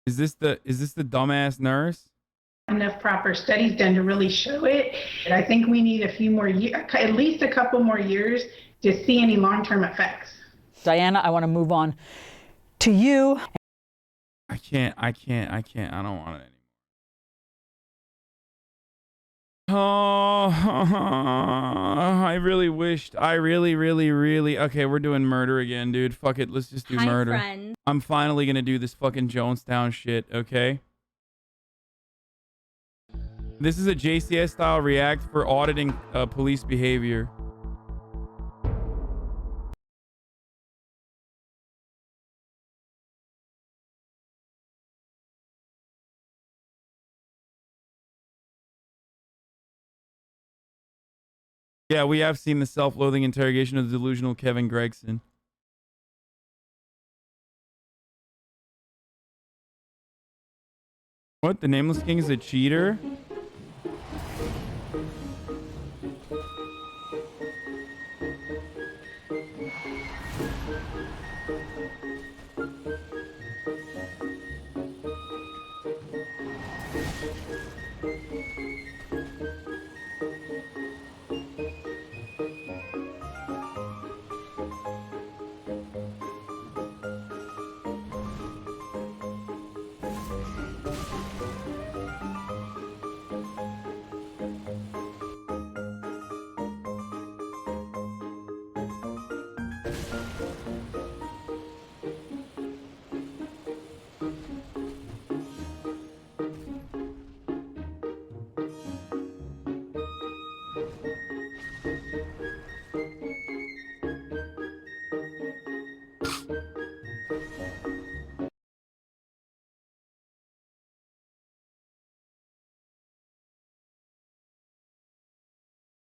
Is this the dumbass nurse? Enough proper studies done to really show it. And I think we need a few more years, at least a couple more years, to see any long-term effects. Diana, I want to move on to you. I can't. I don't want it anymore. Oh, I really wished. I really. Okay, we're doing murder again, dude. Fuck it. Let's just do murder. Friend. I'm finally gonna do this fucking Jonestown shit, okay? This is a JCS style react for auditing police behavior. Yeah, we have seen the self-loathing interrogation of the delusional Kevin Gregson. What? The Nameless King is a cheater?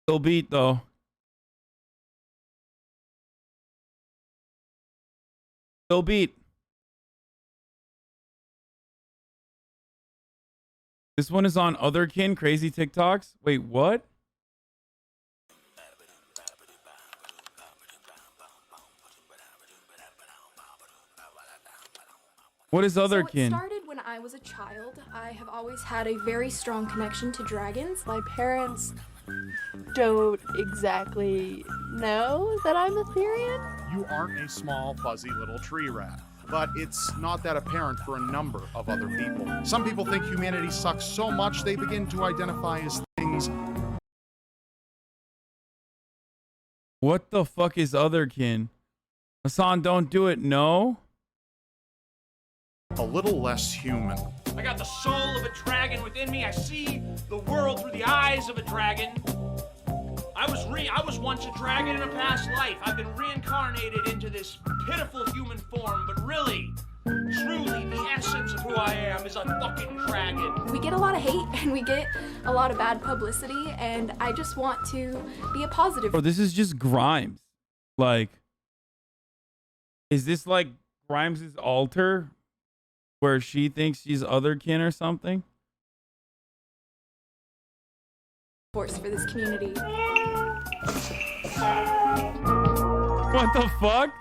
Still beat though. Still beat. This one is on Otherkin, crazy TikToks. Wait, what? What is Otherkin? So it started when I was a child. I have always had a very strong connection to dragons. My parents don't exactly know that I'm Etherean. You aren't a small, fuzzy little tree rat. But it's not that apparent for a number of other people. Some people think humanity sucks so much they begin to identify as things. What the fuck is Otherkin? Hasan, don't do it, no? A little less human. I got the soul of a dragon within me. I see the world through the eyes of a dragon. I was once a dragon in a past life. I've been reincarnated into this pitiful human form, but really, truly, the essence of who I am is a fucking dragon. We get a lot of hate and we get a lot of bad publicity, and I just want to be a positive. Bro, this is just Grimes. Like, is this like Grimes' altar where she thinks she's Otherkin or something? Force for this community. What the fuck?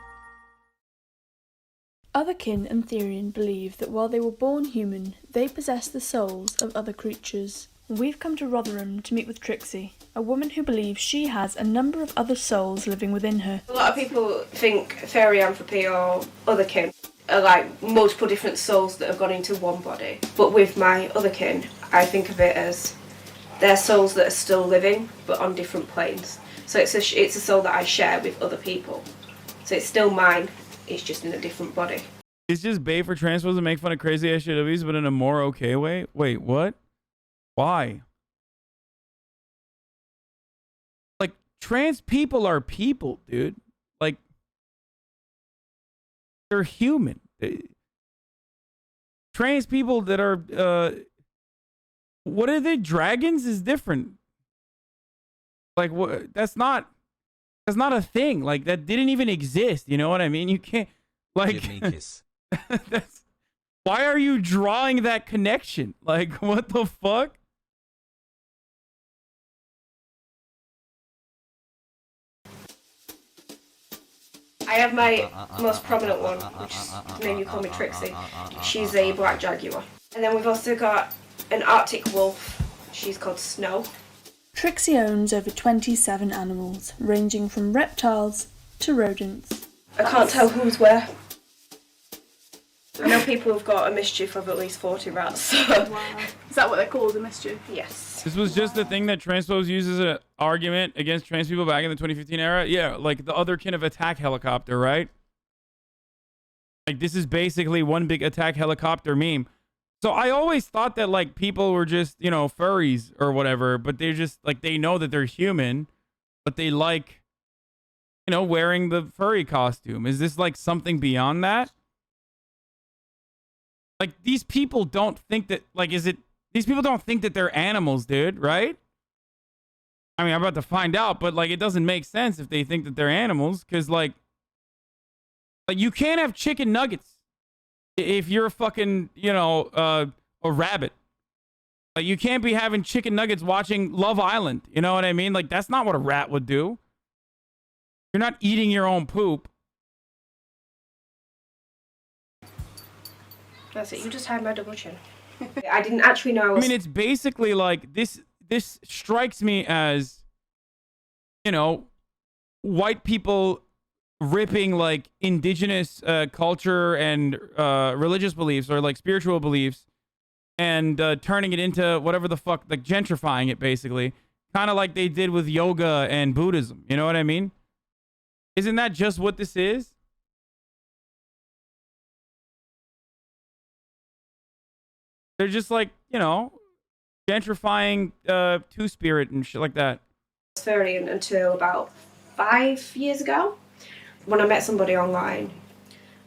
Otherkin and Therian believe that while they were born human, they possess the souls of other creatures. We've come to Rotherham to meet with Trixie, a woman who believes she has a number of other souls living within her. A lot of people think fairy anthropy or Otherkin are like multiple different souls that have gone into one body. But with my Otherkin, I think of it as they're souls that are still living, but on different planes. So it's a soul that I share with other people. So it's still mine, it's just in a different body. It's just bait for transphobes to make fun of crazy ass SJWs, but in a more okay way? Wait, what? Why? Like, trans people are people, dude. Like, they're human. Trans people that are, what are they? Dragons is different. Like, what? That's not a thing. Like, that didn't even exist. You know what I mean? You can't, like, that's, why are you drawing that connection? Like, what the fuck? I have my most prominent one, which is the name you call me Trixie. She's a black jaguar. And then we've also got an Arctic wolf. She's called Snow. Trixie owns over 27 animals, ranging from reptiles to rodents. I can't tell who's where. I know people have got a mischief of at least 40 rats. So. Wow. Is that what they're called, a mischief? Yes. This was just the thing that transphobes use as an argument against trans people back in the 2015 era. Yeah, like the Otherkin of attack helicopter, right? Like this is basically one big attack helicopter meme. So I always thought that like people were just, you know, furries or whatever, but they're just like, they know that they're human, but they like, you know, wearing the furry costume. Is this like something beyond that? Like these people don't think that, like, these people don't think that they're animals, dude, right? I mean, I'm about to find out, but like, it doesn't make sense if they think that they're animals, because like you can't have chicken nuggets if you're a fucking, you know, a rabbit. Like, you can't be having chicken nuggets watching Love Island. You know what I mean? Like, that's not what a rat would do. You're not eating your own poop. That's it. You just had my double chin. I didn't actually know. I mean, it's basically like this strikes me as, you know, white people ripping like indigenous culture and religious beliefs or like spiritual beliefs and turning it into whatever the fuck, like gentrifying it basically, kind of like they did with yoga and Buddhism. You know what I mean? Isn't that just what this is? They're just like, you know, gentrifying Two-Spirit and shit like that. Furry until about 5 years ago, when I met somebody online,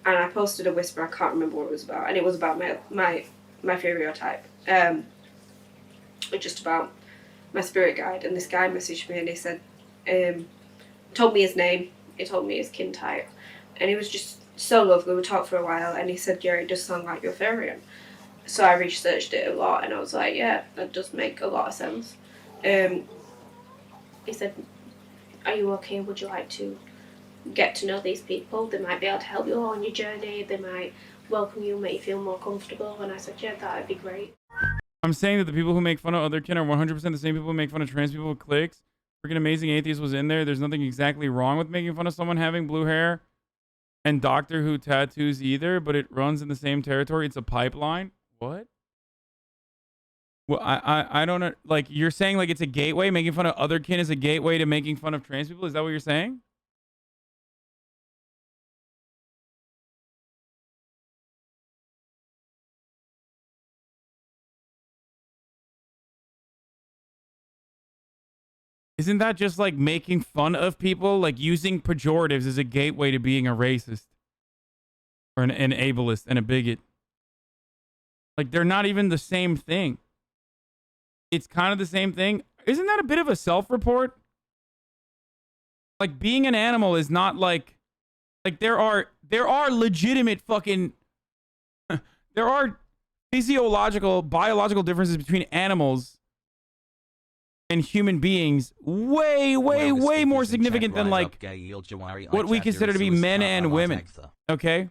and I posted a whisper. I can't remember what it was about, and it was about my stereotype, just about my spirit guide. And this guy messaged me, and he said, told me his name, he told me his kin type, and he was just so lovely. We talked for a while, and he said, "Yeah, it does sound like you're Furrian." So I researched it a lot, and I was like, yeah, that does make a lot of sense. He said, "Are you okay? Would you like to get to know these people? They might be able to help you on your journey. They might welcome you, make you feel more comfortable." And I said, yeah, that'd be great. I'm saying that the people who make fun of Otherkin are 100% the same people who make fun of trans people with clicks. Freaking Amazing Atheist was in there. There's nothing exactly wrong with making fun of someone having blue hair and Doctor Who tattoos either, but it runs in the same territory. It's a pipeline. What? Well, I don't know. Like, you're saying like it's a gateway? Making fun of Otherkin is a gateway to making fun of trans people? Is that what you're saying? Isn't that just like making fun of people? Like using pejoratives as a gateway to being a racist or an ableist and a bigot. Like, they're not even the same thing. It's kind of the same thing. Isn't that a bit of a self-report? Like, being an animal is not like there are legitimate fucking there are physiological, biological differences between animals and human beings way more significant than like what we consider to be men and women. Okay?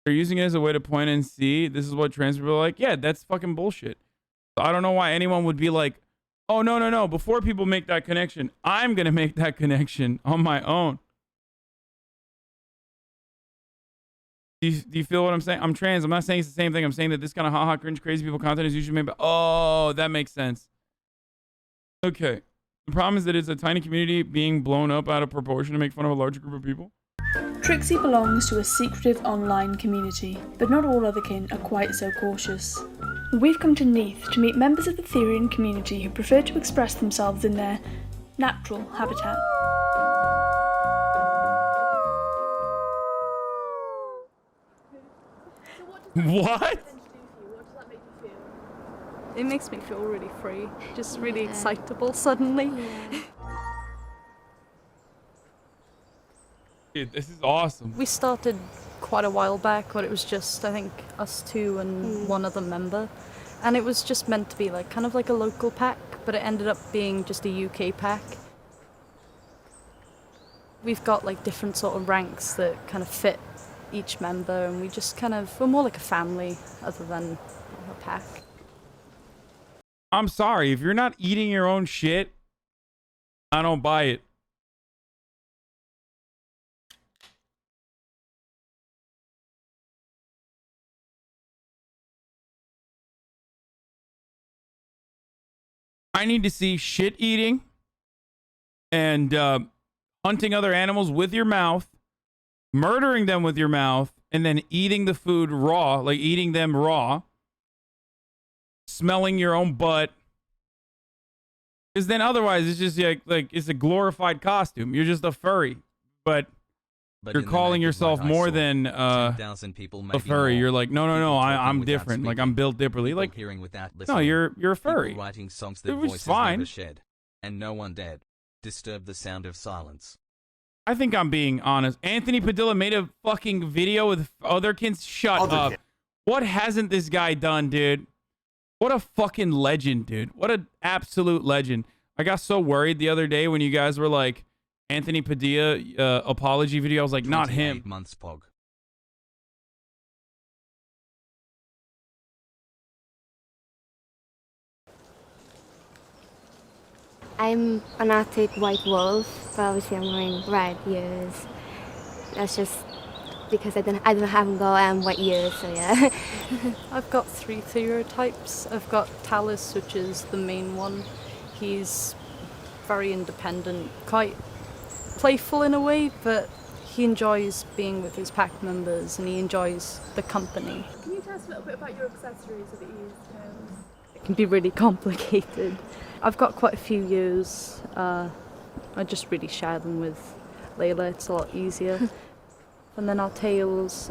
They're using it as a way to point and see this is what trans people are like. Yeah, that's fucking bullshit. So I don't know why anyone would be like, oh, no. Before people make that connection, I'm going to make that connection on my own. Do you feel what I'm saying? I'm trans. I'm not saying it's the same thing. I'm saying that this kind of haha cringe crazy people content is usually made by... Oh, that makes sense. Okay. The problem is that it's a tiny community being blown up out of proportion to make fun of a larger group of people. Trixie belongs to a secretive online community, but not all Otherkin are quite so cautious. We've come to Neath to meet members of the Therian community who prefer to express themselves in their natural habitat. What? It makes me feel really free, just really excitable suddenly. Dude, this is awesome. We started quite a while back, but it was just, I think, us two and one other member. And it was just meant to be like kind of like a local pack, but it ended up being just a UK pack. We've got like different sort of ranks that kind of fit each member, and we just kind of, we're more like a family other than a pack. I'm sorry, if you're not eating your own shit, I don't buy it. I need to see shit eating and hunting other animals with your mouth, murdering them with your mouth, and then eating the food raw, like eating them raw, smelling your own butt. Because then otherwise it's just like it's a glorified costume. You're just a furry, but you're calling yourself more than a furry. You're like, no, I'm different. Like I'm built differently. Like, no, you're a furry. Writing songs It that was voices fine. never shed, and no one dared disturb the sound of silence. I think I'm being honest. Anthony Padilla made a fucking video with Otherkin. Shut up. What hasn't this guy done, dude? What a fucking legend, dude. What an absolute legend. I got so worried the other day when you guys were like, Anthony Padilla apology video. I was like, not him. Months, Pog. I'm an Arctic white wolf, but obviously I'm wearing red ears. That's just because haven't got white ears, so yeah. I've got 3 stereotypes. I've got Talus, which is the main one. He's very independent, quite playful in a way, but he enjoys being with his pack members and he enjoys the company. Can you tell us a little bit about your accessories that you use, tails? It can be really complicated. I've got quite a few years. I just really share them with Layla. It's a lot easier. And then our tails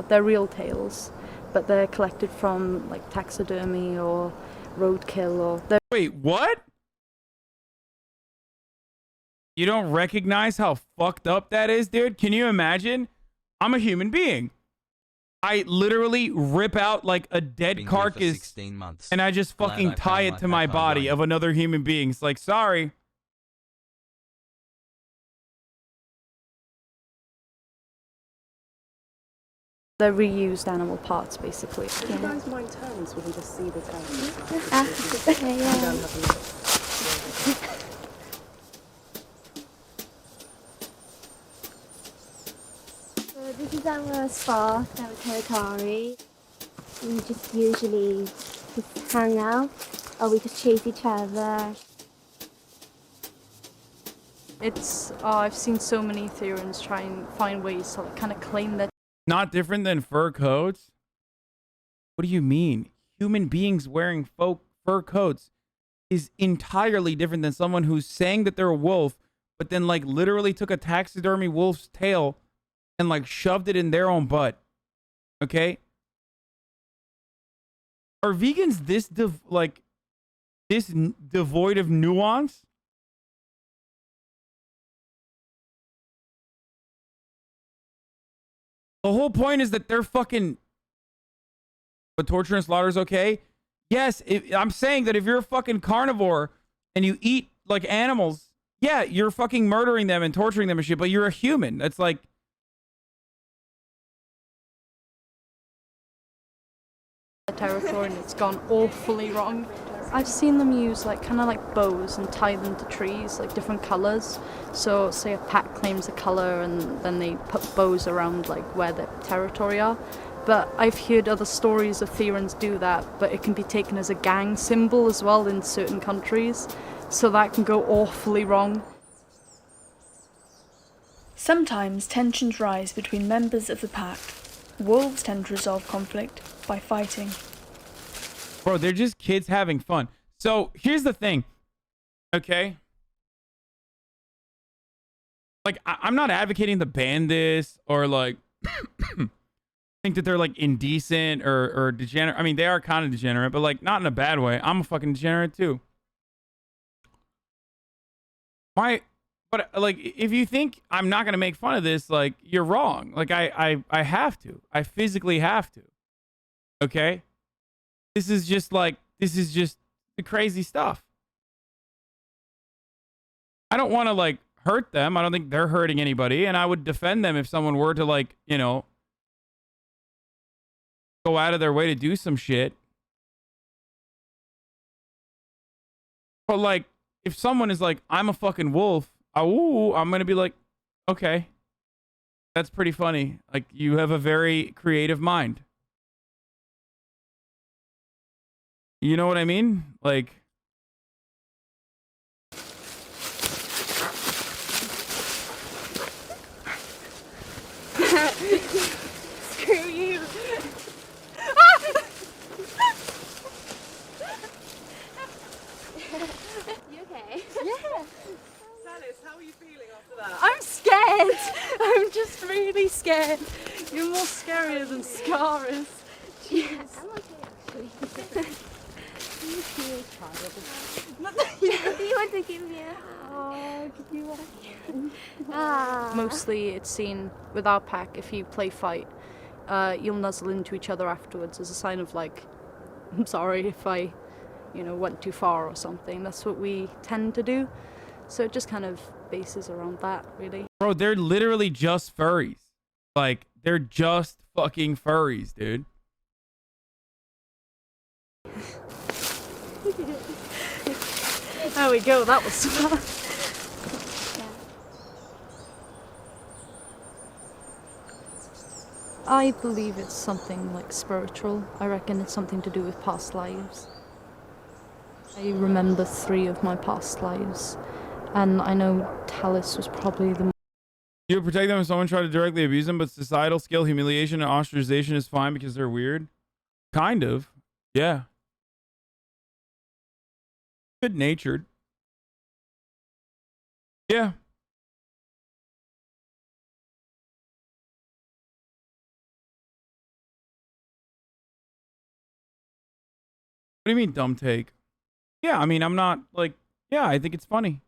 they're real tails, but they're collected from like taxidermy or roadkill or... Wait, what? You don't recognize how fucked up that is, dude? Can you imagine? I'm a human being. I literally rip out like a dead carcass and I just fucking tie it to my body of another human being. It's like, sorry. They're reused animal parts, basically. Do you guys mind turns so we can just see the tails? So this is our spot, our territory. We just usually just hang out, or we just chase each other. It's, I've seen so many Therans try and find ways to like, kind of claim that. Not different than fur coats? What do you mean? Human beings wearing fur coats is entirely different than someone who's saying that they're a wolf, but then like literally took a taxidermy wolf's tail and like shoved it in their own butt. Okay? Are vegans this devoid of nuance? The whole point is that they're fucking... But torture and slaughter is okay? Yes, I'm saying that if you're a fucking carnivore and you eat like animals, yeah, you're fucking murdering them and torturing them and shit, but you're a human. That's like... territory and it's gone awfully wrong. I've seen them use like kind of like bows and tie them to trees, like different colors. So say a pack claims a color and then they put bows around like where the territory are. But I've heard other stories of Therans do that, but it can be taken as a gang symbol as well in certain countries. So that can go awfully wrong. Sometimes tensions rise between members of the pack. Wolves tend to resolve conflict by fighting. Bro, they're just kids having fun. So here's the thing, okay? Like, I'm not advocating to ban this or like think that they're like indecent or degenerate. I mean, they are kind of degenerate, but like not in a bad way. I'm a fucking degenerate too. But like, if you think I'm not gonna make fun of this, like you're wrong. Like I have to. I physically have to. Okay. This is just the crazy stuff. I don't want to like hurt them. I don't think they're hurting anybody, and I would defend them if someone were to like, you know, go out of their way to do some shit. But like, if someone is like, I'm a fucking wolf, ooh, I'm gonna be like, okay, that's pretty funny. Like, you have a very creative mind. You know what I mean? Like, Screw you. You okay? Yeah. Alice, how are you feeling after that? I'm scared. I'm just really scared. You're more scarier than Scar is. Yeah, I'm okay actually. You feel tired. Do you want to give me a hug? Do you want to? Mostly it's seen with our pack, if you play fight, you'll nuzzle into each other afterwards as a sign of like, I'm sorry if I, you know, went too far or something. That's what we tend to do. So it just kind of bases around that, really. bro, they're literally just furries. Like, they're just fucking furries, dude. There we go, that was fun. I believe it's something like spiritual. I reckon it's something to do with past lives. I remember 3 of my past lives, and I know Talus was probably the... You would protect them if someone tried to directly abuse them, but societal skill, humiliation, and ostracization is fine because they're weird? Kind of. Yeah. Good-natured. Yeah. What do you mean, dumb take? Yeah, I mean, I'm not like, yeah, I think it's funny.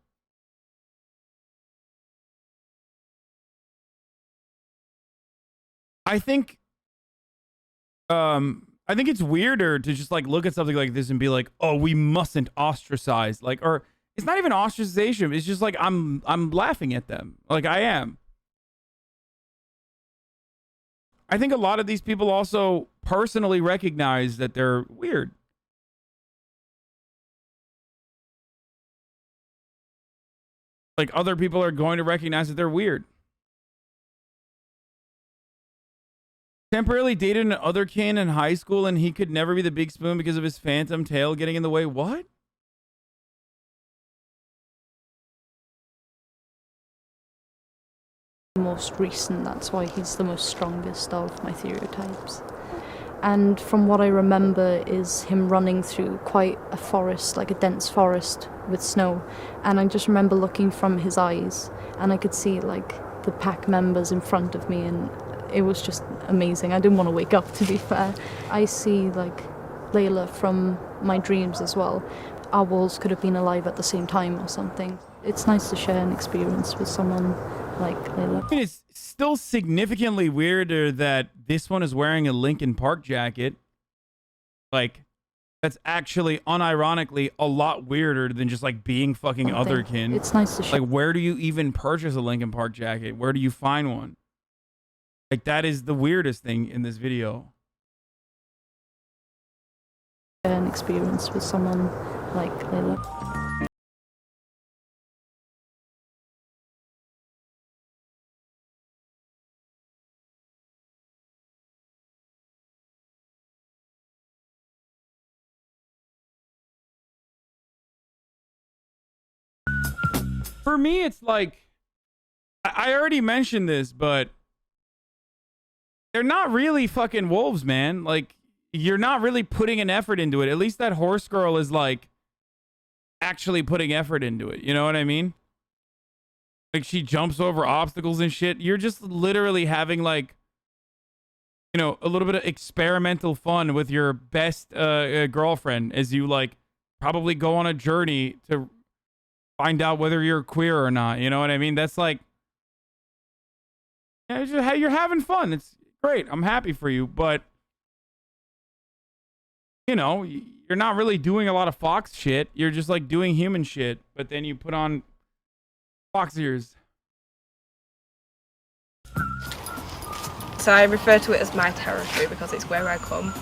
I think it's weirder to just like look at something like this and be like, oh, we mustn't ostracize. Like, or it's not even ostracization. It's just like, I'm laughing at them. Like, I am. I think a lot of these people also personally recognize that they're weird. Like, other people are going to recognize that they're weird. Temporarily dated an Otherkin in high school and he could never be the big spoon because of his phantom tail getting in the way. What? Most recent, that's why he's the most strongest of my stereotypes. And from what I remember is him running through quite a forest, like a dense forest with snow. And I just remember looking from his eyes and I could see like the pack members in front of me, and it was just amazing. I didn't want to wake up, to be fair. I see like Layla from my dreams as well. Our wolves could have been alive at the same time or something. It's nice to share an experience with someone like Layla. I mean, it's still significantly weirder that this one is wearing a Linkin Park jacket. Like, that's actually unironically a lot weirder than just like being fucking Otherkin. It's nice to share. Like, where do you even purchase a Linkin Park jacket? Where do you find one? Like, that is the weirdest thing in this video. An experience with someone like Layla. For me, it's like, I already mentioned this, but they're not really fucking wolves, man. Like, you're not really putting an effort into it. At least that horse girl is like actually putting effort into it. You know what I mean? Like, she jumps over obstacles and shit. You're just literally having like, you know, a little bit of experimental fun with your best girlfriend as you like probably go on a journey to find out whether you're queer or not. You know what I mean? That's like, yeah, it's just, you're having fun. It's great. I'm happy for you, but you know, you're not really doing a lot of fox shit. You're just like doing human shit, but then you put on fox ears. So I refer to it as my territory because it's where I come.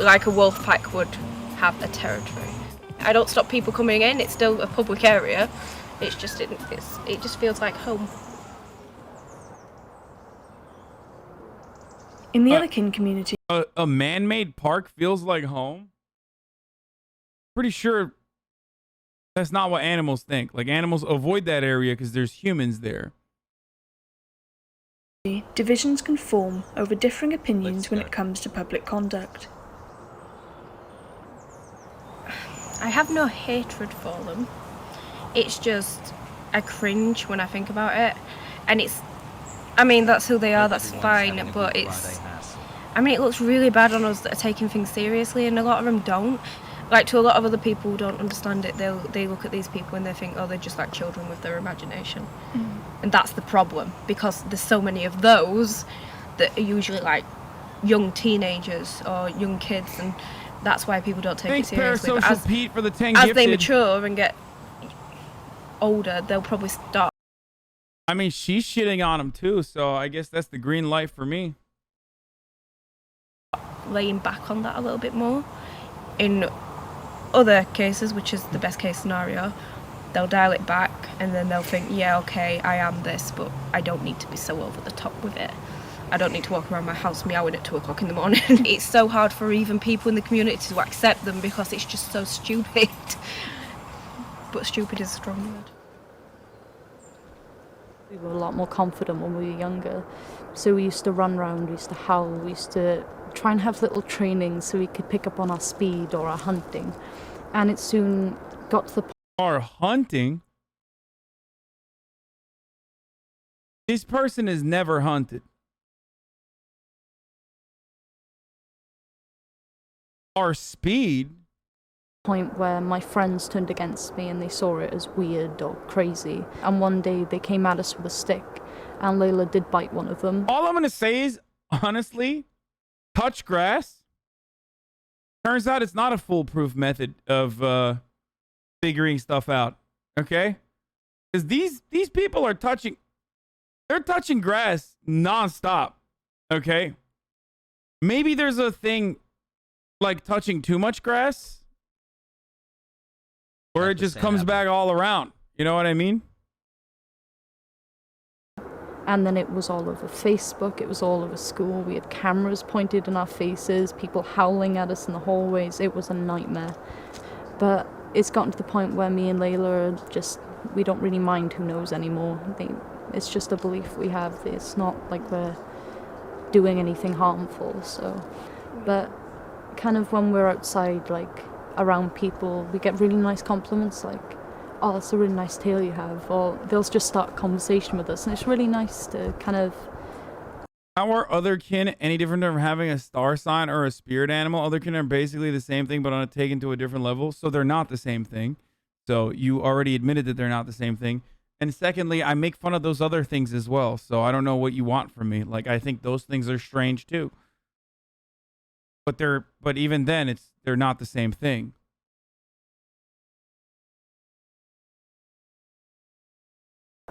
Like a wolf pack would have a territory. I don't stop people coming in. It's still a public area. It's just it just feels like home. In the Otherkin community, A man-made park feels like home. Pretty sure that's not what animals think. Like, animals avoid that area because there's humans there. divisions can form over differing opinions when it comes to public conduct. I have no hatred for them. It's just I cringe when I think about it, and I mean, that's who they are, that's fine, but I mean, it looks really bad on us that are taking things seriously, and a lot of them don't. Like, to a lot of other people who don't understand it, they look at these people and they think, oh, they're just like children with their imagination. And that's the problem, because there's so many of those that are usually like young teenagers or young kids, and that's why people don't take it seriously. But Parasocial Pete for the 10 as gifted. they mature and get older, they'll probably start. I mean, she's shitting on him too, so I guess that's the green light for me. Laying back on that a little bit more. In other cases, which is the best case scenario, they'll dial it back and then they'll think, yeah, okay, I am this, but I don't need to be so over the top with it. I don't need to walk around my house meowing at 2 o'clock in the morning. It's so hard for even people in the community to accept them because it's just so stupid. But stupid is a strong word. We were a lot more confident when we were younger. So we used to run around, we used to howl, we used to try and have little training so we could pick up on our speed or our hunting. And it soon got to the point. Our hunting? This person has never hunted. Our speed? Point where my friends turned against me and they saw it as weird or crazy. And one day they came at us with a stick and Layla did bite one of them. All I'm going to say is, honestly, touch grass. Turns out it's not a foolproof method of figuring stuff out. Okay? Because these people are touching, they're touching grass nonstop. Okay? Maybe there's a thing like touching too much grass, where it just comes back all around. You know what I mean? And then it was all over Facebook, it was all over school. We had cameras pointed in our faces, people howling at us in the hallways. It was a nightmare. But it's gotten to the point where me and Layla are just, we don't really mind who knows anymore. It's just a belief we have. It's not like we're doing anything harmful, so. But kind of when we're outside, like, around people, we get really nice compliments like, oh, that's a really nice tail you have, or they'll just start a conversation with us, and it's really nice to kind of. How are Otherkin any different from having a star sign or a spirit animal? Otherkin are basically the same thing, but on a taken to a different level, so they're not the same thing. So you already admitted that they're not the same thing. And secondly, I make fun of those other things as well, so I don't know what you want from me. Like, I think those things are strange too. But even then, they're not the same thing.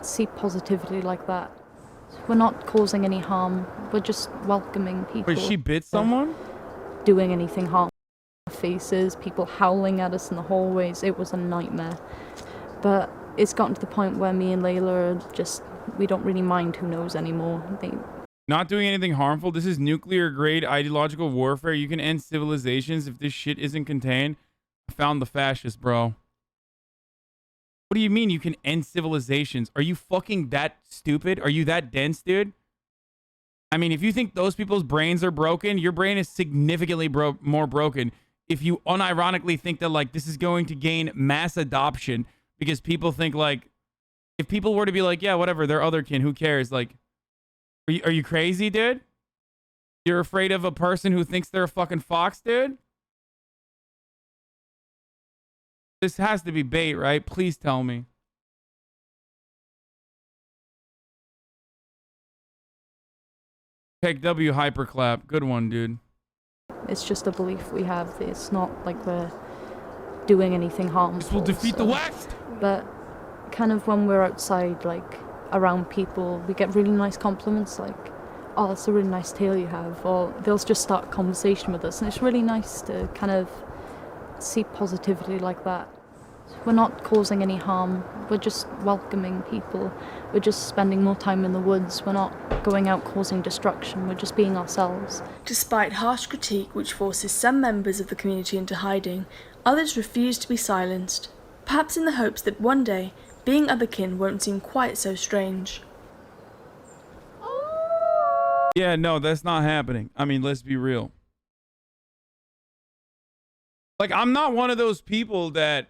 See positivity like that. We're not causing any harm. We're just welcoming people. Wait, she bit someone? Doing anything harmful. Faces, people howling at us in the hallways. It was a nightmare. But it's gotten to the point where me and Layla are just, we don't really mind who knows anymore. Not doing anything harmful. This is nuclear grade ideological warfare. You can end civilizations if this shit isn't contained. I found the fascists, bro. What do you mean you can end civilizations? Are you fucking that stupid? Are you that dense, dude? I mean, if you think those people's brains are broken, your brain is significantly more broken. If you unironically think that, like, this is going to gain mass adoption because people think, like, if people were to be like, yeah, whatever, they're Otherkin, who cares? Like, are you crazy, dude? You're afraid of a person who thinks they're a fucking fox, dude? This has to be bait, right? Please tell me. Take W hyperclap. Good one, dude. It's just a belief we have. It's not like we're doing anything harmful. This will defeat the West! But kind of when we're outside, like, around people, we get really nice compliments, like, oh, that's a really nice tail you have, or they'll just start a conversation with us, and it's really nice to kind of see positivity like that. We're not causing any harm, we're just welcoming people, we're just spending more time in the woods, we're not going out causing destruction, we're just being ourselves. Despite harsh critique which forces some members of the community into hiding, others refuse to be silenced, perhaps in the hopes that one day being otherkin won't seem quite so strange. Yeah, no, that's not happening. I mean, let's be real. Like, I'm not one of those people that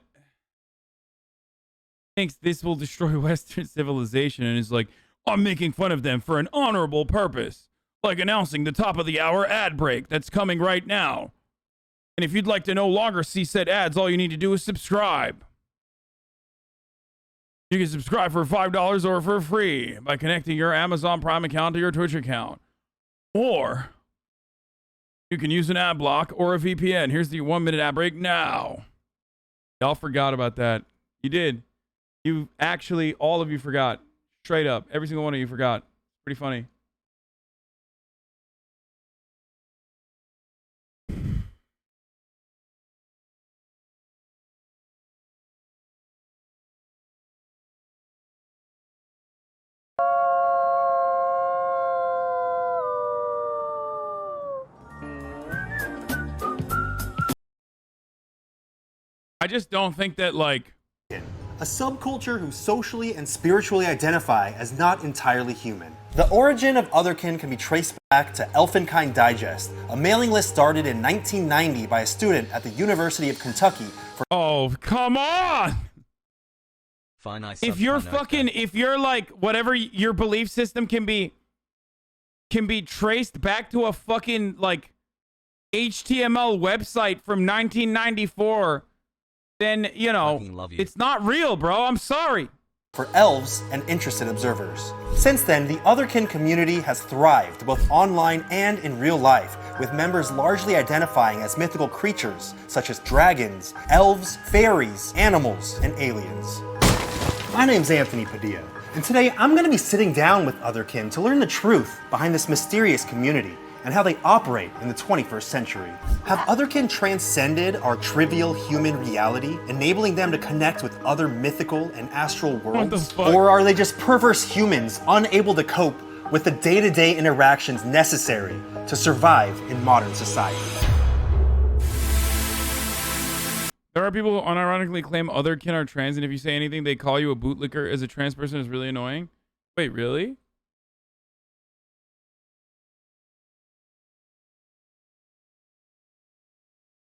thinks this will destroy Western civilization and is like, I'm making fun of them for an honorable purpose, like announcing the top of the hour ad break that's coming right now. And if you'd like to no longer see said ads, all you need to do is subscribe. You can subscribe for $5 or for free by connecting your Amazon Prime account to your Twitch account. Or you can use an ad block or a VPN. Here's the 1-minute ad break now. Y'all forgot about that. You did. You actually, all of you forgot. Straight up. Every single one of you forgot. Pretty funny. I just don't think that, like... A subculture who socially and spiritually identify as not entirely human. The origin of Otherkin can be traced back to Elfenkind Digest, a mailing list started in 1990 by a student at the University of Kentucky for... Oh, come on! Fine, if you're fucking... If you're like... Whatever your belief system can be traced back to a fucking, like, HTML website from 1994... then, you know, it's not real, bro. I'm sorry. For elves and interested observers. Since then, the Otherkin community has thrived both online and in real life, with members largely identifying as mythical creatures such as dragons, elves, fairies, animals, and aliens. My name's Anthony Padilla, and today I'm going to be sitting down with Otherkin to learn the truth behind this mysterious community and how they operate in the 21st century. Have Otherkin transcended our trivial human reality, enabling them to connect with other mythical and astral worlds? Or are they just perverse humans unable to cope with the day-to-day interactions necessary to survive in modern society? There are people who unironically claim Otherkin are trans, and if you say anything, they call you a bootlicker as a trans person is really annoying. Wait, really?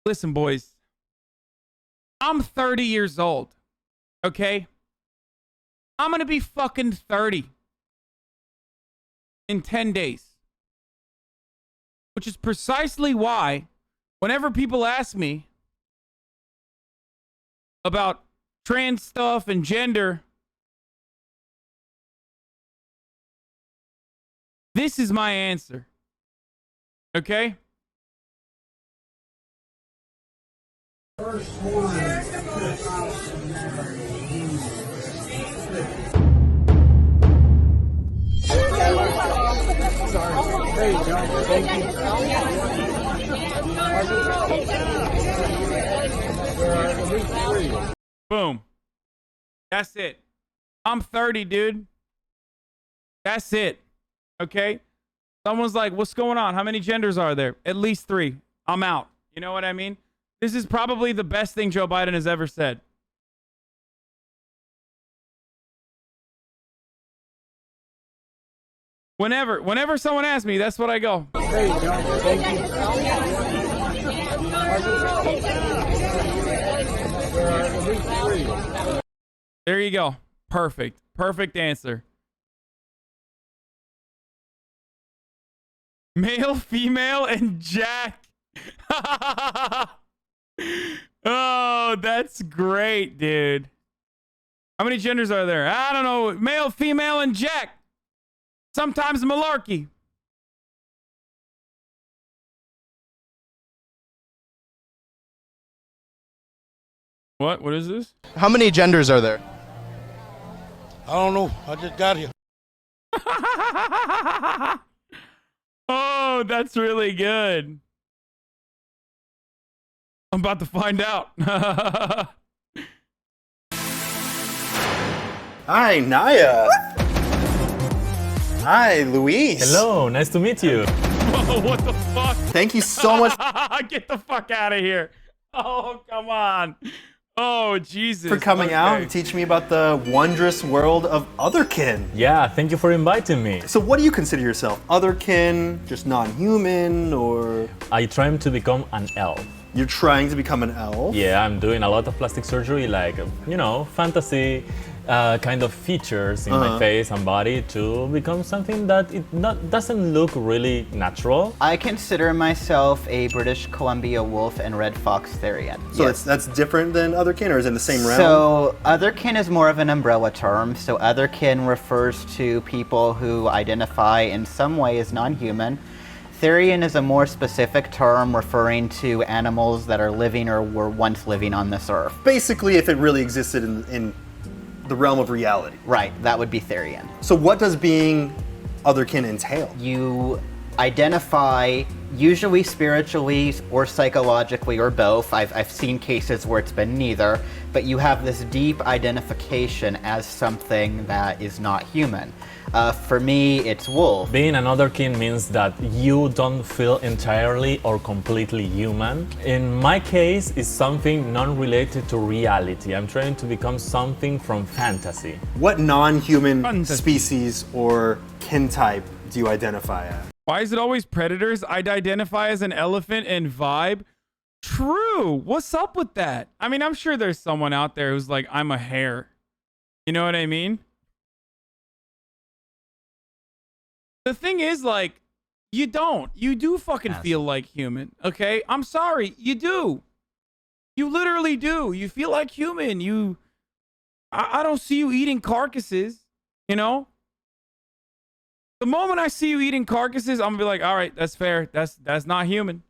Listen, boys, I'm 30 years old, okay? I'm going to be fucking 30 in 10 days, which is precisely why whenever people ask me about trans stuff and gender, this is my answer, okay? Boom. That's it. I'm 30, dude. That's it. Okay? Someone's like, what's going on? How many genders are there? At least 3. I'm out. You know what I mean? This is probably the best thing Joe Biden has ever said. Whenever someone asks me, that's what I go. Hey, John, thank you. There you go. Perfect. Perfect answer. Male, female, and Jack. Oh, that's great, dude. How many genders are there? I don't know. Male, female, and Jack. Sometimes malarkey. What? What is this? How many genders are there? I don't know. I just got here. Oh, that's really good. I'm about to find out. Hi, Naya. Hi, Luis. Hello, nice to meet you. Oh, what the fuck? Thank you so much. Get the fuck out of here. Oh, come on. Oh, Jesus. For coming out and teaching me about the wondrous world of Otherkin. Yeah, thank you for inviting me. So what do you consider yourself? Otherkin, just non-human, or? I try to become an elf. You're trying to become an elf? Yeah, I'm doing a lot of plastic surgery, like, you know, fantasy kind of features in my face and body to become something that doesn't look really natural. I consider myself a British Columbia wolf and red fox Therian. So that's different than Otherkin, or is it in the same realm? So Otherkin is more of an umbrella term. So Otherkin refers to people who identify in some way as non-human. Therian is a more specific term referring to animals that are living or were once living on this earth. Basically, if it really existed in the realm of reality. Right, that would be Therian. So what does being Otherkin entail? You identify usually spiritually or psychologically or both. I've seen cases where it's been neither, but you have this deep identification as something that is not human. For me, it's wolf. Being an Otherkin means that you don't feel entirely or completely human. In my case, it's something non-related to reality. I'm trying to become something from fantasy. What non-human species or kin type do you identify as? Why is it always predators? I'd identify as an elephant and vibe. True. What's up with that? I mean, I'm sure there's someone out there who's like, I'm a hare. You know what I mean? The thing is, like, you don't. You do fucking feel like human, okay? I'm sorry. You do. You literally do. You feel like human. I don't see you eating carcasses, you know? The moment I see you eating carcasses, I'm gonna be like, all right, that's fair. That's not human.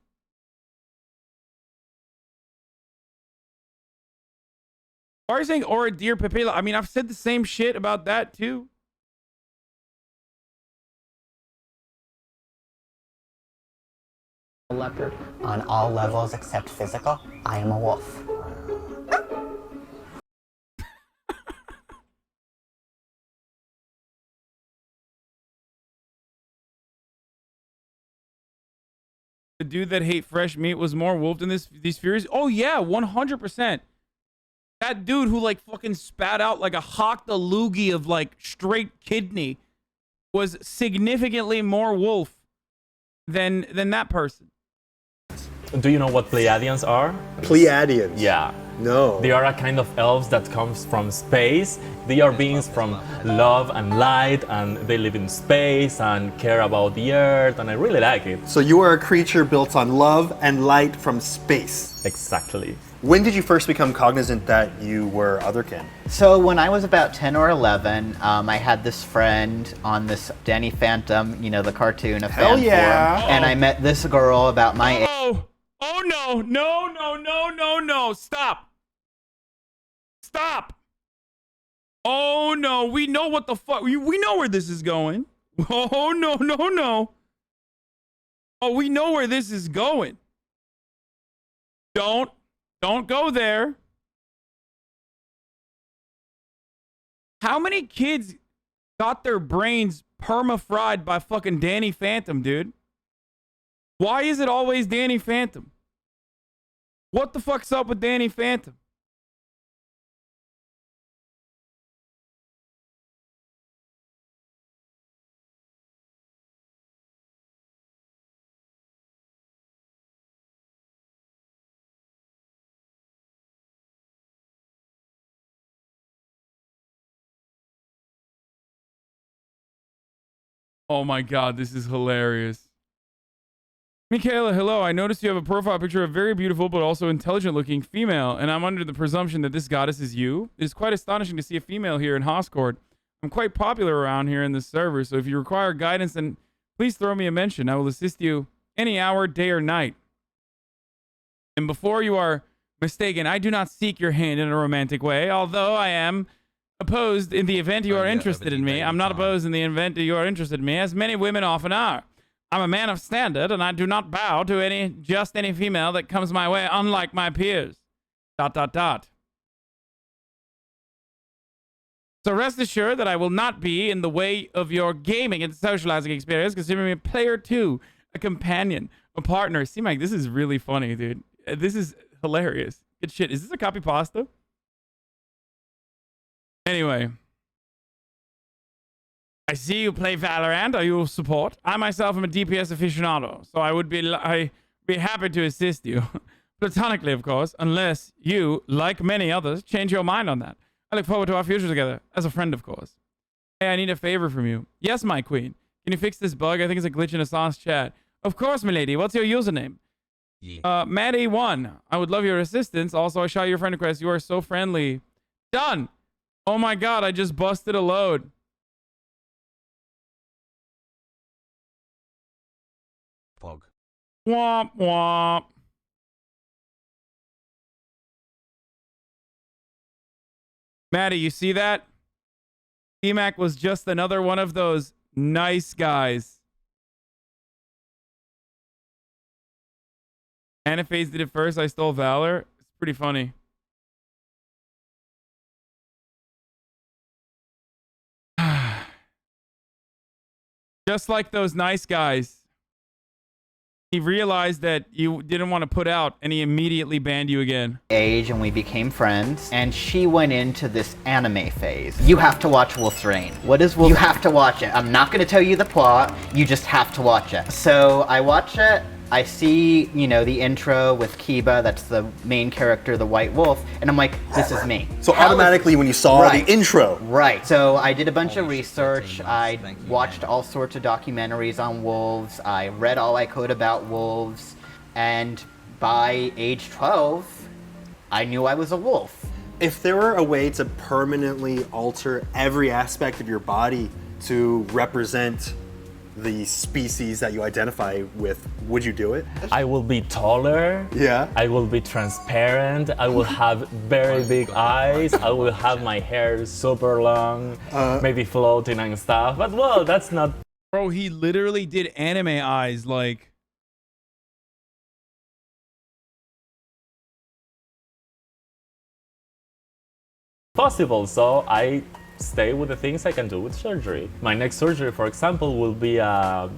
Why are you saying or a deer papilla? I mean, I've said the same shit about that too. A leopard. On all levels except physical, I am a wolf. The dude that hate fresh meat was more wolf than these Furies? Oh yeah, 100%. That dude who like fucking spat out like a hocked a loogie of like straight kidney was significantly more wolf than that person. Do you know what Pleiadians are? Pleiadians? Yeah. No. They are a kind of elves that comes from space. They are beings from love and light, and they live in space and care about the earth, and I really like it. So you are a creature built on love and light from space. Exactly. When did you first become cognizant that you were Otherkin? So when I was about 10 or 11, I had this friend on this Danny Phantom, you know, the cartoon of Hell yeah. And I met this girl about my age. Oh no, no, no, no, no, no. Stop. Stop. Oh no, we know what the fuck. We know where this is going. Oh no, no, no. Oh, we know where this is going. Don't go there. How many kids got their brains perma-fried by fucking Danny Phantom, dude? Why is it always Danny Phantom? What the fuck's up with Danny Phantom? Oh my god, this is hilarious. Michaela, hello. I noticed you have a profile picture of a very beautiful but also intelligent looking female, and I'm under the presumption that this goddess is you. It is quite astonishing to see a female here in Hoscord. I'm quite popular around here in this server, so if you require guidance, then please throw me a mention. I will assist you any hour, day or night. And before you are mistaken. I do not seek your hand in a romantic way, although I am opposed in the event you are interested in me. I'm not opposed in the event you are interested in me, as many women often are. I'm a man of standard, and I do not bow to just any female that comes my way, unlike my peers. ... So rest assured that I will not be in the way of your gaming and socializing experience. Consider me a player too, a companion, a partner. See, Mike, this is really funny, dude. This is hilarious. Good shit. Is this a copy pasta? Anyway. I see you play Valorant. Are you support? I myself am a DPS aficionado, so I'd be happy to assist you. Platonically, of course, unless you, like many others, change your mind on that. I look forward to our future together. As a friend, of course. Hey, I need a favor from you. Yes, my queen. Can you fix this bug? I think it's a glitch in Hasan's chat. Of course, milady. What's your username? Yeah. Maddie1. I would love your assistance. Also, I shot your friend request. You are so friendly. Done. Oh my god, I just busted a load. Pog. Womp womp. Maddie, you see that? T-Mac was just another one of those nice guys. Anaphase did it first. I stole Valor. It's pretty funny. Just like those nice guys. He realized that you didn't want to put out, and he immediately banned you again. Age, and we became friends, and she went into this anime phase. You have to watch Wolf's Rain. What is Wolf? You have to watch it. I'm not going to tell you the plot. You just have to watch it. So I watch it. I see, you know, the intro with Kiba, that's the main character, the White Wolf, and I'm like, this is me. So automatically when you saw the intro. Right. So I did a bunch of research. I watched all sorts of documentaries on wolves. I read all I could about wolves. And by age 12, I knew I was a wolf. If there were a way to permanently alter every aspect of your body to represent the species that you identify with, would you do it? I will be taller. Yeah. I will be transparent. I will have very big eyes. I will have my hair super long, maybe floating and stuff. But well, that's not... Bro, he literally did anime eyes, like... possible, so I stay with the things I can do with surgery. My next surgery, for example, will be a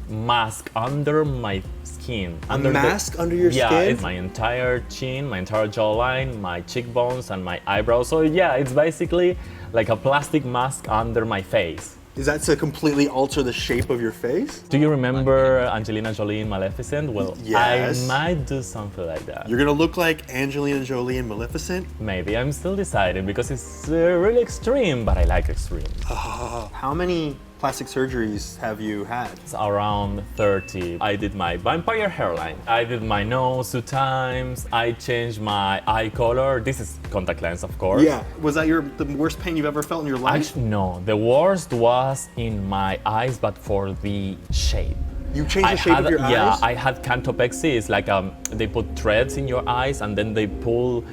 mask under my skin. Under your skin? Yeah, it's my entire chin, my entire jawline, my cheekbones, and my eyebrows. So yeah, it's basically like a plastic mask under my face. Is that to completely alter the shape of your face? Do you remember Angelina Jolie in Maleficent? Well, yes. I might do something like that. You're gonna look like Angelina Jolie in Maleficent? Maybe, I'm still deciding because it's really extreme, but I like extreme. How many plastic surgeries have you had? It's around 30. I did my vampire hairline. I did my nose 2 times. I changed my eye color. This is contact lens, of course. Yeah. Was that the worst pain you've ever felt in your life? Actually, no. The worst was in my eyes, but for the shape. You changed the shape of your eyes? Yeah, I had cantopexy. It's like they put threads in your eyes and then they pull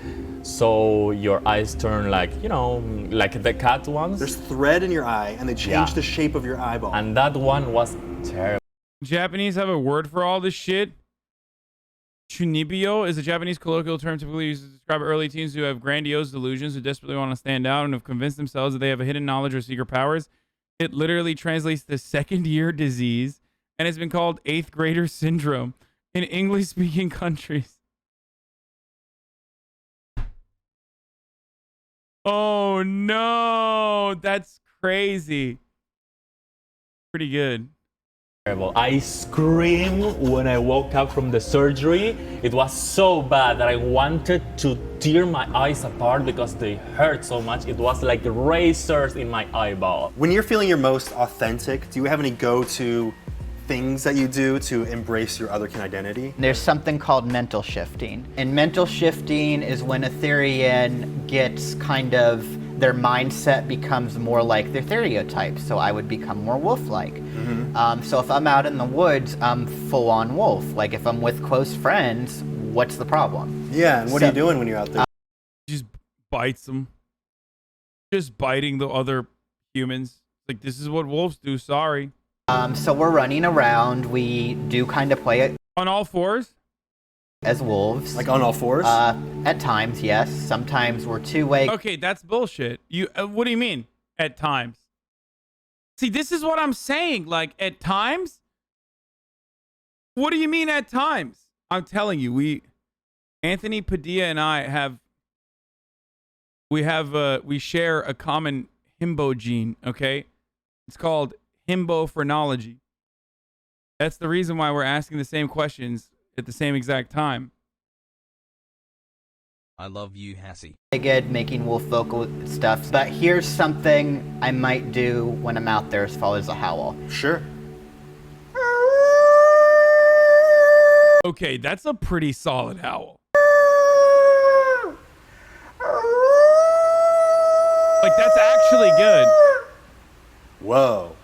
so your eyes turn like, you know, like the cat ones. There's thread in your eye and they change the shape of your eyeball. And that one was terrible. Japanese have a word for all this shit. Chunibyo is a Japanese colloquial term typically used to describe early teens who have grandiose delusions, who desperately want to stand out and have convinced themselves that they have a hidden knowledge or secret powers. It literally translates to second-year disease, and it's been called 8th grader syndrome in English-speaking countries. Oh no, that's crazy. Pretty good. I screamed when I woke up from the surgery. It was so bad that I wanted to tear my eyes apart because they hurt so much. It was like razors in my eyeball. When you're feeling your most authentic, do you have any go-to things that you do to embrace your Otherkin identity? There's something called mental shifting. And mental shifting is when a Therian gets kind of, their mindset becomes more like their stereotype. So I would become more wolf-like. So if I'm out in the woods, I'm full-on wolf. Like if I'm with close friends, what's the problem? Yeah, and what are you doing when you're out there? Just bites them. Just biting the other humans. Like, this is what wolves do, sorry. So we're running around. We do kind of play it on all fours? As wolves. Like on all fours? At times, yes. Sometimes we're two-way. Okay, that's bullshit. You, what do you mean, at times? See, this is what I'm saying. Like, at times? What do you mean at times? I'm telling you, Anthony Padilla and I we share a common himbo gene, okay? It's called himbo-phrenology. That's the reason why we're asking the same questions at the same exact time. I love you, Hassie. Good making wolf vocal stuff, but here's something I might do when I'm out there as far as a howl. Sure. Okay, that's a pretty solid howl. Like, that's actually good. Whoa.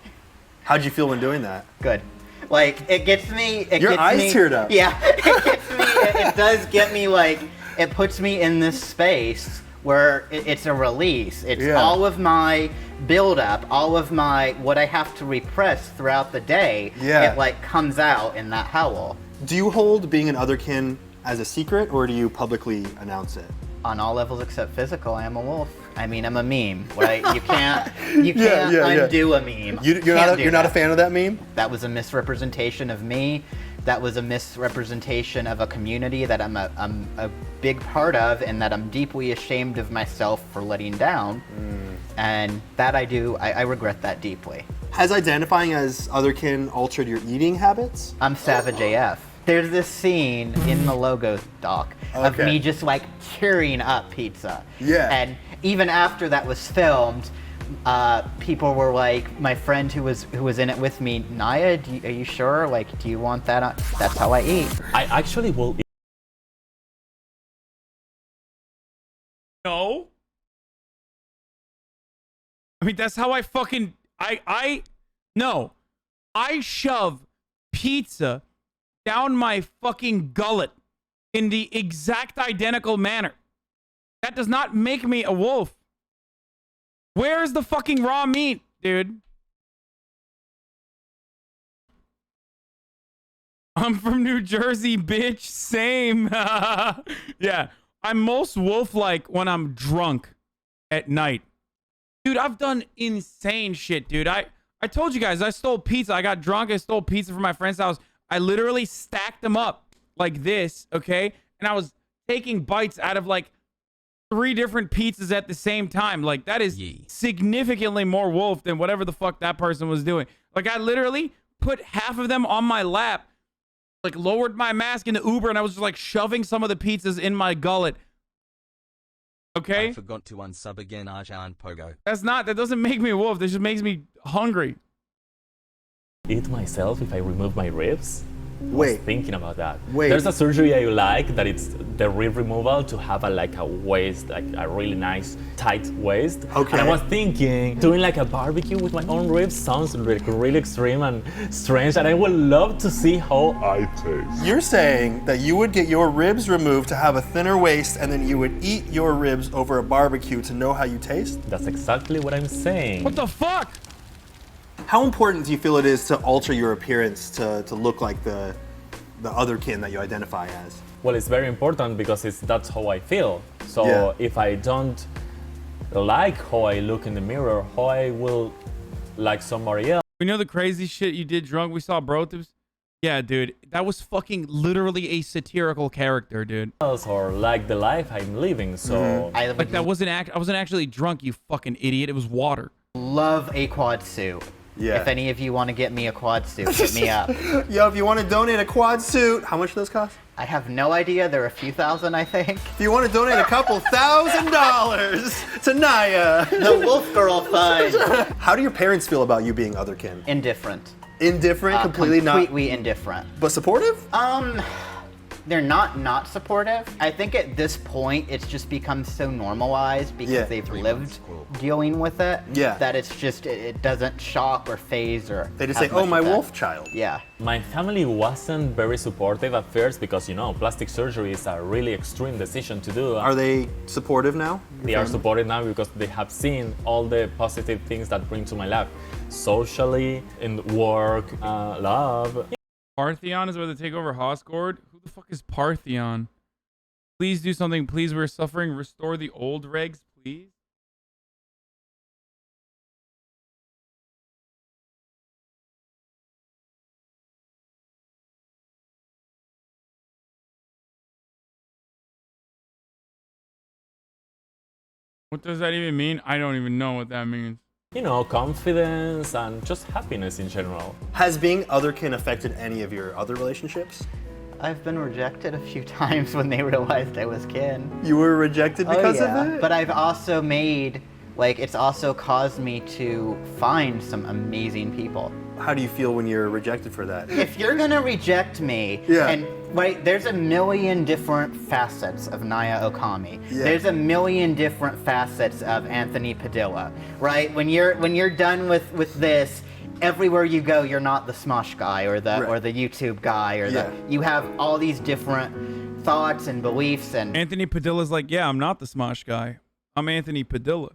How'd you feel when doing that? Good. Like, it gets me... Your eyes teared up. Yeah, it gets me... it does get me, like... It puts me in this space where it's a release. It's all of my build-up, all of my... what I have to repress throughout the day. Yeah. It, like, comes out in that howl. Do you hold being an otherkin as a secret, or do you publicly announce it? On all levels except physical, I am a wolf. I mean, I'm a meme, right? You can't undo a meme. You're not a fan of that meme? That was a misrepresentation of me. That was a misrepresentation of a community that I'm a big part of, and that I'm deeply ashamed of myself for letting down. And that I regret that deeply. Has identifying as otherkin altered your eating habits? I'm savage AF. There's this scene in the logo doc of me just like tearing up pizza. Yeah. And even after that was filmed, people were like, my friend who was in it with me, Naya, are you sure? Like, do you want that on? That's how I eat. I actually will eat. No. I mean, that's how I fucking... No. I shove pizza down my fucking gullet in the exact identical manner. That does not make me a wolf. Where's the fucking raw meat, dude? I'm from New Jersey, bitch. Same. Yeah. I'm most wolf-like when I'm drunk at night. Dude, I've done insane shit, dude. I told you guys, I stole pizza. I got drunk. I stole pizza from my friend's house. I literally stacked them up like this, okay? And I was taking bites out of like 3 different pizzas at the same time. Like, that is significantly more wolf than whatever the fuck that person was doing. Like, I literally put half of them on my lap, like lowered my mask in the Uber, and I was just like shoving some of the pizzas in my gullet. Okay? I forgot to unsub again, Arjan Pogo. That doesn't make me a wolf. This just makes me hungry. Eat myself if I remove my ribs? Wait. I was thinking about that. Wait. There's a surgery I like that it's the rib removal to have a waist, like a really nice tight waist. Okay. And I was thinking doing like a barbecue with my own ribs sounds like really extreme and strange, and I would love to see how I taste. You're saying that you would get your ribs removed to have a thinner waist, and then you would eat your ribs over a barbecue to know how you taste? That's exactly what I'm saying. What the fuck? How important do you feel it is to alter your appearance to look like the otherkin that you identify as? Well, it's very important because that's how I feel. So if I don't like how I look in the mirror, how I will like somebody else. We know the crazy shit you did drunk. We saw Brothers. Yeah, dude, that was fucking literally a satirical character, dude. Or like the life I'm living. So like that wasn't I wasn't actually drunk, you fucking idiot. It was water. Love a quad suit. Yeah. If any of you want to get me a quad suit, hit me up. Yo, if you want to donate a quad suit, how much do those cost? I have no idea. They're a few thousand, I think. If you want to donate a couple $1,000 to Naya. The Wolf Girl Fund. How do your parents feel about you being otherkin? Indifferent. Indifferent? Completely indifferent. But supportive? they're not supportive. I think at this point it's just become so normalized because they've lived dealing with it that it's just it doesn't shock or faze or they just say, "Oh, my wolf child." Yeah. My family wasn't very supportive at first because, you know, plastic surgery is a really extreme decision to do. Are they supportive now? They are supportive now because they have seen all the positive things that bring to my life, socially, in work, love. Partheon is where they take over Hosgord. Who the fuck is Partheon? Please do something. Please, we're suffering. Restore the old regs, please. What does that even mean? I don't even know what that means. You know, confidence and just happiness in general. Has being otherkin affected any of your other relationships? I've been rejected a few times when they realized I was kin. You were rejected because of it? But I've also made, like, it's also caused me to find some amazing people. How do you feel when you're rejected for that? If you're gonna reject me, and right, there's a million different facets of Naya Okami. There's a million different facets of Anthony Padilla, right? When you're done with this, everywhere you go, you're not the Smosh guy or the YouTube guy or you have all these different thoughts and beliefs and Anthony Padilla's like, yeah, I'm not the Smosh guy. I'm Anthony Padilla.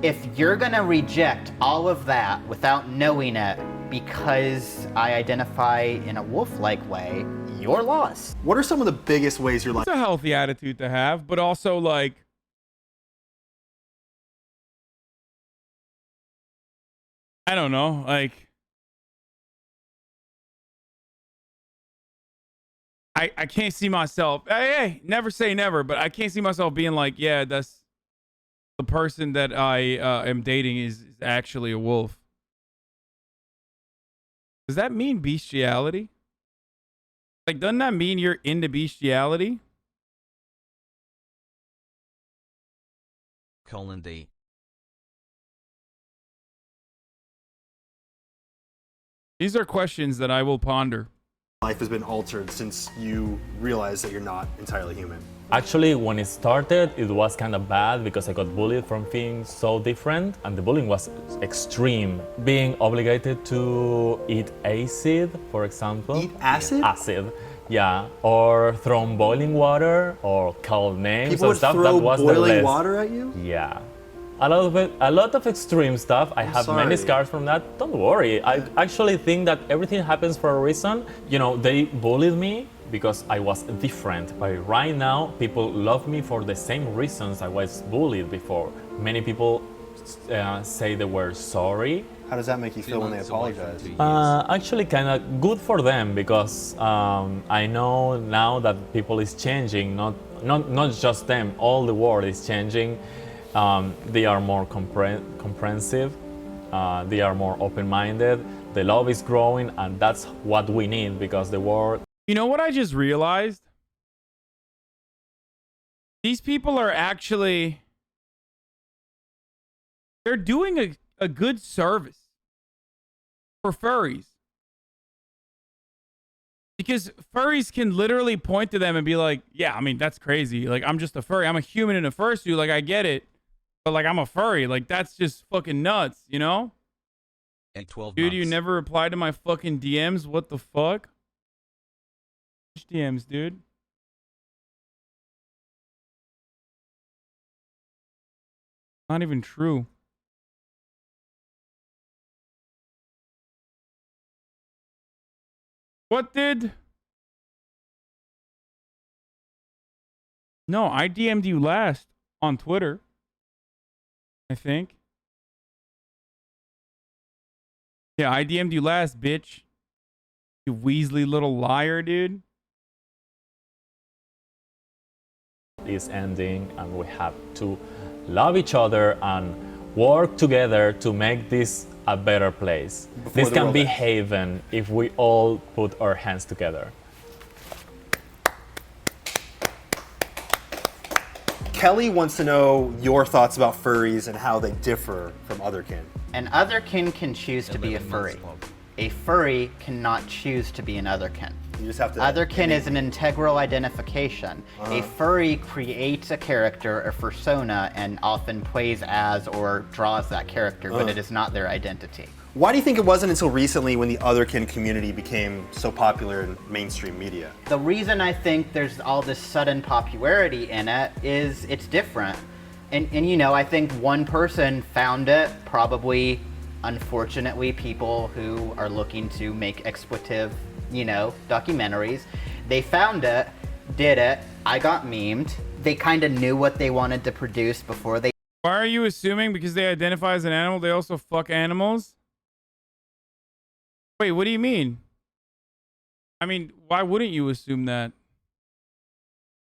If you're gonna reject all of that without knowing it because I identify in a wolf-like way, you're lost. What are some of the biggest ways you're like? It's a healthy attitude to have, but also like, I don't know, like, I can't see myself, hey, never say never, but I can't see myself being like, yeah, that's the person that I am dating is actually a wolf. Does that mean bestiality? Like, doesn't that mean you're into bestiality? D. These are questions that I will ponder. Life has been altered since you realized that you're not entirely human. Actually, when it started, it was kind of bad because I got bullied from being so different, and the bullying was extreme. Being obligated to eat acid, for example. Eat acid? Acid, yeah. Or throw boiling water, or call names. People would stuff throw that was boiling water at you? Yeah. A lot of extreme stuff. I have many scars from that. Don't worry. I actually think that everything happens for a reason. You know, they bullied me because I was different. But right now, people love me for the same reasons I was bullied before. Many people say they were sorry. How does that make you feel when they apologize? Actually, kind of good for them because I know now that people is changing. Not just them. All the world is changing. They are more comprehensive, they are more open-minded, the love is growing, and that's what we need because the world... You know what I just realized? These people are actually... They're doing a good service for furries. Because furries can literally point to them and be like, yeah, I mean, that's crazy. Like, I'm just a furry. I'm a human in a fursuit. Like, I get it. But, like, I'm a furry. Like, that's just fucking nuts, you know? And 12 Dude, months. you never replied to my fucking DMs? What the fuck? Which DMs, dude? Not even true. What did... No, I DM'd you last on Twitter. I think. Yeah, I DM'd you last, bitch. You Weasley little liar, dude. Is ending, and we have to love each other and work together to make this a better place. This can be haven if we all put our hands together. Kelly wants to know your thoughts about furries and how they differ from otherkin. An otherkin can choose to be a furry. A furry cannot choose to be an otherkin. You just have to. Otherkin is an integral identification. A furry creates a character, a persona, and often plays as or draws that character, but it is not their identity. Why do you think it wasn't until recently when the Otherkin community became so popular in mainstream media? The reason I think there's all this sudden popularity in it is it's different. And you know, I think one person found it, probably, unfortunately, people who are looking to make expletive, you know, documentaries. They found it, did it, I got memed. They kind of knew what they wanted to produce before they... Why are you assuming because they identify as an animal, they also fuck animals? Wait, what do you mean? I mean, why wouldn't you assume that?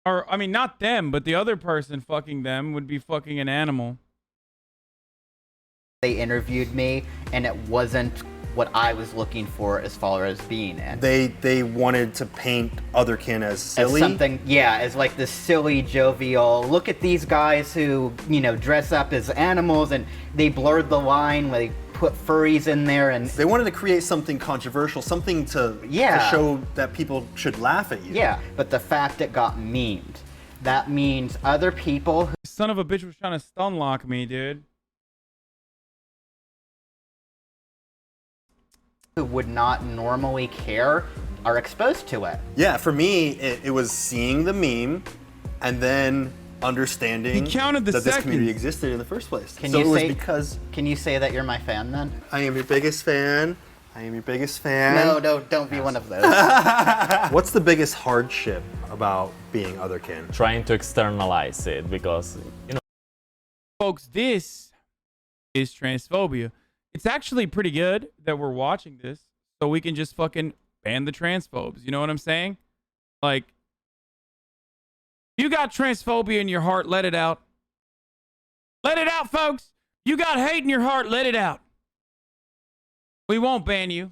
Or, I mean, not them, but the other person fucking them would be fucking an animal. They interviewed me, and it wasn't what I was looking for as far as being in. They wanted to paint Otherkin as silly? As something, yeah, as like this silly, jovial, look at these guys who, you know, dress up as animals, and they blurred the line, like, put furries in there, and... They wanted to create something controversial, something to show that people should laugh at you. Yeah, but the fact it got memed, that means other people who... Son of a bitch was trying to stunlock me, dude. Who would not normally care are exposed to it. Yeah, for me, it was seeing the meme and then understanding that this community existed in the first place. Can you say that you're my fan then? I am your biggest fan. I am your biggest fan. No, don't be one of those. What's the biggest hardship about being Otherkin? Trying to externalize it because, you know. Folks, this is transphobia. It's actually pretty good that we're watching this so we can just fucking ban the transphobes. You know what I'm saying? Like, you got transphobia in your heart, let it out. Let it out, folks. You got hate in your heart, let it out. We won't ban you.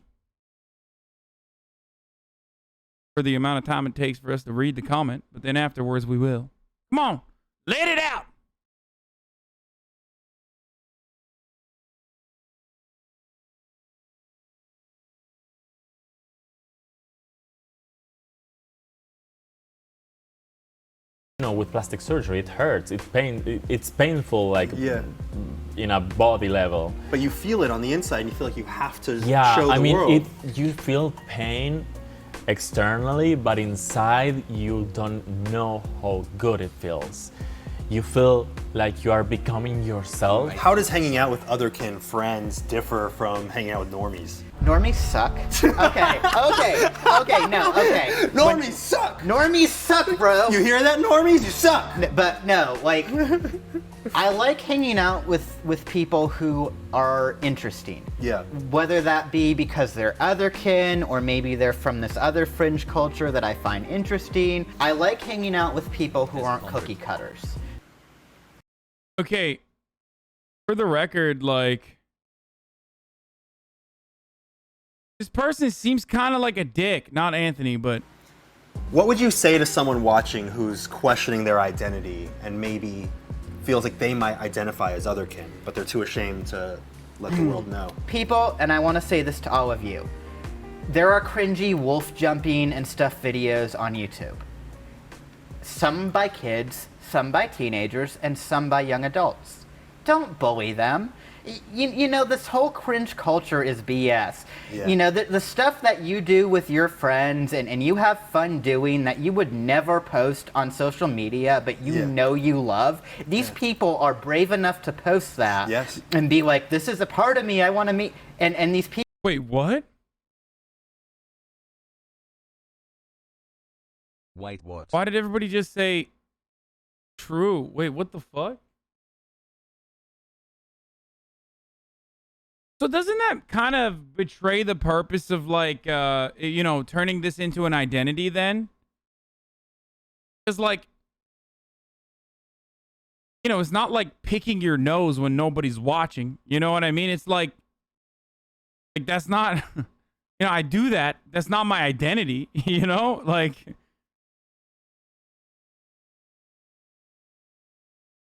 For the amount of time it takes for us to read the comment, but then afterwards we will. Come on, let it out. You know, with plastic surgery, it hurts. It's painful, like in a body level. But you feel it on the inside, and you feel like you have to Yeah, show the I mean, world. you feel pain externally, but inside you don't know how good it feels. You feel like you are becoming yourself. How does hanging out with Otherkin friends differ from hanging out with normies? Normies suck. Okay. Normies suck! Normies suck, bro! You hear that, normies? You suck! But no, like, I like hanging out with people who are interesting. Yeah. Whether that be because they're Otherkin, or maybe they're from this other fringe culture that I find interesting. I like hanging out with people who aren't cookie cutters. Okay, for the record, like, this person seems kind of like a dick. Not Anthony, but... What would you say to someone watching who's questioning their identity and maybe feels like they might identify as Otherkin, but they're too ashamed to let the world know? People, and I want to say this to all of you, there are cringy wolf jumping and stuff videos on YouTube. Some by kids, some by teenagers, and some by young adults. Don't bully them. You know, this whole cringe culture is BS. Yeah. You know, the stuff that you do with your friends and you have fun doing that you would never post on social media, but you know you love, these people are brave enough to post that and be like, this is a part of me I want to meet. And these people... Wait, what? Wait, what? Why did everybody just say true? Wait, what the fuck? So doesn't that kind of betray the purpose of, like, you know, turning this into an identity then? Because, like, you know, it's not like picking your nose when nobody's watching. You know what I mean? It's like that's not, you know, I do that. That's not my identity, you know? Like...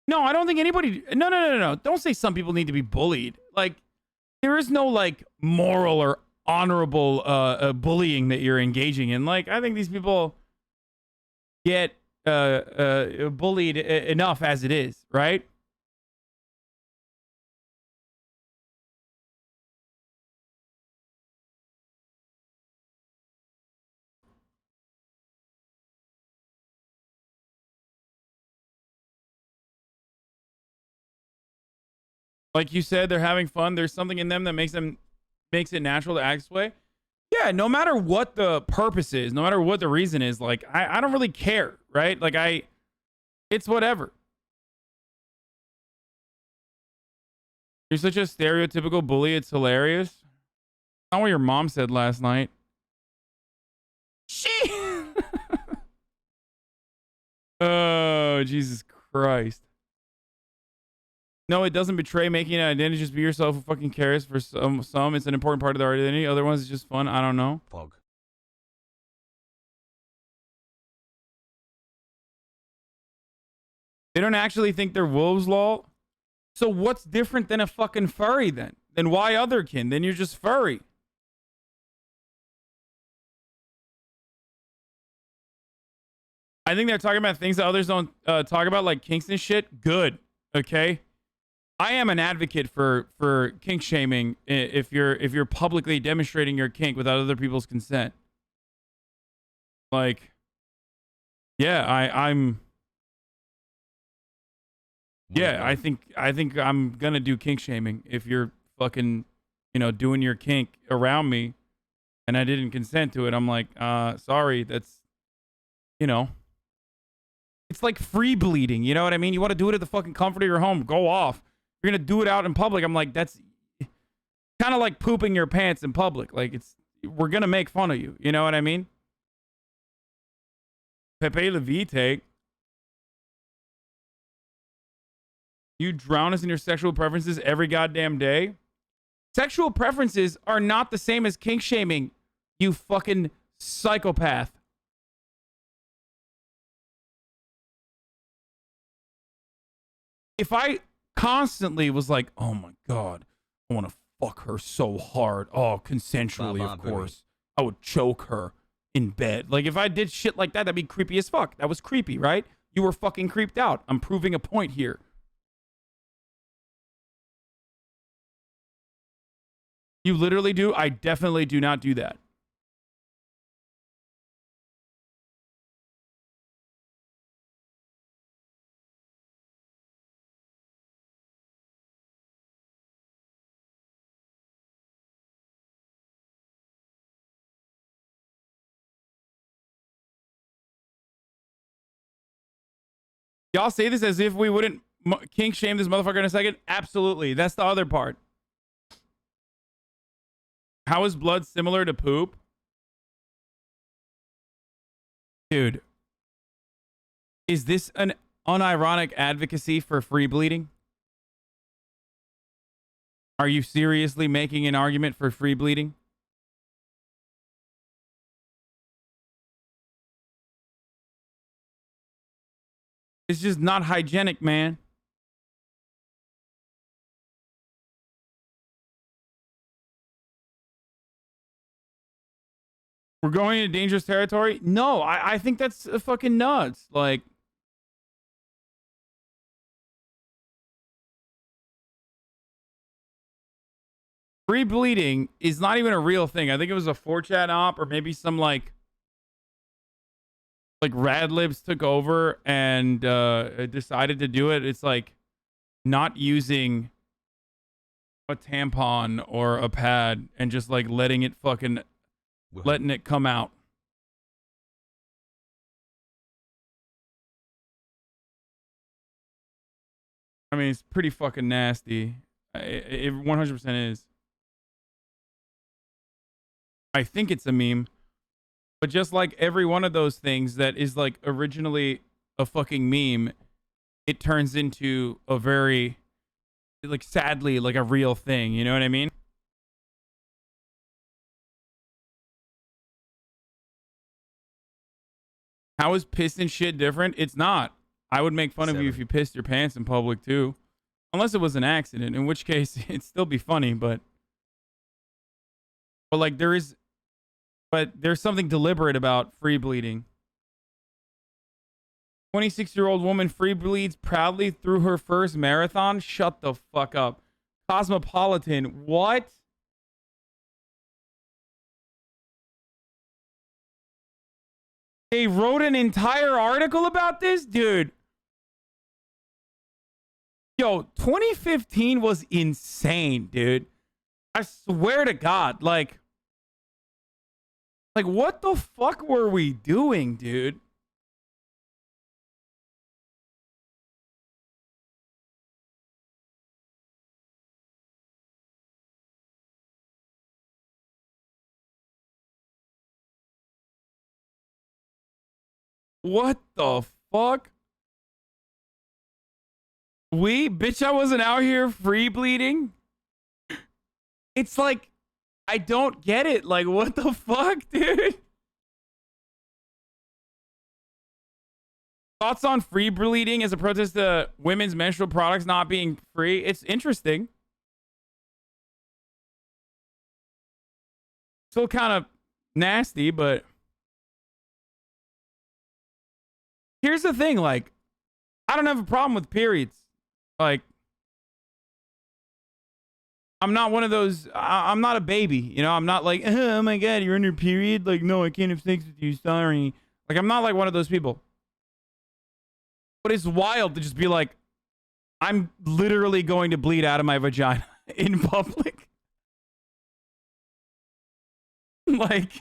No, I don't think anybody... No. Don't say some people need to be bullied. Like, there is no, like, moral or honorable bullying that you're engaging in. Like, I think these people get bullied enough as it is, right? Like you said, they're having fun. There's something in them that makes it natural to act this way. Yeah, no matter what the purpose is, no matter what the reason is, like I don't really care, right? Like it's whatever. You're such a stereotypical bully. It's hilarious. Not what your mom said last night. Oh, Jesus Christ. No, it doesn't betray making an identity. Just be yourself. Who fucking cares? For some, it's an important part of their identity. Other ones, it's just fun. I don't know. Pog. They don't actually think they're wolves, lol. So what's different than a fucking furry then? Then why otherkin? Then you're just furry. I think they're talking about things that others don't talk about, like kinks and shit. Good. Okay. I am an advocate for kink shaming if you're publicly demonstrating your kink without other people's consent. Like, yeah, I think I'm gonna do kink shaming if you're fucking, doing your kink around me, and I didn't consent to it. I'm like, sorry, that's, it's like free bleeding. You know what I mean? You want to do it at the fucking comfort of your home, go off. You're gonna do it out in public. I'm like, that's kind of like pooping your pants in public. Like, we're gonna make fun of you. You know what I mean? Pepe Levite. You drown us in your sexual preferences every goddamn day. Sexual preferences are not the same as kink shaming, you fucking psychopath. If I constantly was like, oh my God, I want to fuck her so hard. Oh, consensually, of course. I would choke her in bed. Like, if I did shit like that, that'd be creepy as fuck. That was creepy, right? You were fucking creeped out. I'm proving a point here. You literally do? I definitely do not do that. Y'all say this as if we wouldn't kink shame this motherfucker in a second? Absolutely. That's the other part. How is blood similar to poop? Dude, is this an unironic advocacy for free bleeding? Are you seriously making an argument for free bleeding? It's just not hygienic, man. We're going into dangerous territory? No, I think that's fucking nuts. Like, free bleeding is not even a real thing. I think it was a 4chan op, or maybe some like Rad Libs took over and decided to do it. It's like not using a tampon or a pad and just like letting it come out. I mean, it's pretty fucking nasty. It 100% is. I think it's a meme. But just like every one of those things that is like originally a fucking meme, it turns into a very, like, sadly, like a real thing. You know what I mean? How is piss and shit different? It's not. I would make fun of you if you pissed your pants in public too. Unless it was an accident, in which case it'd still be funny, but But like there's something deliberate about free bleeding. 26-year-old woman free bleeds proudly through her first marathon. Shut the fuck up. Cosmopolitan. What? They wrote an entire article about this? Dude. Yo, 2015 was insane, dude. I swear to God. Like what the fuck were we doing, dude? What the fuck? Bitch, I wasn't out here free bleeding. It's like, I don't get it. Like, what the fuck, dude? Thoughts on free bleeding as a protest to women's menstrual products not being free? It's interesting. Still kind of nasty, but here's the thing, like, I don't have a problem with periods. Like, I'm not one of those, I'm not a baby, you know? I'm not like, oh my God, you're on your period? Like, no, I can't have sex with you, sorry. Like, I'm not like one of those people. But it's wild to just be like, I'm literally going to bleed out of my vagina in public. Like,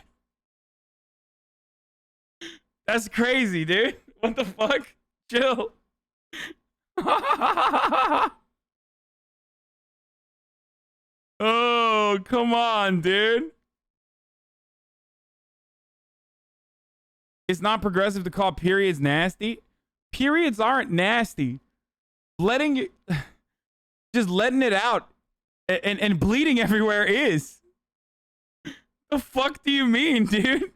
that's crazy, dude. What the fuck? Chill. Oh, come on, dude. It's not progressive to call periods nasty. Periods aren't nasty. Just letting it out and bleeding everywhere is. The fuck do you mean, dude?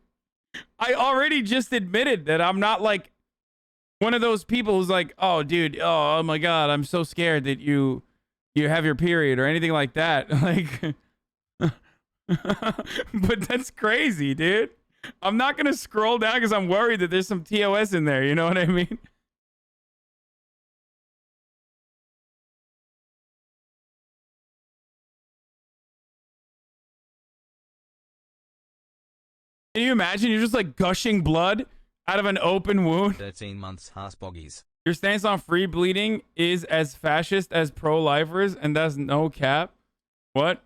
I already just admitted that I'm not like one of those people who's like, oh, dude, oh my God, I'm so scared that you have your period or anything like that. Like, but that's crazy, dude. I'm not going to scroll down because I'm worried that there's some TOS in there. You know what I mean? Can you imagine? You're just like gushing blood out of an open wound. 13 months Hbomberguy. Your stance on free bleeding is as fascist as pro-lifers, and that's no cap. What?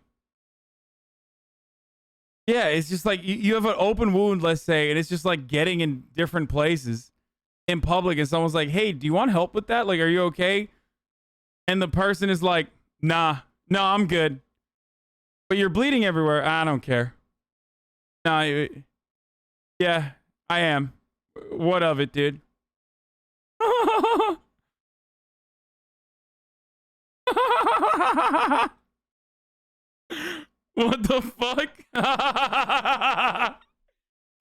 Yeah, it's just like you have an open wound, let's say, and it's just like getting in different places in public, and someone's like, hey, do you want help with that? Like, are you okay? And the person is like, nah, no, I'm good. But you're bleeding everywhere. I don't care. Nah, yeah, I am. What of it, dude? What the fuck? The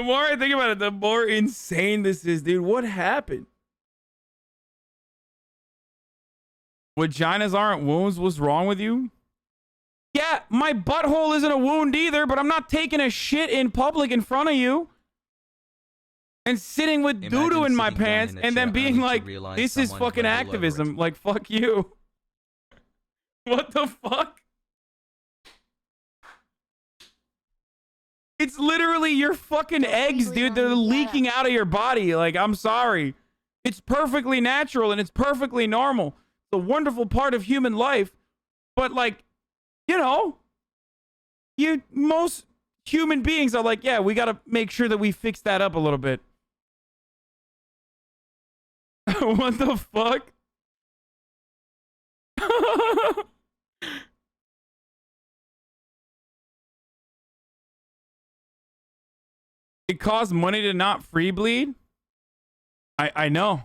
more I think about it, the more insane this is, dude. What happened? Vaginas aren't wounds. What's wrong with you? Yeah, my butthole isn't a wound either, but I'm not taking a shit in public in front of you and sitting with doo-doo in my pants and then being like, this is fucking activism. Like, fuck you. What the fuck? It's literally your fucking eggs, dude. They're leaking out of your body. Like, I'm sorry. It's perfectly natural and it's perfectly normal. It's a wonderful part of human life. But, like, you know, most human beings are like, yeah, we got to make sure that we fix that up a little bit. What the fuck? It costs money to not free bleed? I know.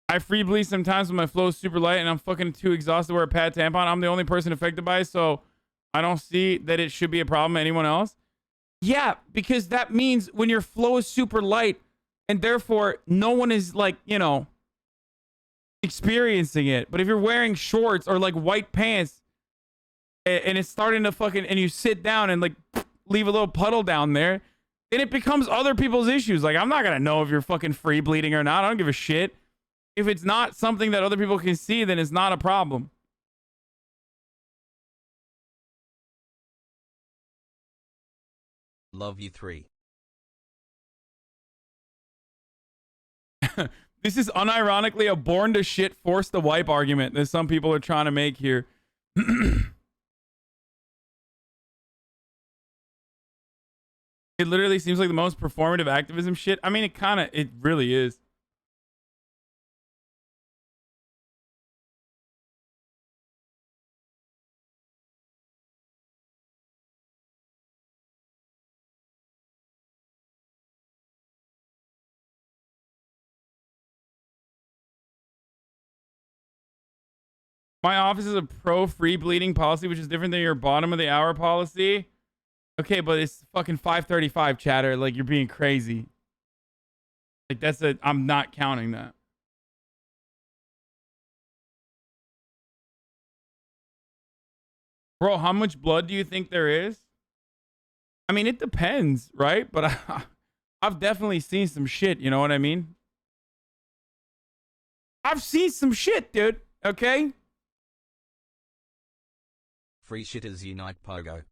I free bleed sometimes when my flow is super light and I'm fucking too exhausted to wear a pad tampon. I'm the only person affected by it, so I don't see that it should be a problem to anyone else. Yeah, because that means when your flow is super light and therefore no one is like, you know, experiencing it. But if you're wearing shorts or like white pants and it's starting to fucking, and you sit down and like leave a little puddle down there, then it becomes other people's issues. Like, I'm not gonna know if you're fucking free bleeding or not. I don't give a shit. If it's not something that other people can see, then it's not a problem. Love you 3. This is unironically a born to shit, forced to wipe argument that some people are trying to make here. It literally seems like the most performative activism shit. I mean, it really is. My office is a pro free bleeding policy, which is different than your bottom of the hour policy. Okay, but it's fucking 5:35, chatter. Like, you're being crazy. Like, I'm not counting that. Bro, how much blood do you think there is? I mean, it depends, right? But I've definitely seen some shit, you know what I mean? I've seen some shit, dude. Okay? Free shitters unite pogo.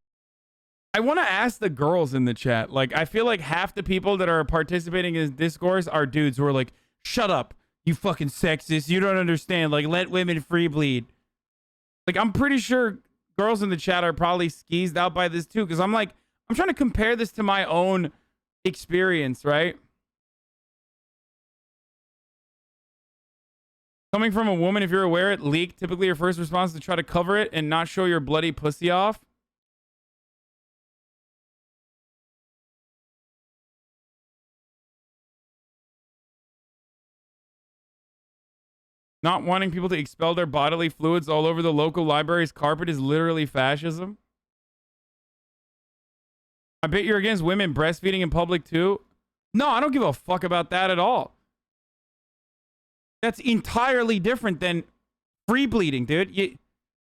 I want to ask the girls in the chat. Like, I feel like half the people that are participating in this discourse are dudes who are like, shut up, you fucking sexist. You don't understand. Like, let women free bleed. Like, I'm pretty sure girls in the chat are probably skeezed out by this too. Because I'm like, I'm trying to compare this to my own experience, right? Coming from a woman, if you're aware it leaked, typically your first response is to try to cover it and not show your bloody pussy off. Not wanting people to expel their bodily fluids all over the local library's carpet is literally fascism. I bet you're against women breastfeeding in public too. No, I don't give a fuck about that at all. That's entirely different than free bleeding, dude.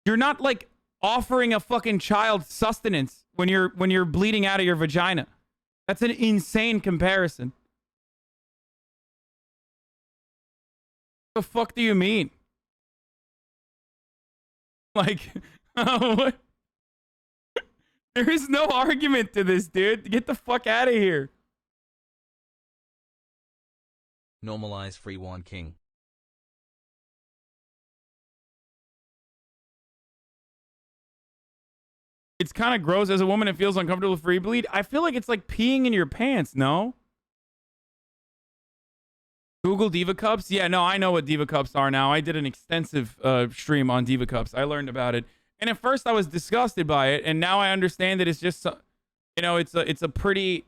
You're not like offering a fucking child sustenance when you're bleeding out of your vagina. That's an insane comparison. What the fuck do you mean? Like, what? There is no argument to this, dude. Get the fuck out of here. Normalize free wine king. It's kind of gross. As a woman, it feels uncomfortable with free bleed. I feel like it's like peeing in your pants, no? Google Diva Cups? Yeah, no, I know what Diva Cups are now. I did an extensive stream on Diva Cups. I learned about it. And at first I was disgusted by it. And now I understand that it's just, you know, it's a pretty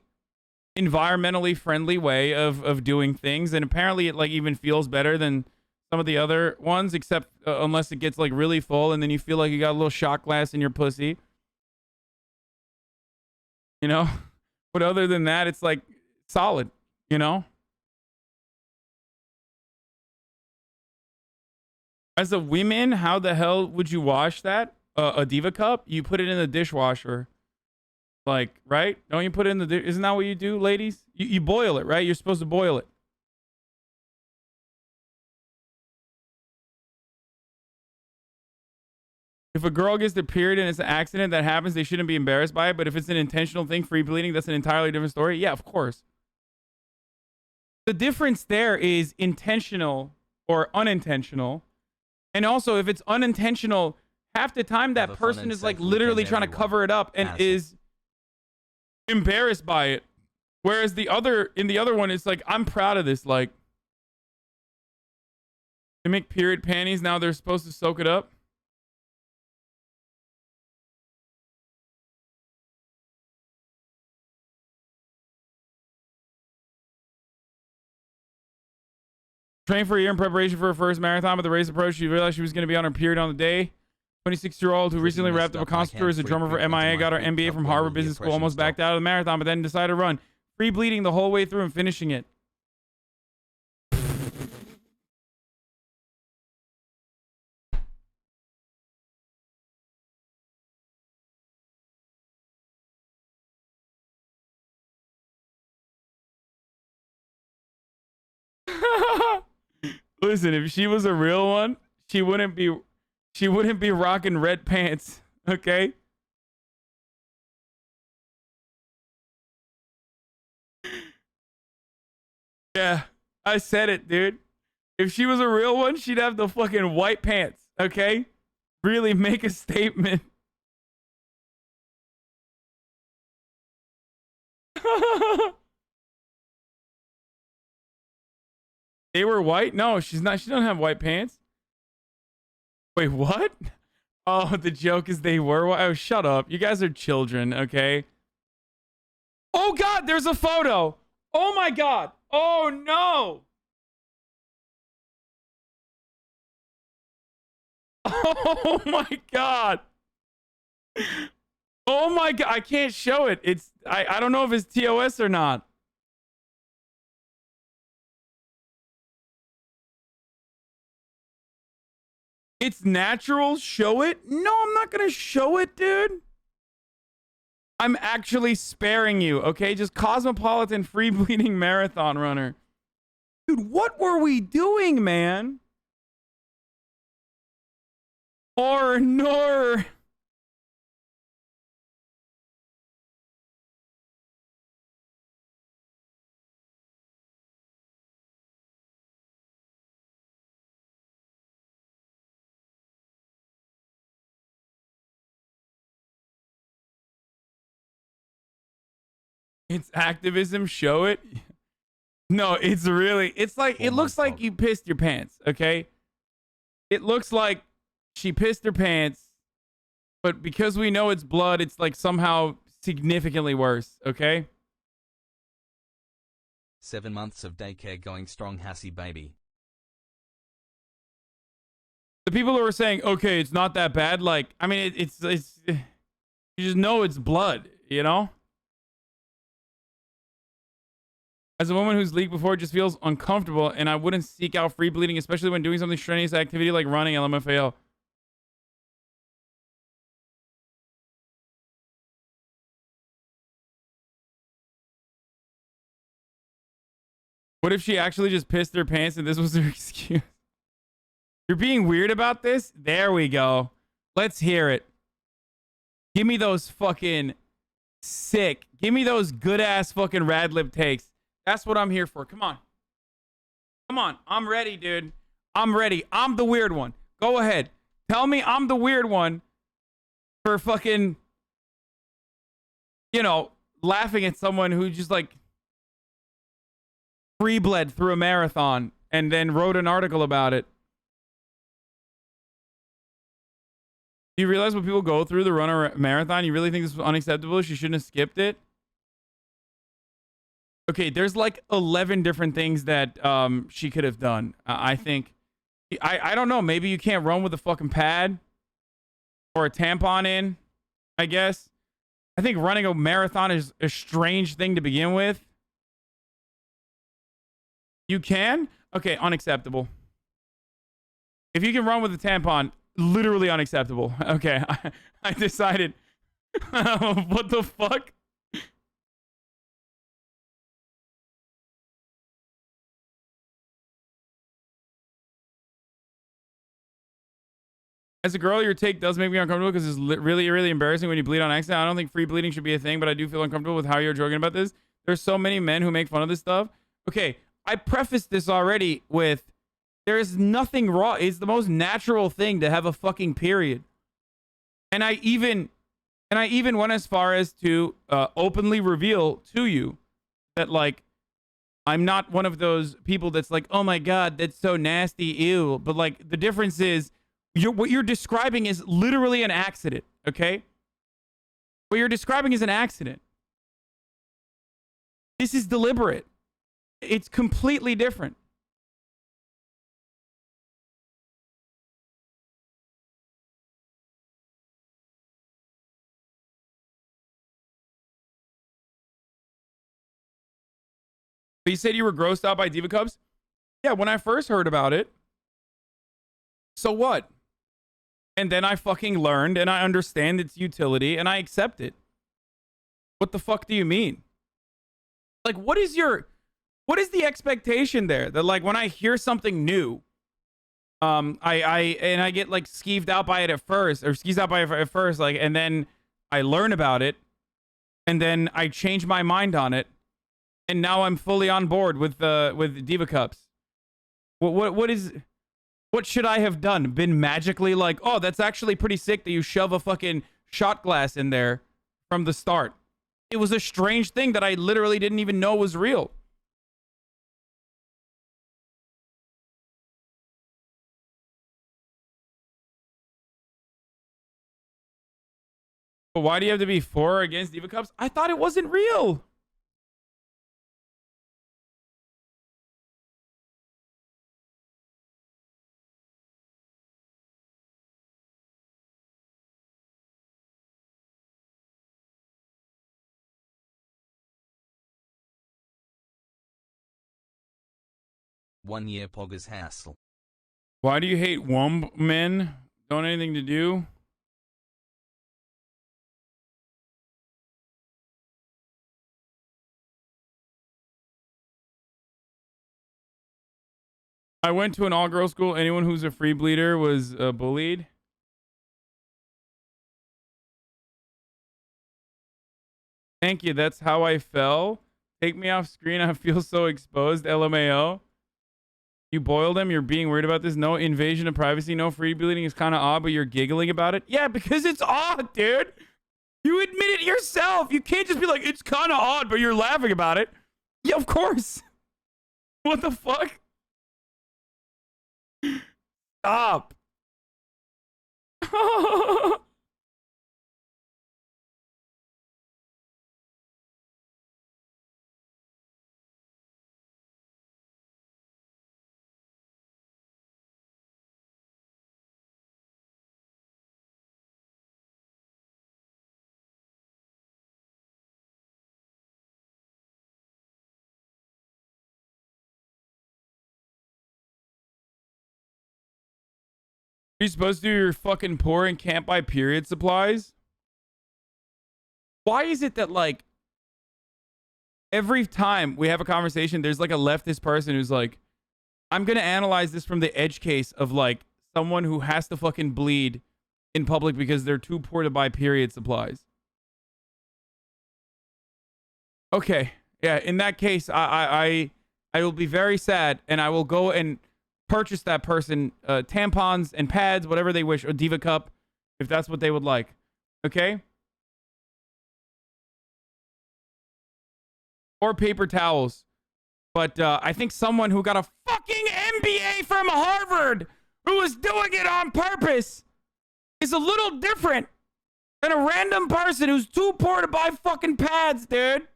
environmentally friendly way of doing things. And apparently it like even feels better than some of the other ones, except unless it gets like really full and then you feel like you got a little shot glass in your pussy. You know? But other than that, it's like solid, you know? As a woman, how the hell would you wash that? A Diva Cup? You put it in the dishwasher. Like, right? Don't you put it in the... Isn't that what you do, ladies? You boil it, right? You're supposed to boil it. If a girl gets their period and it's an accident that happens, they shouldn't be embarrassed by it. But if it's an intentional thing, free bleeding, that's an entirely different story. Yeah, of course. The difference there is intentional or unintentional. And also, if it's unintentional, half the time that person is like literally trying to cover it up and is embarrassed by it. Whereas in the other one, it's like, I'm proud of this. Like, they make period panties. Now they're supposed to soak it up. Trained for a year in preparation for her first marathon, but the race approached. She realized she was going to be on her period on the day. 26-year-old who recently wrapped up a concert tour as a drummer for MIA, got her MBA from Harvard Business School, almost backed out of the marathon, but then decided to run. Free bleeding the whole way through and finishing it. Listen, if she was a real one, she wouldn't be rocking red pants, okay? Yeah, I said it, dude. If she was a real one, she'd have the fucking white pants, okay? Really make a statement. They were white? No, she's not. She doesn't have white pants. Wait, what? Oh, the joke is they were white. Oh, shut up. You guys are children, okay? Oh, God, there's a photo. Oh, my God. Oh, no. Oh, my God. Oh, my God. I can't show it. I don't know if it's TOS or not. It's natural. Show it. No, I'm not going to show it, dude. I'm actually sparing you, okay? Just cosmopolitan free bleeding marathon runner. Dude, what were we doing, man? Or nor. It's activism. Show it. No, it's really. It's like it looks like you pissed your pants. Okay. It looks like she pissed her pants, but because we know it's blood, it's like somehow significantly worse. Okay. 7 months of daycare going strong, Hassie baby. The people who are saying, okay, it's not that bad. Like, I mean, it's you just know it's blood. You know. As a woman who's leaked before, it just feels uncomfortable, and I wouldn't seek out free bleeding, especially when doing something strenuous activity like running. LMFAO. What if she actually just pissed her pants and this was her excuse? You're being weird about this? There we go. Let's hear it. Give me those fucking sick. Give me those good ass fucking rad lib takes. That's what I'm here for. Come on. Come on. I'm ready, dude. I'm ready. I'm the weird one. Go ahead. Tell me I'm the weird one for fucking, you know, laughing at someone who just like free bled through a marathon and then wrote an article about it. Do you realize what people go through to run a marathon? You really think this was unacceptable? She shouldn't have skipped it? Okay, there's like 11 different things that she could have done. I think. I don't know. Maybe you can't run with a fucking pad or a tampon in, I guess. I think running a marathon is a strange thing to begin with. You can? Okay, unacceptable. If you can run with a tampon, literally unacceptable. Okay, I decided. What the fuck? As a girl, your take does make me uncomfortable because it's really, really embarrassing when you bleed on accident. I don't think free bleeding should be a thing, but I do feel uncomfortable with how you're joking about this. There's so many men who make fun of this stuff. Okay, I prefaced this already with, there is nothing wrong. It's the most natural thing to have a fucking period. And I even went as far as to openly reveal to you that, like, I'm not one of those people that's like, oh my God, that's so nasty, ew. But like, the difference is, what you're describing is literally an accident, okay? What you're describing is an accident. This is deliberate. It's completely different. But you said you were grossed out by Diva Cups? Yeah, when I first heard about it. So what? And then I fucking learned and I understand its utility and I accept it. What the fuck do you mean? Like, what is your... what is the expectation there? That like when I hear something new, I get like skeeved out by it at first, or skeeved out by it at first, like, and then I learn about it, and then I change my mind on it, and now I'm fully on board with Diva Cups. What should I have done? Been magically like, oh, that's actually pretty sick that you shove a fucking shot glass in there from the start. It was a strange thing that I literally didn't even know was real. But why do you have to be for or against Diva Cups? I thought it wasn't real. One year poggers hassle. Why do you hate womb men? Don't have anything to do? I went to an all-girl school. Anyone who's a free bleeder was bullied. Thank you. That's how I fell. Take me off screen. I feel so exposed. LMAO. You boiled them. You're being weird about this. No invasion of privacy. No free bleeding is kind of odd, but you're giggling about it. Yeah, because it's odd, dude. You admit it yourself. You can't just be like, it's kind of odd, but you're laughing about it. Yeah, of course. What the fuck? Stop. You're supposed to do your fucking poor and can't buy period supplies? Why is it that, like, every time we have a conversation, there's like a leftist person who's like, I'm going to analyze this from the edge case of like someone who has to fucking bleed in public because they're too poor to buy period supplies. Okay. Yeah, in that case, I will be very sad, and I will go and purchase that person tampons and pads, whatever they wish, or Diva Cup, if that's what they would like. Okay? Or paper towels. But I think someone who got a fucking MBA from Harvard, who was doing it on purpose, is a little different than a random person who's too poor to buy fucking pads, dude.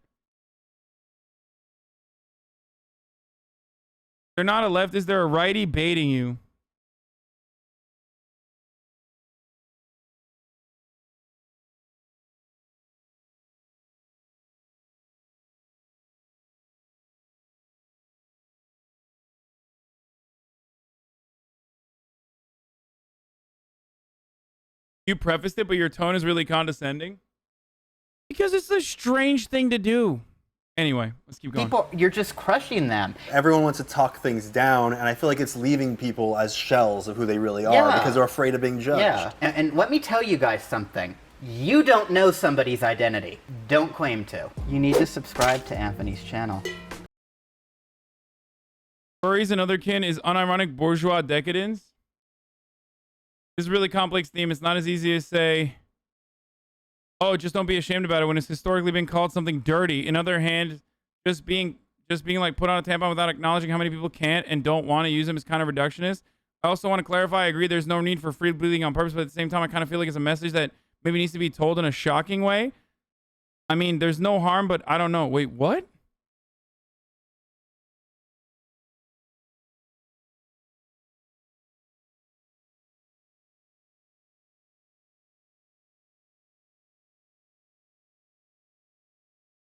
They're not a leftist, they're a righty baiting you. You prefaced it, but your tone is really condescending. Because it's a strange thing to do. Anyway, let's keep going. People, you're just crushing them. Everyone wants to talk things down, and I feel like it's leaving people as shells of who they really are because they're afraid of being judged. Yeah, and let me tell you guys something. You don't know somebody's identity. Don't claim to. You need to subscribe to Anthony's channel. Furries and Otherkin is unironic bourgeois decadence. This is a really complex theme. It's not as easy as say, oh, just don't be ashamed about it when it's historically been called something dirty. In other hand, just being like put on a tampon without acknowledging how many people can't and don't want to use them is kind of reductionist. I also want to clarify, I agree there's no need for free bleeding on purpose, but at the same time, I kind of feel like it's a message that maybe needs to be told in a shocking way. I mean, there's no harm, but I don't know. Wait, what?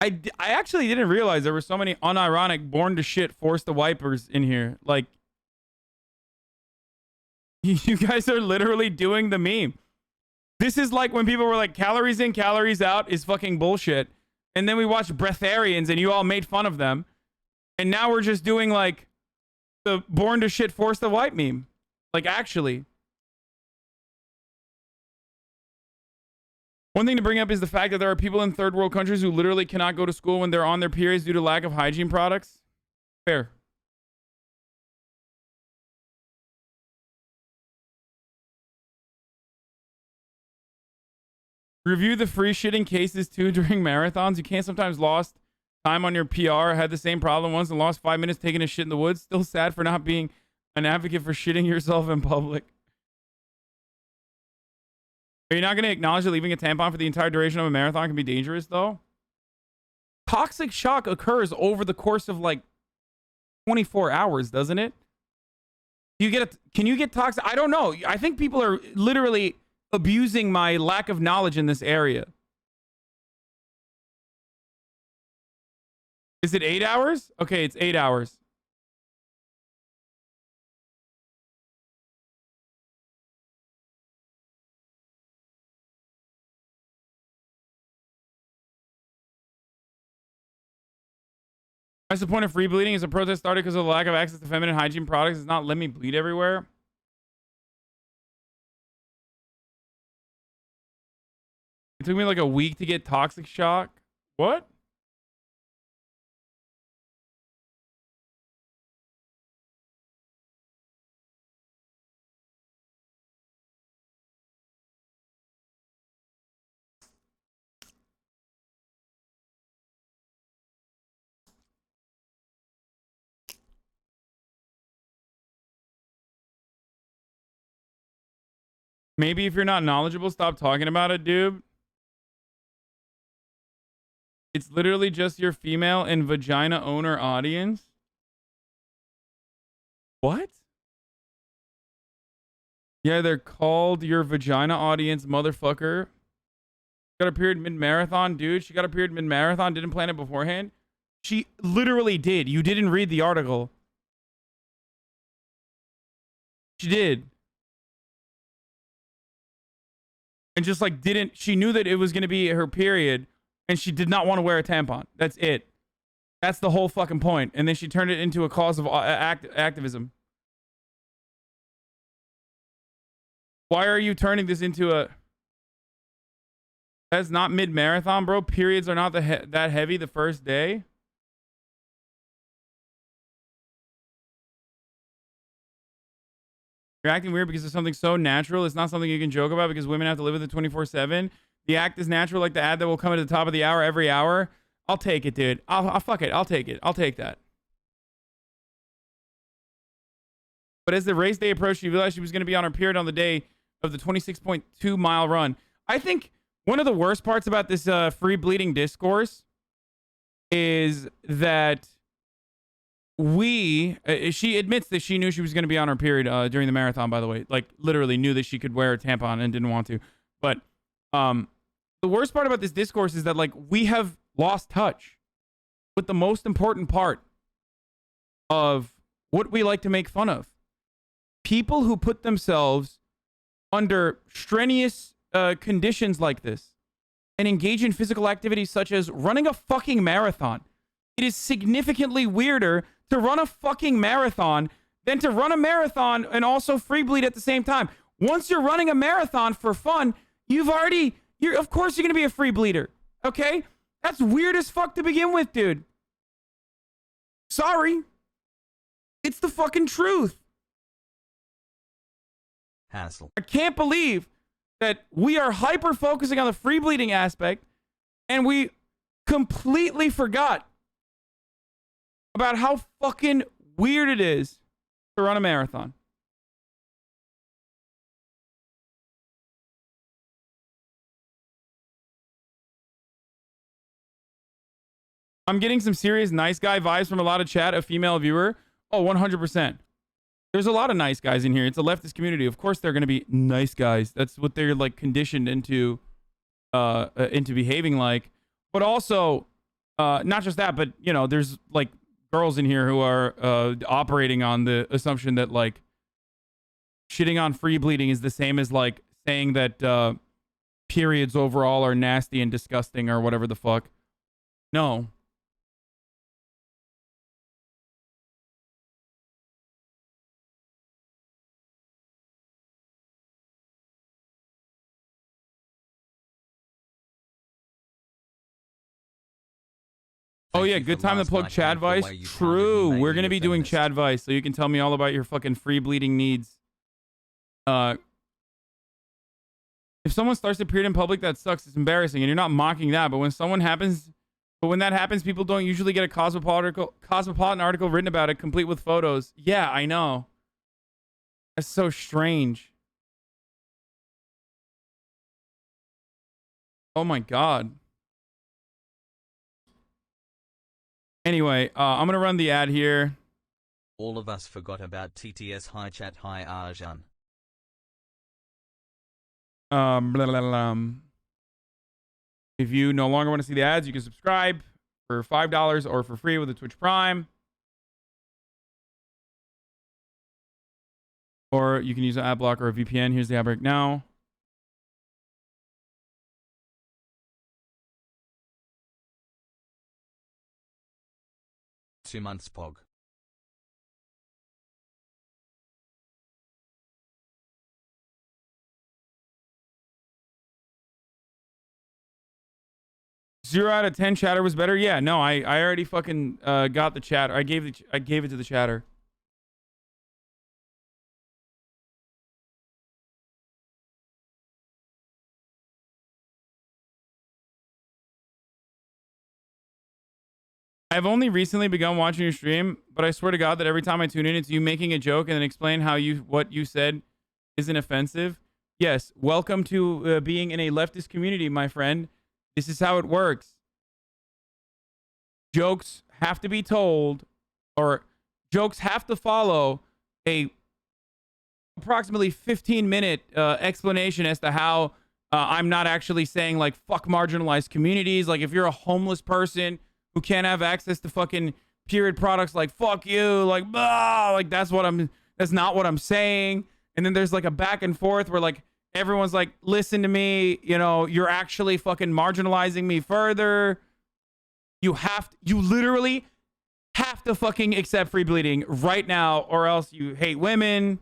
I actually didn't realize there were so many unironic born to shit force the wipers in here. Like, you guys are literally doing the meme. This is like when people were like, calories in, calories out is fucking bullshit. And then we watched breatharians and you all made fun of them. And now we're just doing like the born to shit forced to wipe meme. Like actually. One thing to bring up is the fact that there are people in third world countries who literally cannot go to school when they're on their periods due to lack of hygiene products. Fair. Review the free shitting cases too during marathons. You can't sometimes lost time on your PR. Had the same problem once and lost 5 minutes taking a shit in the woods. Still sad for not being an advocate for shitting yourself in public. Are you not going to acknowledge that leaving a tampon for the entire duration of a marathon can be dangerous, though? Toxic shock occurs over the course of like 24 hours, doesn't it? Can you get toxic? I don't know. I think people are literally abusing my lack of knowledge in this area. Is it 8 hours? Okay, it's 8 hours. What's the point of free bleeding? Is a protest started because of the lack of access to feminine hygiene products? It's not let me bleed everywhere. It took me like a week to get toxic shock. What? Maybe if you're not knowledgeable, stop talking about it, dude. It's literally just your female and vagina owner audience. What? Yeah, they're called your vagina audience, motherfucker. Got a period mid-marathon, dude. She got a period mid-marathon, didn't plan it beforehand. She literally did. You didn't read the article. She did. And just like didn't, she knew that it was going to be her period and she did not want to wear a tampon. That's it. That's the whole fucking point. And then she turned it into a cause of activism. Why are you turning this into a... That's not mid-marathon, bro. Periods are not that heavy the first day. You're acting weird because it's something so natural. It's not something you can joke about because women have to live with it 24/7. The act is natural, like the ad that will come at the top of the hour every hour. I'll take it, dude. I'll fuck it. I'll take it. I'll take that. But as the race day approached, she realized she was going to be on her period on the day of the 26.2 mile run. I think one of the worst parts about this free bleeding discourse is that she admits that she knew she was going to be on her period during the marathon, by the way. Like, literally knew that she could wear a tampon and didn't want to. But the worst part about this discourse is that, like, we have lost touch with the most important part of what we like to make fun of. People who put themselves under strenuous conditions like this and engage in physical activities such as running a fucking marathon. It is significantly weirder to run a fucking marathon than to run a marathon and also free bleed at the same time. Once you're running a marathon for fun, of course you're going to be a free bleeder. Okay? That's weird as fuck to begin with, dude. Sorry. It's the fucking truth. Hassle. I can't believe that we are hyper focusing on the free bleeding aspect and we completely forgot about how fucking weird it is to run a marathon. I'm getting some serious nice guy vibes from a lot of chat, a female viewer. Oh, 100%. There's a lot of nice guys in here. It's a leftist community. Of course they're going to be nice guys. That's what they're like conditioned into behaving like. But also, not just that, but you know, there's like girls in here who are operating on the assumption that like shitting on free bleeding is the same as like saying that periods overall are nasty and disgusting or whatever the fuck. No. Oh yeah, good time to plug Chad Vice. True, we're gonna be doing Chad Vice, so you can tell me all about your fucking free bleeding needs. If someone starts to period in public, that sucks. It's embarrassing, and you're not mocking that. But when that happens, people don't usually get a Cosmopolitan article written about it, complete with photos. Yeah, I know. That's so strange. Oh my god. Anyway, I'm gonna run the ad here. All of us forgot about TTS. Hi chat. Hi Arjan. Blah, blah, blah. If you no longer want to see the ads, you can subscribe for $5 or for free with a Twitch Prime. Or you can use an ad block or a VPN. Here's the ad break now. Two months pog. Zero out of 10 chatter was better. Yeah, no, I already fucking got the chatter. I gave it to the chatter. I've only recently begun watching your stream, but I swear to God that every time I tune in, it's you making a joke and then explain how what you said isn't offensive. Yes, welcome to being in a leftist community, my friend. This is how it works. Jokes have to be told, or jokes have to follow a approximately 15-minute explanation as to how I'm not actually saying like fuck marginalized communities. Like if you're a homeless person who can't have access to fucking period products, like fuck you, like blah, like that's not what I'm saying. And then there's like a back and forth where like everyone's like, listen to me, you know, you're actually fucking marginalizing me further. You literally have to fucking accept free bleeding right now, or else you hate women.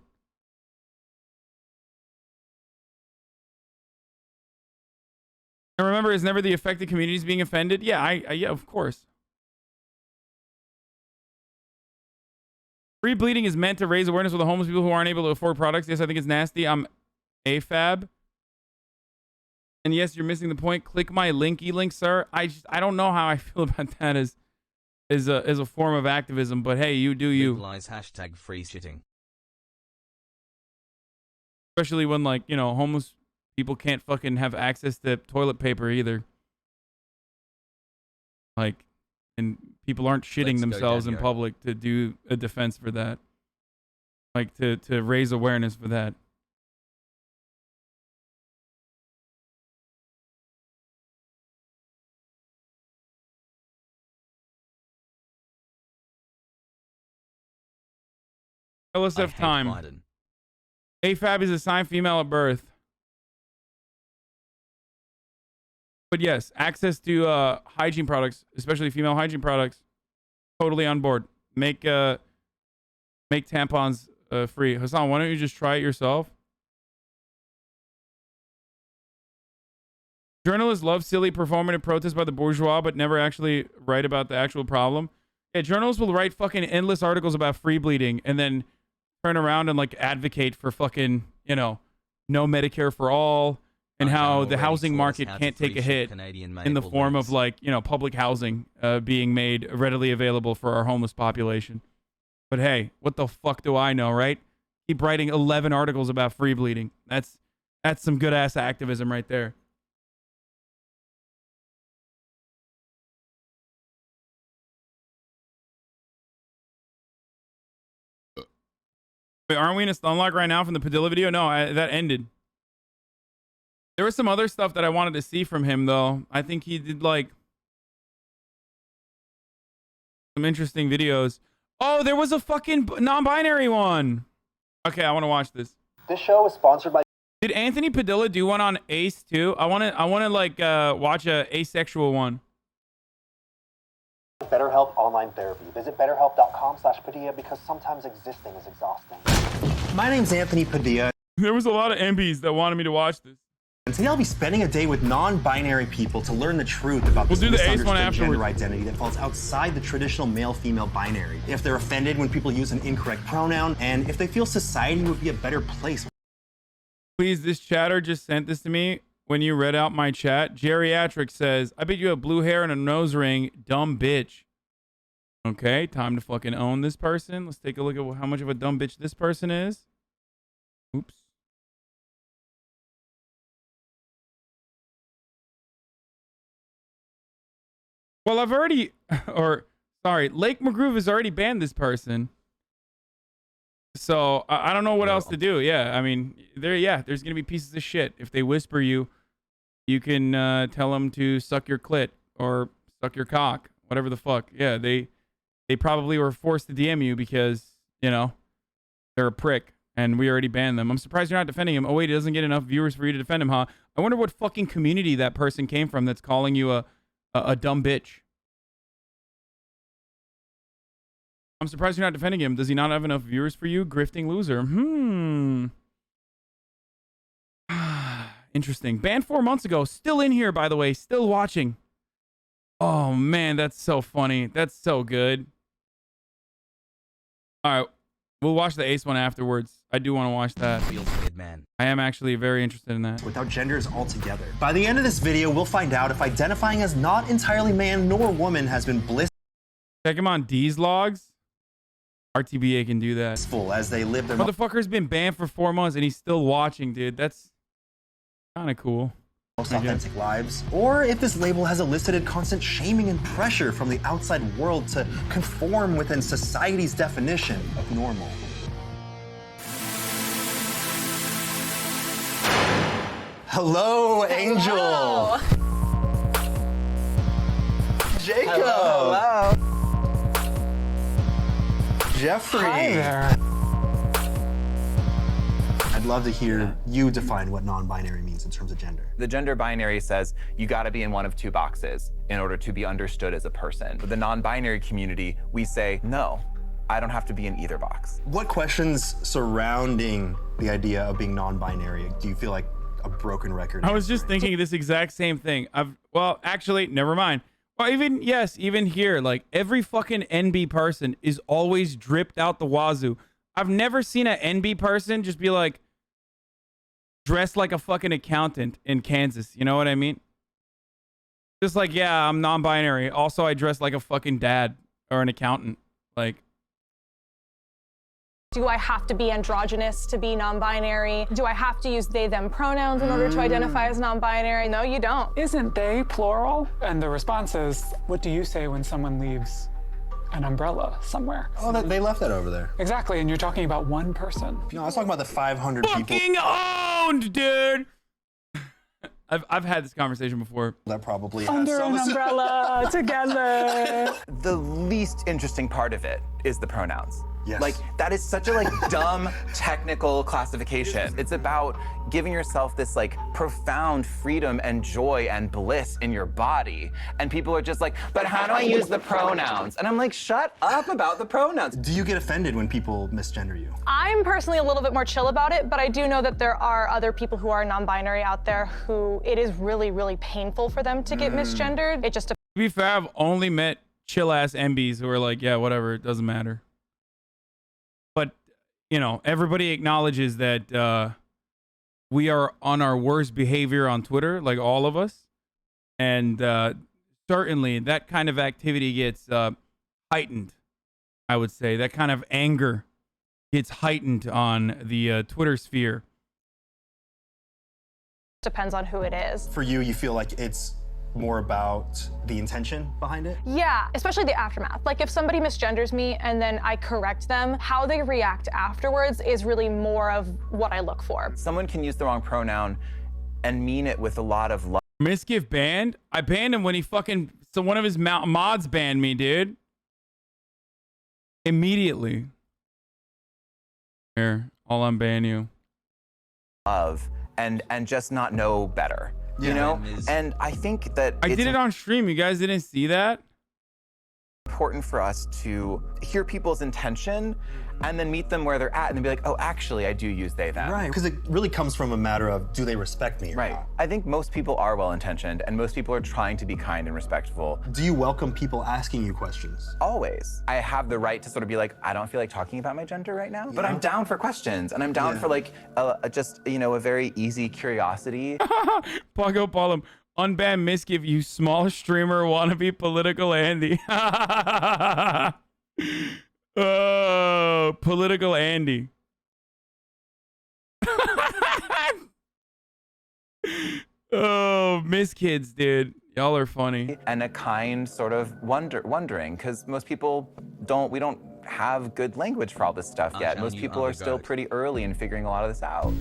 And remember, it's never the affected communities being offended. Yeah, yeah, of course. Free bleeding is meant to raise awareness of the homeless people who aren't able to afford products. Yes, I think it's nasty. I'm AFAB. And yes, you're missing the point. Click my linky link, sir. I don't know how I feel about that as a form of activism, but hey, you do you. Legalize hashtag free shitting. Especially when, like, you know, homeless people can't fucking have access to toilet paper either. Like, and people aren't shitting themselves in public to do a defense for that. Like, to raise awareness for that. LSF time. Biden. AFAB is assigned female at birth. But yes, access to hygiene products, especially female hygiene products, totally on board. Make tampons free. Hasan, why don't you just try it yourself? Journalists love silly performative protests by the bourgeois, but never actually write about the actual problem. Yeah, journalists will write fucking endless articles about free bleeding and then turn around and like advocate for fucking, you know, no Medicare for all, and how the housing market can't take a hit in the form of like, you know, public housing being made readily available for our homeless population. But hey, what the fuck do I know, right? Keep writing 11 articles about free bleeding. That's some good ass activism right there. Wait, aren't we in a stunlock right now from the Padilla video? No, that ended. There was some other stuff that I wanted to see from him, though. I think he did, like, some interesting videos. Oh, there was a fucking non-binary one. Okay, I want to watch this. This show is sponsored by... Did Anthony Padilla do one on Ace, too? I want to like, watch a asexual one. BetterHelp Online Therapy. Visit betterhelp.com/Padilla because sometimes existing is exhausting. My name's Anthony Padilla. There was a lot of MBs that wanted me to watch this. Today I'll be spending a day with non-binary people to learn the truth about this misunderstood gender identity that falls outside the traditional male-female binary. If they're offended when people use an incorrect pronoun, and if they feel society would be a better place. Please, this chatter just sent this to me when you read out my chat. Geriatric says, I bet you have blue hair and a nose ring, dumb bitch. Okay, time to fucking own this person. Let's take a look at how much of a dumb bitch this person is. Oops. Well, I've already, Lake McGroove has already banned this person. So I don't know what else to do. Yeah, I mean, there's going to be pieces of shit. If they whisper you can tell them to suck your clit or suck your cock, whatever the fuck. Yeah, they probably were forced to DM you because, you know, they're a prick and we already banned them. I'm surprised you're not defending him. Oh, wait, it doesn't get enough viewers for you to defend him, huh? I wonder what fucking community that person came from that's calling you a dumb bitch. I'm surprised you're not defending him. Does he not have enough viewers for you? Grifting loser. Interesting. Banned 4 months ago. Still in here, by the way. Still watching. Oh, man. That's so funny. That's so good. All right. We'll watch the Ace one afterwards. I do want to watch that. I am actually very interested in that. Without genders altogether. By the end of this video, we'll find out if identifying as not entirely man nor woman has been blissful. Check him on D's logs. RTBA can do that. As they live their motherfucker's been banned for 4 months and he's still watching, dude. That's kind of cool. Most authentic lives, or if this label has elicited constant shaming and pressure from the outside world to conform within society's definition of normal. Hello, Angel. Jacob. Hello. Jeffrey. Hi there. I'd love to hear you define what non-binary means in terms of gender. The gender binary says you got to be in one of two boxes in order to be understood as a person. With the non-binary community, we say, no, I don't have to be in either box. What questions surrounding the idea of being non-binary do you feel like a broken record? I was just thinking this exact same thing. Well, actually, never mind. Well, even here, like every fucking NB person is always dripped out the wazoo. I've never seen an NB person just be like dressed like a fucking accountant in Kansas. You know what I mean? Just like, yeah, I'm non-binary. Also, I dress like a fucking dad or an accountant. Like, do I have to be androgynous to be non-binary? Do I have to use they, them pronouns in order to identify as non-binary? No, you don't. Isn't they plural? And the response is, what do you say when someone leaves an umbrella somewhere? Oh, they left that over there. Exactly, and you're talking about one person. No, I was talking about the 500 people. Fucking owned, dude! I've had this conversation before. That probably under an umbrella together. The least interesting part of it is the pronouns. Yes. Like, that is such a dumb technical classification. It's about giving yourself this profound freedom and joy and bliss in your body. And people are just like, but how do I use the pronouns? And I'm like, shut up about the pronouns. Do you get offended when people misgender you? I'm personally a little bit more chill about it, but I do know that there are other people who are non-binary out there who it is really, really painful for them to get misgendered. It just To be fair, I've only met chill-ass MBs who are like, yeah, whatever, it doesn't matter. But, you know, everybody acknowledges that we are on our worst behavior on Twitter, like all of us. And certainly that kind of activity gets heightened, I would say. That kind of anger gets heightened on the Twitter sphere. depends on who it is. For you, you feel like it's more about the intention behind it? Yeah, especially the aftermath. Like if somebody misgenders me and then I correct them, how they react afterwards is really more of what I look for. Someone can use the wrong pronoun and mean it with a lot of love. Misgift banned? I banned him when he fucking, so one of his mods banned me, dude. Immediately. Here, I'll unban you. Of and just not know better. You know? And I think that I did it on stream. You guys didn't see that? Important for us to hear people's intention and then meet them where they're at and then be like, oh, actually, I do use they, them. Right, because it really comes from a matter of, do they respect me or Right. not? I think most people are well-intentioned and most people are trying to be kind and respectful. Do you welcome people asking you questions? Always. I have the right to sort of be like, I don't feel like talking about my gender right now, but I'm down for questions and I'm down for like just, you know, a very easy curiosity. Pago Paulum, unban misgive, you small streamer wannabe political Andy. Oh, political Andy. Oh, Miss Kids, dude. Y'all are funny. And a kind sort of wondering, because most people we don't have good language for all this stuff yet. Most people are still pretty early in figuring a lot of this out.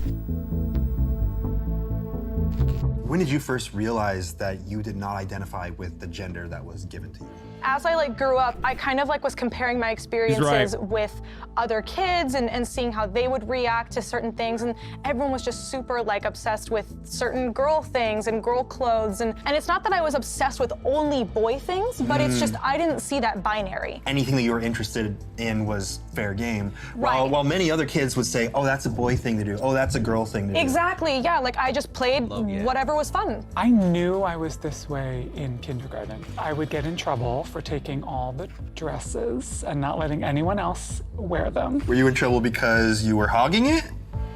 When did you first realize that you did not identify with the gender that was given to you? As I grew up, I kind of was comparing my experiences with other kids and seeing how they would react to certain things, and everyone was just super obsessed with certain girl things and girl clothes, and it's not that I was obsessed with only boy things, but it's just I didn't see that binary. Anything that you were interested in was fair game, Right. while many other kids would say, oh, that's a boy thing to do, oh, that's a girl thing to do. Exactly, yeah, I just played whatever was fun. I knew I was this way in kindergarten. I would get in trouble for taking all the dresses and not letting anyone else wear them. Were you in trouble because you were hogging it?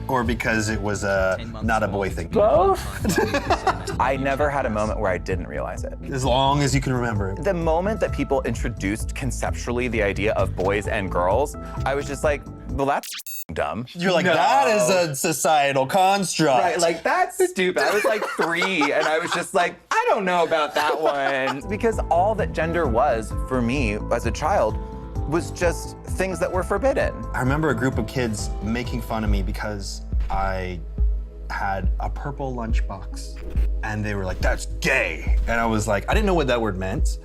Or because it was not a boy thing? Both. I never had a moment where I didn't realize it. As long as you can remember it. The moment that people introduced conceptually the idea of boys and girls, I was just like, well, that's dumb. You're like, that is a societal construct. Right, that's stupid. I was 3 and I was just like, I don't know about that one. Because all that gender was for me as a child was just things that were forbidden. I remember a group of kids making fun of me because I had a purple lunchbox. And they were like, that's gay. And I was like, I didn't know what that word meant.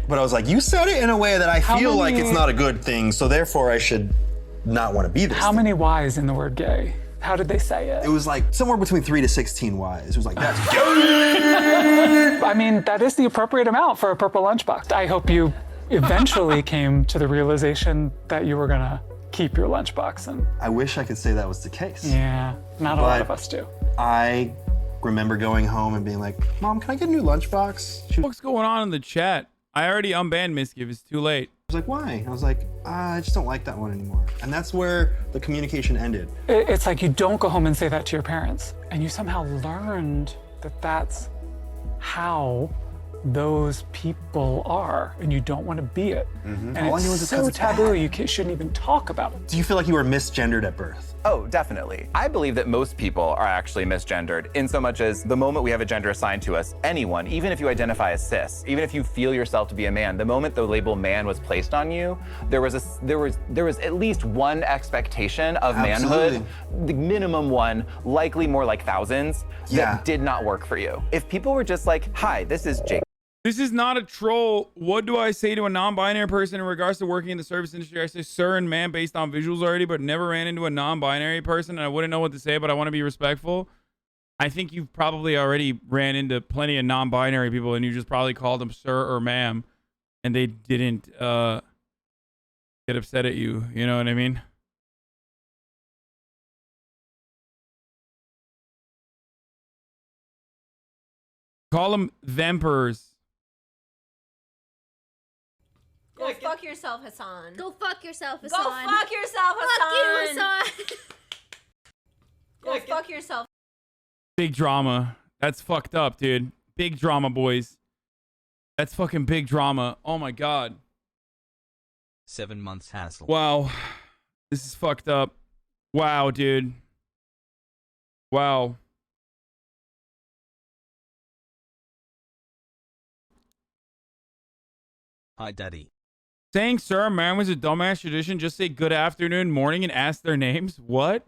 But I was like, you said it in a way that I feel like it's not a good thing, so therefore I should not want to be this. How many Y's in the word gay? How did they say it? It was somewhere between 3 to 16 Y's. It was like, that's gay! I mean, that is the appropriate amount for a purple lunchbox. I hope you eventually came to the realization that you were gonna keep your lunchbox. And I wish I could say that was the case. Yeah, not a lot of us do. I remember going home and being like, Mom, can I get a new lunchbox? What's going on in the chat? I already unbanned misgive. It's too late. I was like, why? I was like, I just don't like that one anymore. And that's where the communication ended. It's like you don't go home and say that to your parents. And you somehow learned that that's how those people are, and you don't want to be it. And All I know it's is so taboo, you shouldn't even talk about it. Do you feel like you were misgendered at birth? Oh, definitely. I believe that most people are actually misgendered in so much as the moment we have a gender assigned to us, anyone, even if you identify as cis, even if you feel yourself to be a man, the moment the label man was placed on you, there was at least one expectation of manhood, the minimum one, likely more like thousands, that did not work for you. If people were just like, hi, this is Jake. This is not a troll. What do I say to a non-binary person in regards to working in the service industry? I say sir and ma'am based on visuals already, but never ran into a non-binary person, and I wouldn't know what to say, but I want to be respectful. I think you've probably already ran into plenty of non-binary people, and you just probably called them sir or ma'am, and they didn't get upset at you. You know what I mean? Call them thempers. Go fuck yourself, Hasan. Go fuck yourself, Go Hasan. fuck yourself, Hasan. Fuck you, Hasan. Go fuck yourself. Big drama. That's fucked up, dude. Big drama, boys. That's fucking big drama. Oh my god. 7 months hassle. Wow. This is fucked up. Wow, dude. Wow. Hi, Daddy. Saying sir or ma'am was a dumbass tradition. Just say good afternoon, morning, and ask their names. What?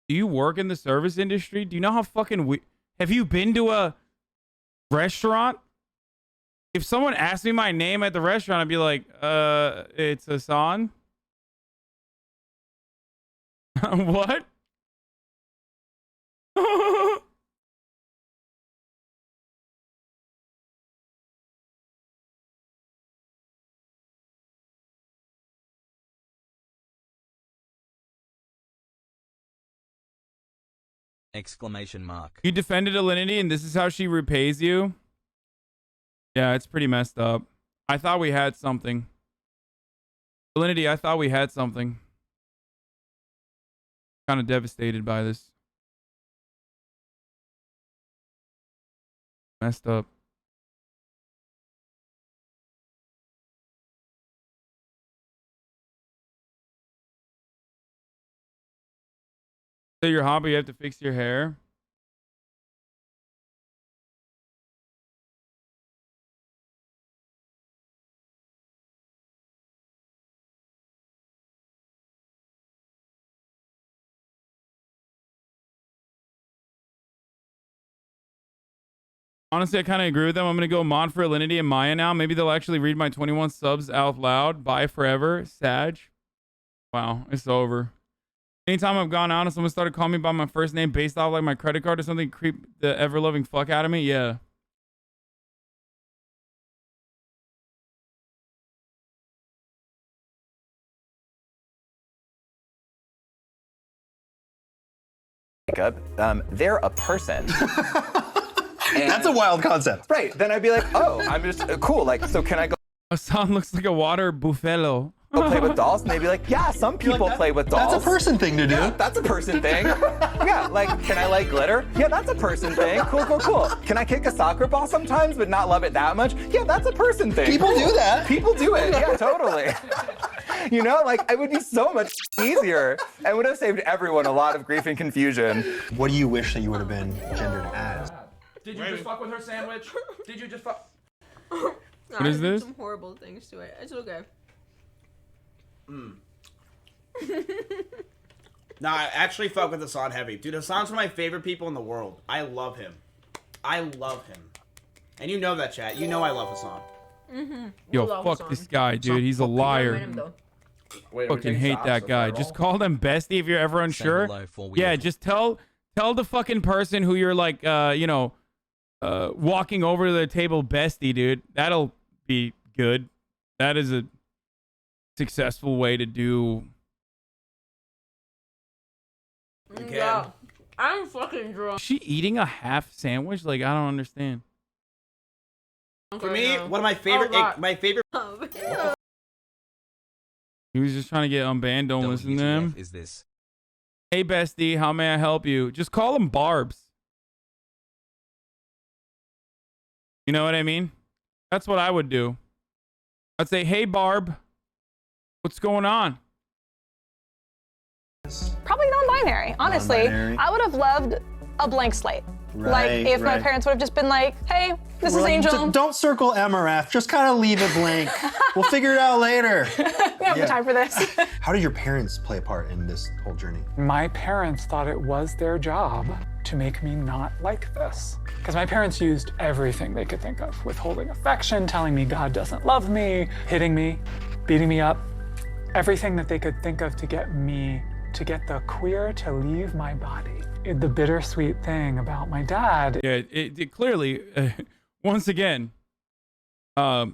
Do you work in the service industry? Do you know how fucking have you been to a restaurant? If someone asked me my name at the restaurant, I'd be like, it's Hasan. What? Exclamation mark. You defended Alinity and this is how she repays you? Yeah, it's pretty messed up. I thought we had something. Alinity, I thought we had something. Kind of devastated by this. Messed up. So your hobby, you have to fix your hair? Honestly, I kind of agree with them. I'm going to go mod for Alinity and Maya now. Maybe they'll actually read my 21 subs out loud. Bye forever. Sag. Wow, it's over. Anytime I've gone out and someone started calling me by my first name based off like my credit card or something, creep the ever-loving fuck out of me. Yeah. They're a person. That's a wild concept. Right. Then I'd be like, oh, I'm just cool. Like, so can I go Hasan looks like a water buffalo. play with dolls? And they'd be like, yeah, some people play with dolls. That's a person thing to do. Yeah, that's a person thing. Yeah, like, can I like glitter? Yeah, that's a person thing. Cool, cool, cool. Can I kick a soccer ball sometimes but not love it that much? Yeah, that's a person thing. People do that. People do it. Yeah, totally. You know, like, it would be so much easier and would have saved everyone a lot of grief and confusion. What do you wish that you would have been gendered as? Did you just fuck with her sandwich? Did you just fuck? What is this? Some horrible things to it. It's okay. Nah, I actually fuck with Hasan heavy. Dude, Hasan's one of my favorite people in the world. I love him. I love him. And you know that, chat. You know I love Hasan. Yo, fuck this guy, dude. He's a liar. Wait, Fucking hate that guy. Just call them bestie if you're ever unsure. Yeah, just tell the fucking person who you're like, you know, walking over to the table bestie, dude. That'll be good. That is a successful way to do. Yeah, I'm fucking drunk. Is she eating a half sandwich? Like, I don't understand. For me, one of my favorite, my favorite. He was just trying to get unbanned. Don't listen to him. Is this? Hey, bestie, how may I help you? Just call him Barbs. You know what I mean? That's what I would do. I'd say, hey, Barb, what's going on? Probably non-binary, honestly. Non-binary. I would have loved a blank slate. Right, like, if my right. parents would have just been like, hey, this We're is like, Angel. Don't circle M or F. Just kind of leave it blank. We'll figure it out later. We don't have time for this. How did your parents play a part in this whole journey? My parents thought it was their job to make me not like this. Because my parents used everything they could think of. Withholding affection, telling me God doesn't love me, hitting me, beating me up. Everything that they could think of to get the queer to leave my body. The bittersweet thing about my dad. Yeah, it clearly, once again, of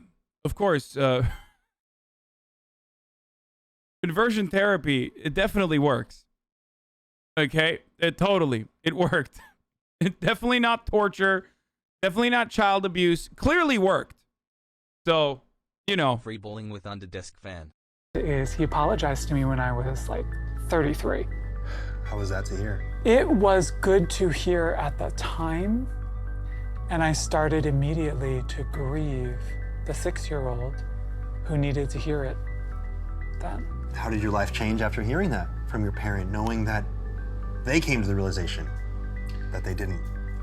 course, conversion therapy, it definitely works. Okay? It worked. It definitely not torture, definitely not child abuse, clearly worked. So, you know. Free balling with under desk fan. Is he apologized to me when I was like 33. How was that to hear? It was good to hear at the time, and I started immediately to grieve the 6-year-old who needed to hear it then. How did your life change after hearing that from your parent, knowing that they came to the realization that they didn't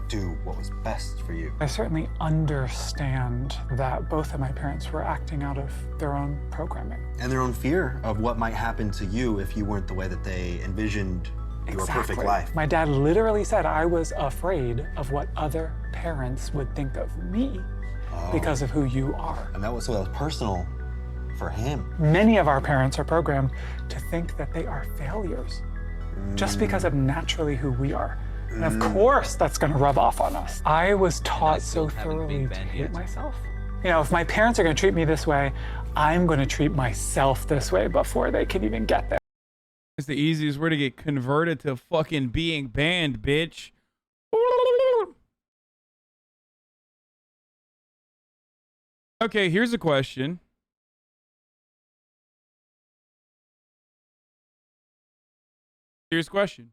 do what was best for you? I certainly understand that both of my parents were acting out of their own programming. And their own fear of what might happen to you if you weren't the way that they envisioned your perfect life. My dad literally said I was afraid of what other parents would think of me because of who you are. And that was personal for him. Many of our parents are programmed to think that they are failures just because of naturally who we are. And of course that's going to rub off on us. I was taught so thoroughly to hate myself. You know, if my parents are going to treat me this way, I'm going to treat myself this way before they can even get there. It's the easiest way to get converted to fucking being banned, bitch. Okay, here's a question. Serious question.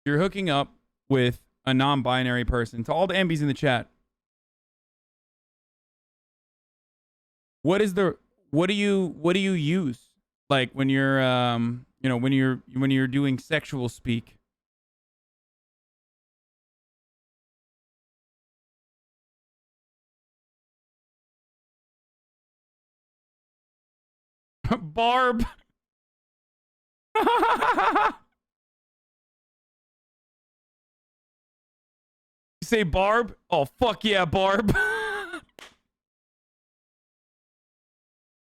You're hooking up with a non-binary person. To all the MBs in the chat. What do you use? Like when you're you know, when you're doing sexual speak. Barb. You say Barb? Oh, fuck yeah, Barb.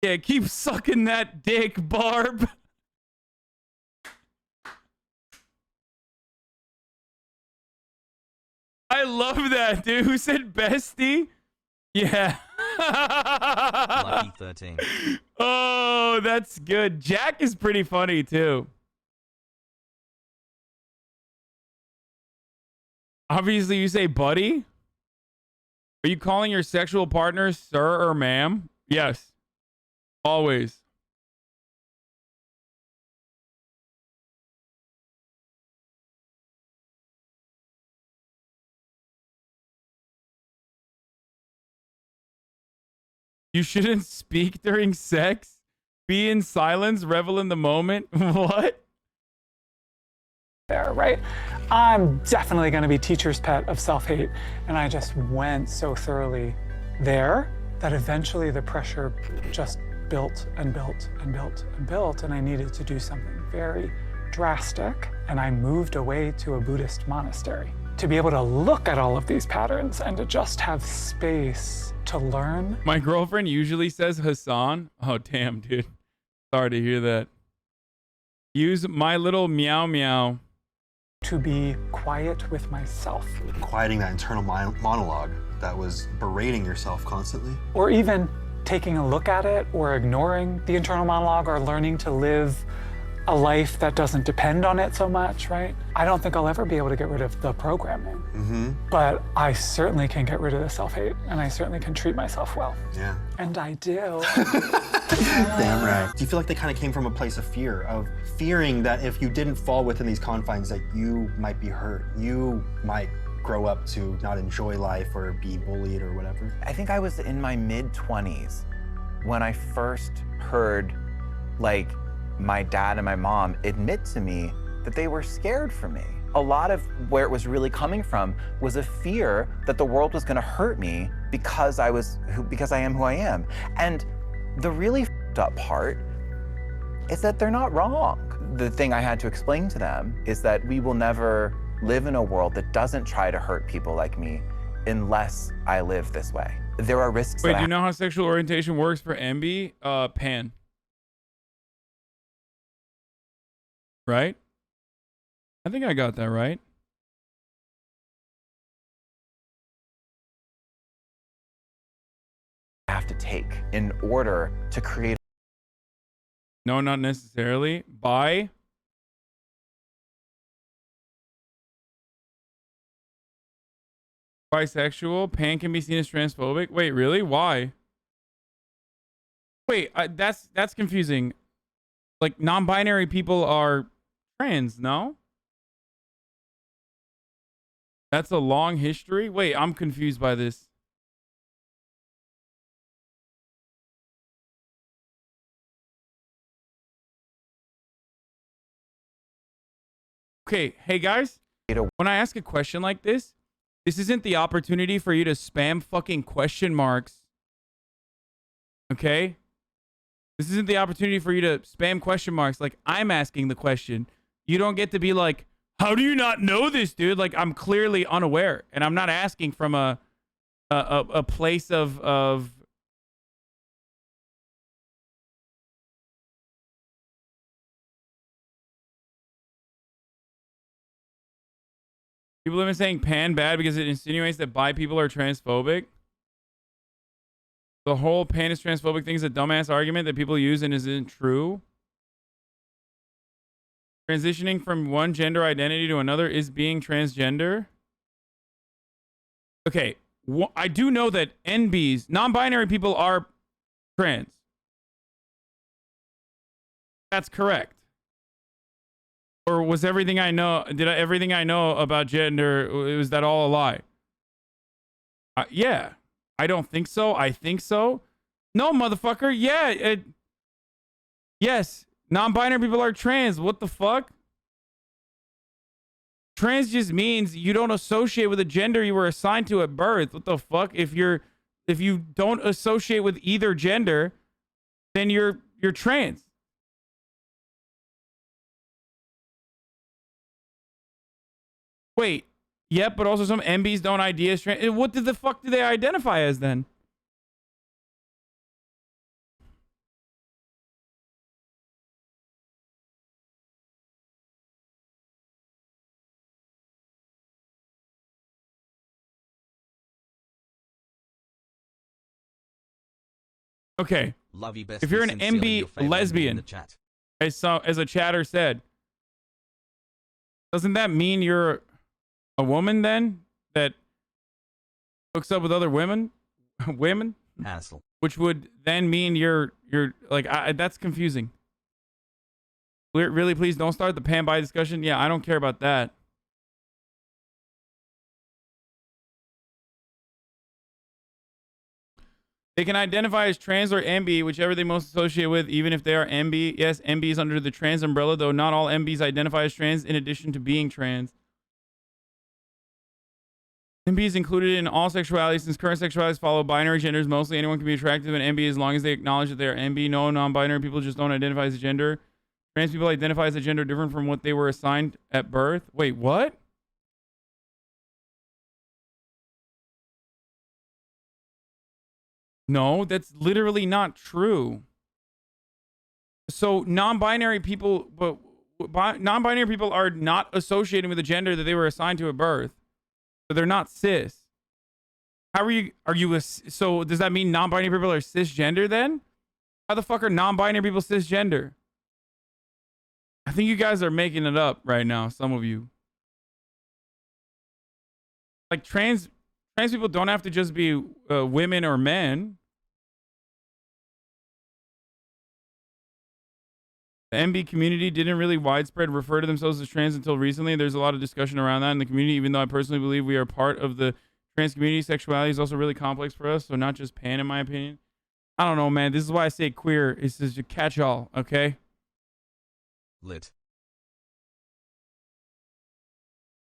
Yeah, keep sucking that dick, Barb. I love that, dude. Who said bestie? Yeah. Lucky 13. Oh, that's good. Jack is pretty funny, too. Obviously, you say buddy. Are you calling your sexual partner sir or ma'am? Yes. Always. You shouldn't speak during sex. Be in silence, revel in the moment. What? There, right? I'm definitely going to be teacher's pet of self-hate, and I just went so thoroughly there that eventually the pressure just built and built and built and built, and I needed to do something very drastic, and I moved away to a Buddhist monastery to be able to look at all of these patterns and to just have space to learn. My girlfriend usually says Hasan. Oh, damn, dude. Sorry to hear that. Use my little meow meow. To be quiet with myself. Quieting that internal monologue that was berating yourself constantly. Or even taking a look at it or ignoring the internal monologue or learning to live a life that doesn't depend on it so much, right? I don't think I'll ever be able to get rid of the programming. But I certainly can get rid of the self-hate, and I certainly can treat myself well. Yeah. And I do. Damn right. Do you feel like they kind of came from a place of fear, of fearing that if you didn't fall within these confines that you might be hurt, you might grow up to not enjoy life or be bullied or whatever? I think I was in my mid-20s when I first heard, like, my dad and my mom admit to me that they were scared for me. A lot of where it was really coming from was a fear that the world was gonna hurt me because I am who I am. And the really f***ed up part is that they're not wrong. The thing I had to explain to them is that we will never live in a world that doesn't try to hurt people like me unless I live this way. There are risks. Wait, do you know how sexual orientation works for MB? Pan. Right? I think I got that right. I have to take in order to create. No, not necessarily. Bisexual. Pan can be seen as transphobic. Wait, really? Why? Wait, that's confusing. Like, non-binary people are trans, no? That's a long history? Wait, I'm confused by this. Okay, hey guys, when I ask a question like this isn't the opportunity for you to spam fucking question marks. Okay? This isn't the opportunity for you to spam question marks like I'm asking the question. You don't get to be like, how do you not know this, dude? Like, I'm clearly unaware, and I'm not asking from a place of people have been saying pan bad because it insinuates that bi people are transphobic. The whole pan is transphobic thing is a dumbass argument that people use and isn't true. Transitioning from one gender identity to another is being transgender. Okay, I do know that NBs, non-binary people, are trans. That's correct. Or was everything I know, everything I know about gender, was that all a lie? Yeah. I don't think so. I think so. No, motherfucker. Yeah. Yes. Non-binary people are trans. What the fuck? Trans just means you don't associate with a gender you were assigned to at birth. What the fuck? If you don't associate with either gender, then you're trans. Wait. Yep, but also some MBs don't ID as trans. What the fuck do they identify as then? Okay. Love you best. If you're an MB lesbian, as a chatter said, doesn't that mean you're a woman then that hooks up with other women? Asshole. Which would then mean you're like, that's confusing. Really, please don't start the pan by discussion. Yeah, I don't care about that. They can identify as trans or MB, whichever they most associate with, even if they are MB. Yes, MB is under the trans umbrella, though not all MBs identify as trans in addition to being trans. MB is included in all sexualities since current sexualities follow binary genders. Mostly anyone can be attractive in MB as long as they acknowledge that they are MB. No, non-binary people just don't identify as a gender. Trans people identify as a gender different from what they were assigned at birth. Wait, what? No, that's literally not true. So non-binary people, non-binary people are not associated with a gender that they were assigned to at birth. So they're not cis. How are you, so does that mean non-binary people are cisgender then? How the fuck are non-binary people cisgender? I think you guys are making it up right now, some of you. Like trans people don't have to just be women or men. The MB community didn't really widespread refer to themselves as trans until recently. There's a lot of discussion around that in the community, even though I personally believe we are part of the trans community. Sexuality is also really complex for us, so not just pan, in my opinion. I don't know, man. This is why I say queer. It's just a catch-all, okay? Lit.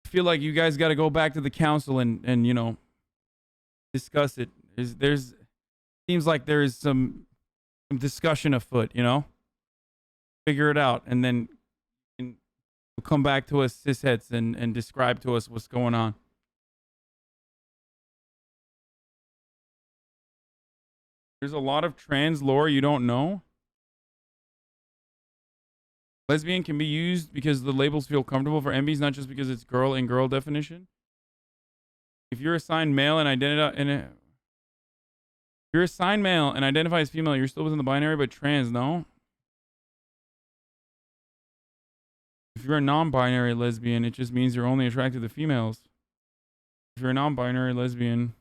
I feel like you guys got to go back to the council and you know, discuss it. Seems like there is some discussion afoot, you know? Figure it out, and then you can come back to us cisheads and describe to us what's going on. There's a lot of trans lore you don't know. Lesbian can be used because the labels feel comfortable for MBs, not just because it's girl and girl definition. If you're assigned male and identify as female, you're still within the binary, but trans, no? If you're a non-binary lesbian, it just means you're only attracted to females. If you're a non-binary lesbian...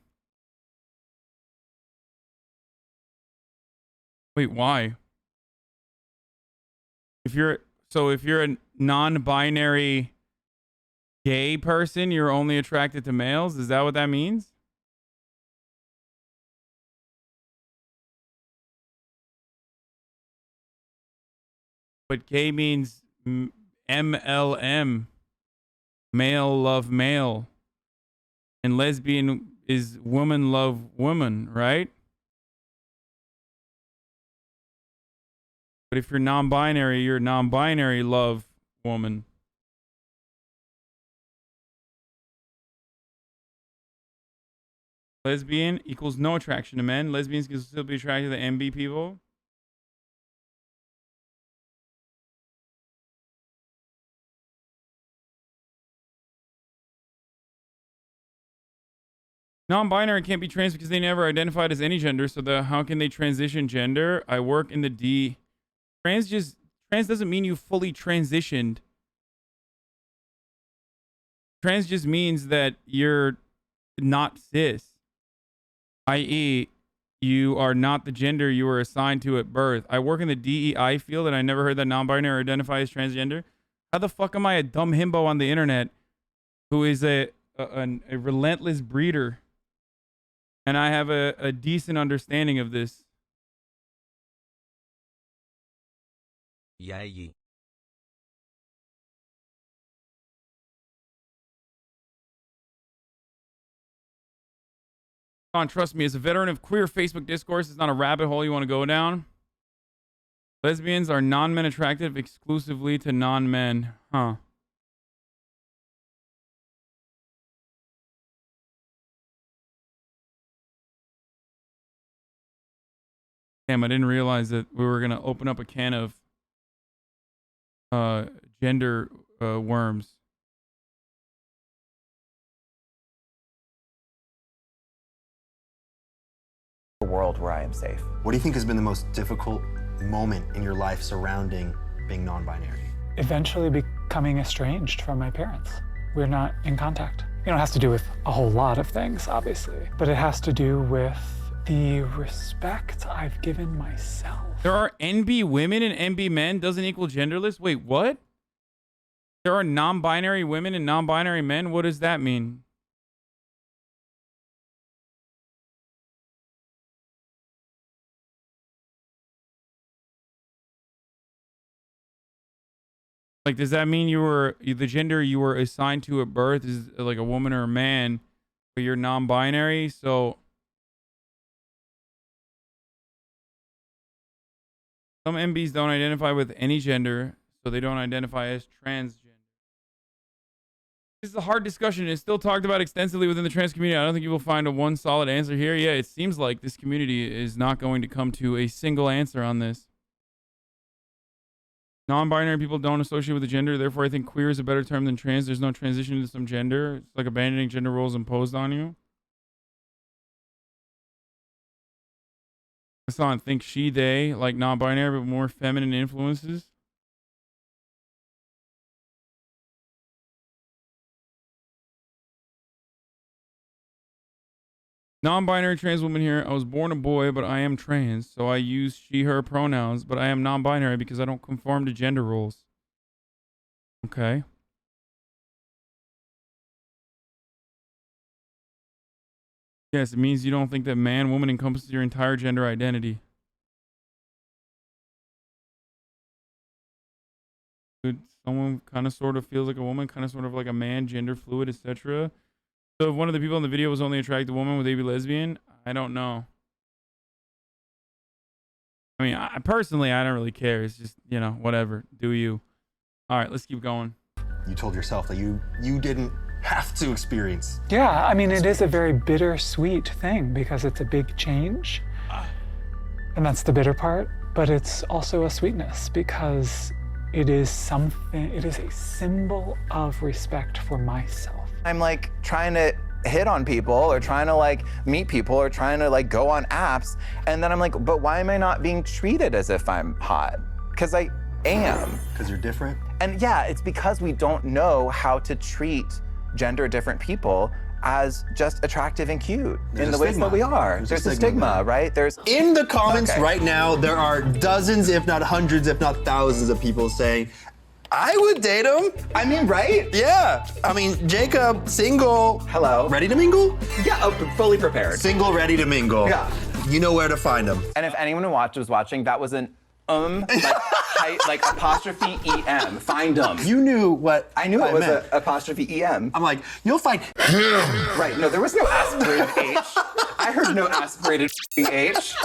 Wait, why? If you're a non-binary gay person, you're only attracted to males? Is that what that means? But gay means MLM, male love male, and lesbian is woman love woman, right? But if you're non-binary, you're non-binary love woman. Lesbian equals no attraction to men. Lesbians can still be attracted to MB people. Non-binary can't be trans because they never identified as any gender. So how can they transition gender? I work in the D. Trans doesn't mean you fully transitioned. Trans just means that you're not cis, i.e., you are not the gender you were assigned to at birth. I work in the DEI field, and I never heard that non-binary identify as transgender. How the fuck am I a dumb himbo on the internet who is a relentless breeder? And I have a decent understanding of this. Yay. Trust me, as a veteran of queer Facebook discourse, it's not a rabbit hole you want to go down. Lesbians are non-men attractive exclusively to non-men. Huh. Damn, I didn't realize that we were going to open up a can of gender worms. A world where I am safe. What do you think has been the most difficult moment in your life surrounding being non-binary? Eventually becoming estranged from my parents. We're not in contact. You know, it has to do with a whole lot of things, obviously, but it has to do with the respect I've given myself. There are NB women and NB men doesn't equal genderless? Wait, what? There are non-binary women and non-binary men? What does that mean? Like, does that mean the gender you were assigned to at birth is like a woman or a man, but you're non-binary? So some MBs don't identify with any gender, so they don't identify as transgender. This is a hard discussion. It's still talked about extensively within the trans community. I don't think you will find a one solid answer here. Yeah, it seems like this community is not going to come to a single answer on this. Non-binary people don't associate with a gender, therefore I think queer is a better term than trans. There's no transition to some gender. It's like abandoning gender roles imposed on you. Hasan, think she, they, like non-binary, but more feminine influences. Non-binary trans woman here. I was born a boy, but I am trans, so I use she, her pronouns, but I am non-binary because I don't conform to gender roles. Okay. Yes, it means you don't think that man, woman encompasses your entire gender identity. Someone kind of sort of feels like a woman, kind of sort of like a man, gender fluid, etc. So if one of the people in the video was only attracted to a woman, would they be lesbian? I don't know. I mean, I personally, I don't really care. It's just, you know, whatever. Do you. All right, let's keep going. You told yourself that you didn't have to experience. Yeah, I mean, it is a very bittersweet thing because it's a big change. And that's the bitter part. But it's also a sweetness because it is something, it is a symbol of respect for myself. I'm like trying to hit on people or trying to like meet people or trying to like go on apps. And then I'm like, but why am I not being treated as if I'm hot? Because I am. Because you're different? And yeah, it's because we don't know how to treat gender different people as just attractive and cute in the ways that we are. There's a stigma, right? There's in the comments right now, there are dozens, if not hundreds, if not thousands of people saying, I would date him. I mean, right? Yeah. I mean, Jacob, single. Hello. Ready to mingle? Yeah, fully prepared. Single, ready to mingle. Yeah. You know where to find him. And if anyone who was watching, that was an like apostrophe EM. Find them. You knew what I knew it was an apostrophe EM. I'm like, you'll find him. Right, no, there was no aspirated H. I heard no aspirated H.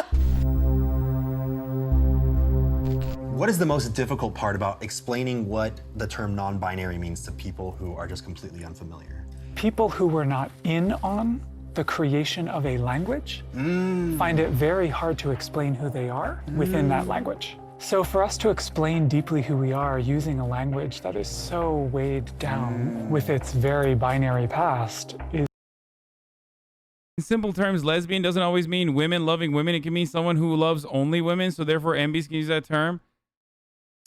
What is the most difficult part about explaining what the term non-binary means to people who are just completely unfamiliar? People who were not in on the creation of a language find it very hard to explain who they are within that language. So for us to explain deeply who we are using a language that is so weighed down with its very binary past is... In simple terms, lesbian doesn't always mean women loving women. It can mean someone who loves only women, so therefore MBs can use that term.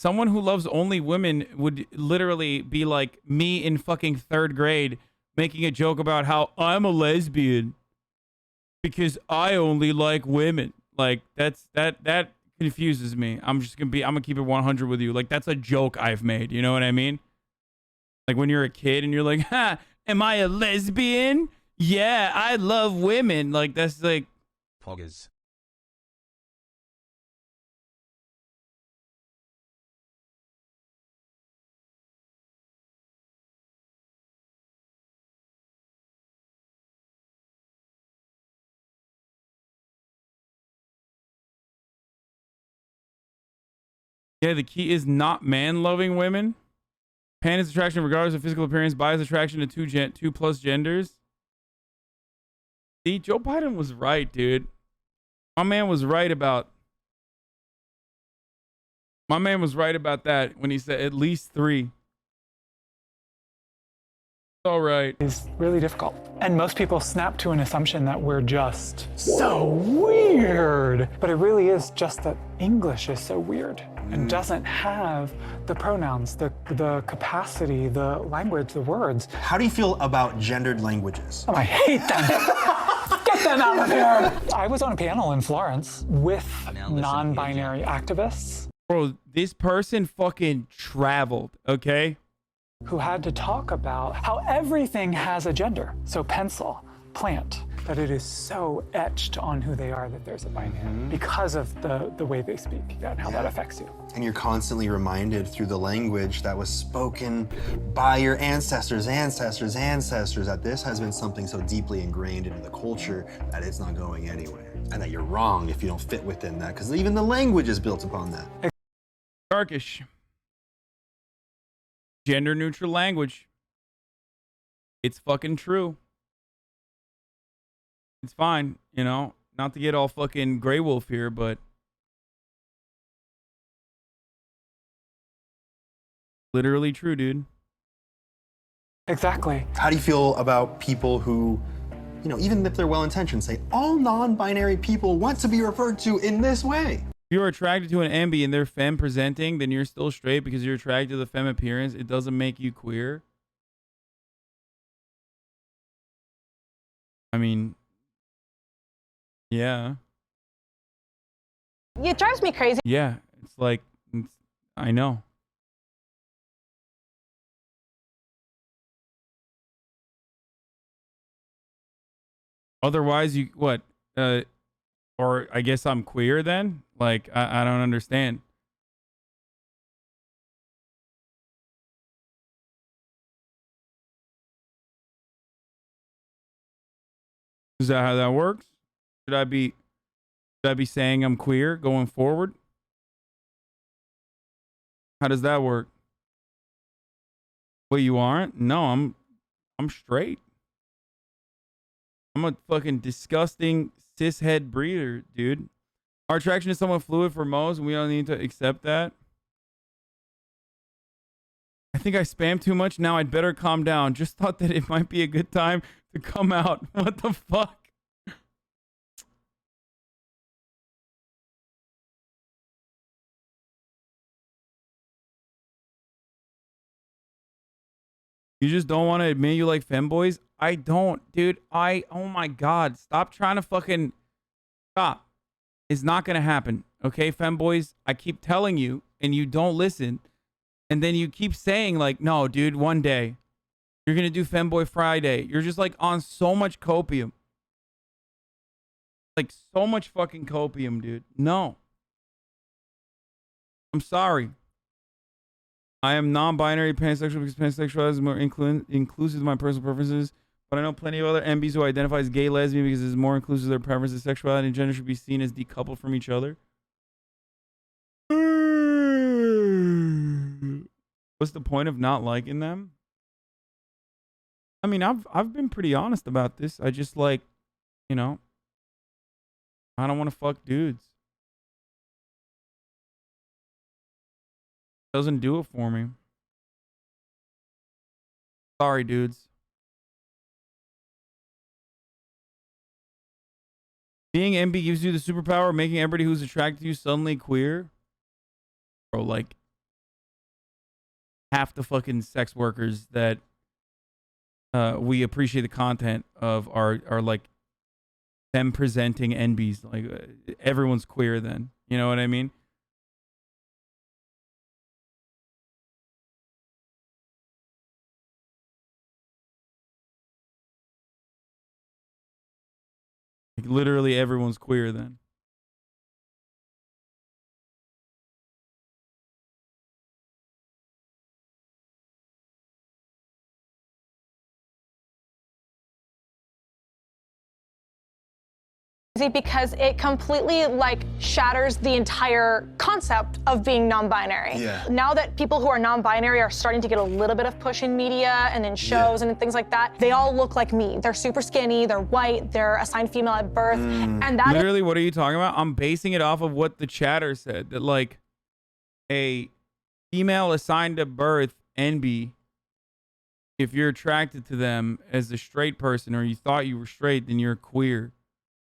Someone who loves only women would literally be like me in fucking 3rd grade making a joke about how I'm a lesbian because I only like women. Like that confuses me. I'm gonna keep it 100 with you. Like that's a joke I've made. You know what I mean? Like when you're a kid and you're like, ha, am I a lesbian? Yeah, I love women. Like that's like Poggers. yeah, the key is not man loving women. Pan is attraction regardless of physical appearance. Bi is attraction to two plus genders. See, Joe Biden was right, dude. My man was right about that when he said at least 3. All right. Is really difficult. And most people snap to an assumption that we're just so weird. But it really is just that English is so weird and doesn't have the pronouns, the capacity, the language, the words. How do you feel about gendered languages? Oh, I hate them. Get them out of here. I was on a panel in Florence with non-binary activists. Bro, this person fucking traveled, okay? Who had to talk about how everything has a gender. So pencil, plant, that it is so etched on who they are that there's a binary because of the way they speak and how that affects you. And you're constantly reminded through the language that was spoken by your ancestors that this has been something so deeply ingrained into the culture that it's not going anywhere. And that you're wrong if you don't fit within that, because even the language is built upon that. Darkish. Gender neutral language. It's fucking true. It's fine, you know, not to get all fucking Grey Wolf here, but literally true, dude. Exactly. How do you feel about people who, you know, even if they're well-intentioned, say all non-binary people want to be referred to in this way? If you're attracted to an ambi and they're femme presenting, then you're still straight because you're attracted to the femme appearance. It doesn't make you queer. I mean, yeah. It drives me crazy. Yeah, it's like, I know. Otherwise, you, what? Or I guess I'm queer then? Like, I don't understand. Is that how that works? Should I be saying I'm queer going forward? How does that work? Well, you aren't? No, I'm straight. I'm a fucking disgusting cishead breeder, dude. Our attraction is somewhat fluid for most, and we don't need to accept that. I think I spammed too much. Now I'd better calm down. Just thought that it might be a good time to come out. What the fuck? You just don't want to admit you like femboys? I don't, dude. Oh my God. Stop trying to fucking stop. It's not going to happen. Okay, femboys? I keep telling you and you don't listen. And then you keep saying like, no, dude, one day you're going to do Femboy Friday. You're just like on so much copium. Like so much fucking copium, dude. No. I'm sorry. I am non-binary pansexual because pansexuality is more inclusive of my personal preferences. But I know plenty of other MBs who identify as gay lesbian because it's more inclusive of their preferences. Sexuality and gender should be seen as decoupled from each other. What's the point of not liking them? I mean, I've been pretty honest about this. I just like, you know, I don't want to fuck dudes. Doesn't do it for me. Sorry, dudes. Being MB gives you the superpower of making everybody who's attracted to you suddenly queer. Bro, like, half the fucking sex workers that we appreciate the content of are like them presenting NBs. Like everyone's queer then. You know what I mean? Like literally everyone's queer then. Because it completely like shatters the entire concept of being non-binary. Yeah. Now that people who are non-binary are starting to get a little bit of push in media and in shows and things like that, they all look like me. They're super skinny, they're white, they're assigned female at birth, and that literally, what are you talking about? I'm basing it off of what the chatter said, that like a female assigned at birth NB, if you're attracted to them as a straight person or you thought you were straight, then you're queer.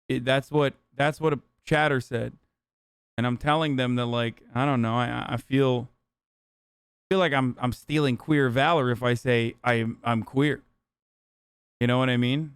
That's what a chatter said, and I'm telling them that like I don't know, I feel like I'm stealing queer valor if I say I'm queer. You know what I mean?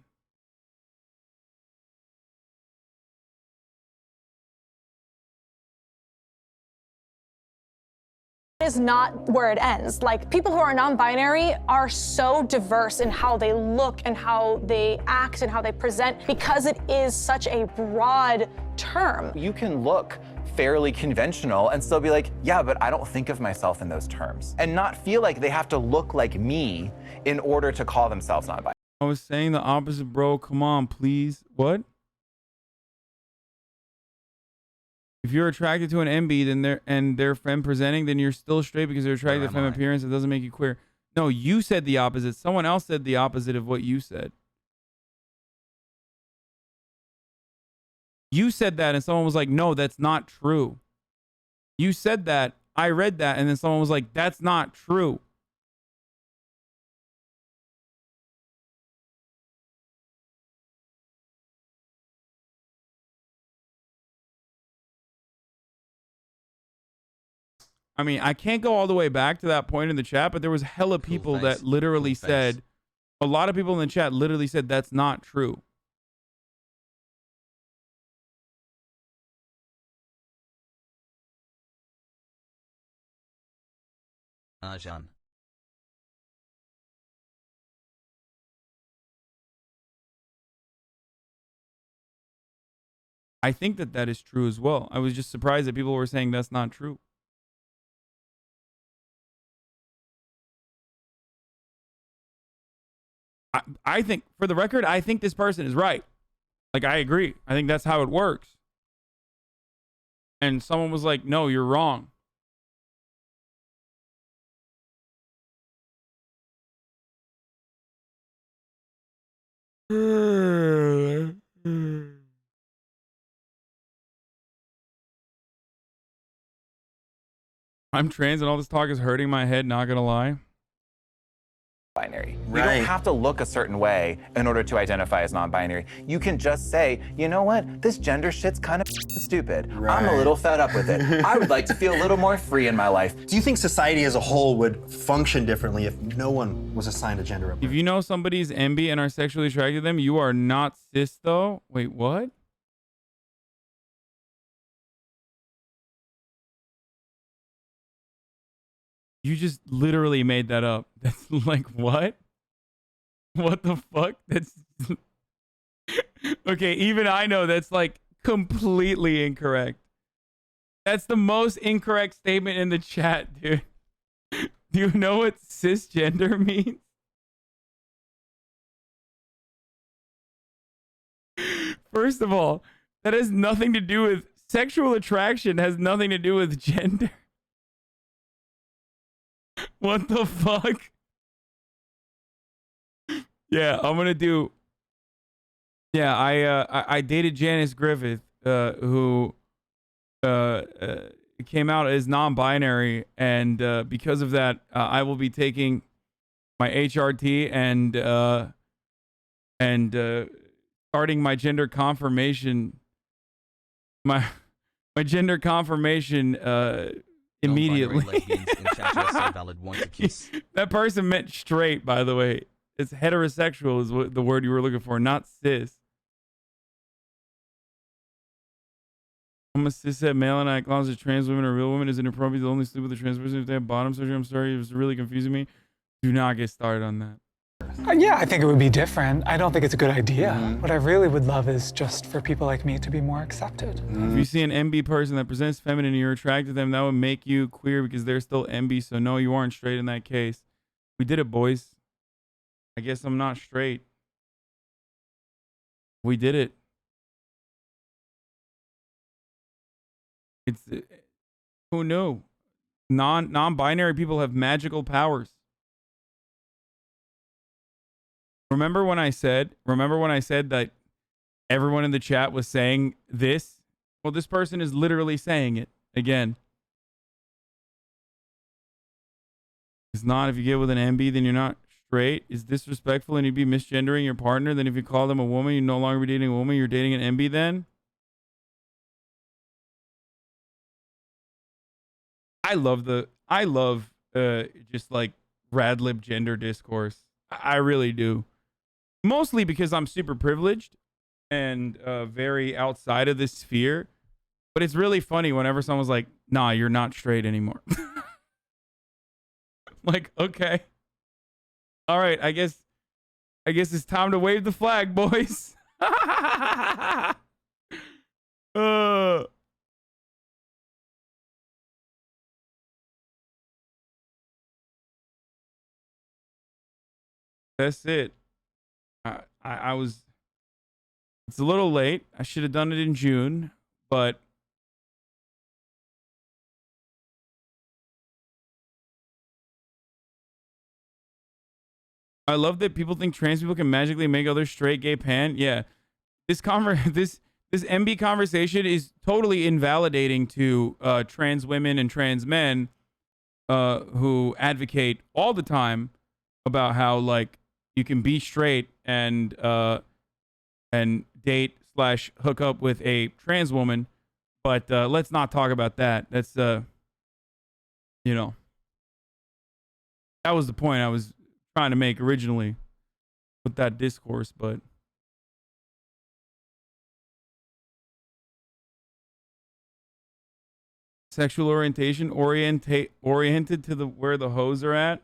is not where it ends. Like, people who are non-binary are so diverse in how they look and how they act and how they present because it is such a broad term. You can look fairly conventional and still be like, yeah, but I don't think of myself in those terms. And not feel like they have to look like me in order to call themselves non-binary. I was saying the opposite, bro. Come on, please. What? If you're attracted to an MB, then they're femme presenting, then you're still straight because they're attracted to femme appearance. It doesn't make you queer. No, you said the opposite. Someone else said the opposite of what you said. You said that, and someone was like, "No, that's not true." You said that. I read that, and then someone was like, "That's not true." I mean, I can't go all the way back to that point in the chat, but there was hella people that literally said, a lot of people in the chat literally said that's not true. Hasan. I think that that is true as well. I was just surprised that people were saying that's not true. I think, for the record, I think this person is right. Like, I agree. I think that's how it works. And someone was like, no, you're wrong. I'm trans and all this talk is hurting my head, not gonna lie. Binary. You don't have to look a certain way in order to identify as non-binary. You can just say, you know what, this gender shit's kind of stupid. I'm a little fed up with it. I would like to feel a little more free in my life. Do you think society as a whole would function differently if no one was assigned a gender? If you know somebody's MB and are sexually attracted to them, you are not cis though. Wait, what? You just literally made that up. That's like, what? What the fuck? That's okay. Even I know that's like completely incorrect. That's the most incorrect statement in the chat, dude. Do you know what cisgender means? First of all, that has nothing to do with sexual attraction, has nothing to do with gender. What the fuck? Yeah, I'm gonna do. Yeah, I dated Janice Griffith, who came out as non-binary, and because of that, I will be taking my HRT and starting my gender confirmation. My gender confirmation immediately. lesbians in chat are so valid. Want to kiss? That person meant straight, by the way. It's heterosexual is what the word you were looking for, not cis. I'm a cishet male and I acknowledge that trans women are real women. Is it inappropriate to only sleep with a trans person if they have bottom surgery? I'm sorry, it was really confusing me. Do not get started on that. Yeah, I think it would be different. I don't think it's a good idea. What I really would love is just for people like me to be more accepted. If you see an MB person that presents feminine and you're attracted to them, that would make you queer because they're still MB. So no, you aren't straight in that case. We did it, boys. I guess I'm not straight. We did it. It's who knew? Non-binary people have magical powers. Remember when I said that everyone in the chat was saying this? Well, this person is literally saying it again. It's not if you get with an MB, then you're not straight. It's disrespectful and you'd be misgendering your partner. Then if you call them a woman, you'd no longer be dating a woman. You're dating an MB then? I love just like rad lib gender discourse. I really do. Mostly because I'm super privileged and very outside of this sphere. But it's really funny whenever someone's like, nah, you're not straight anymore. Like, okay. All right, I guess it's time to wave the flag, boys. That's it. I was. It's a little late. I should have done it in June, but I love that people think trans people can magically make others straight, gay, pan. Yeah, this MB conversation is totally invalidating to trans women and trans men who advocate all the time about how like you can be straight and date / hook up with a trans woman, but let's not talk about that. That's that was the point I was trying to make originally with that discourse, but sexual orientation oriented to where the hoes are at.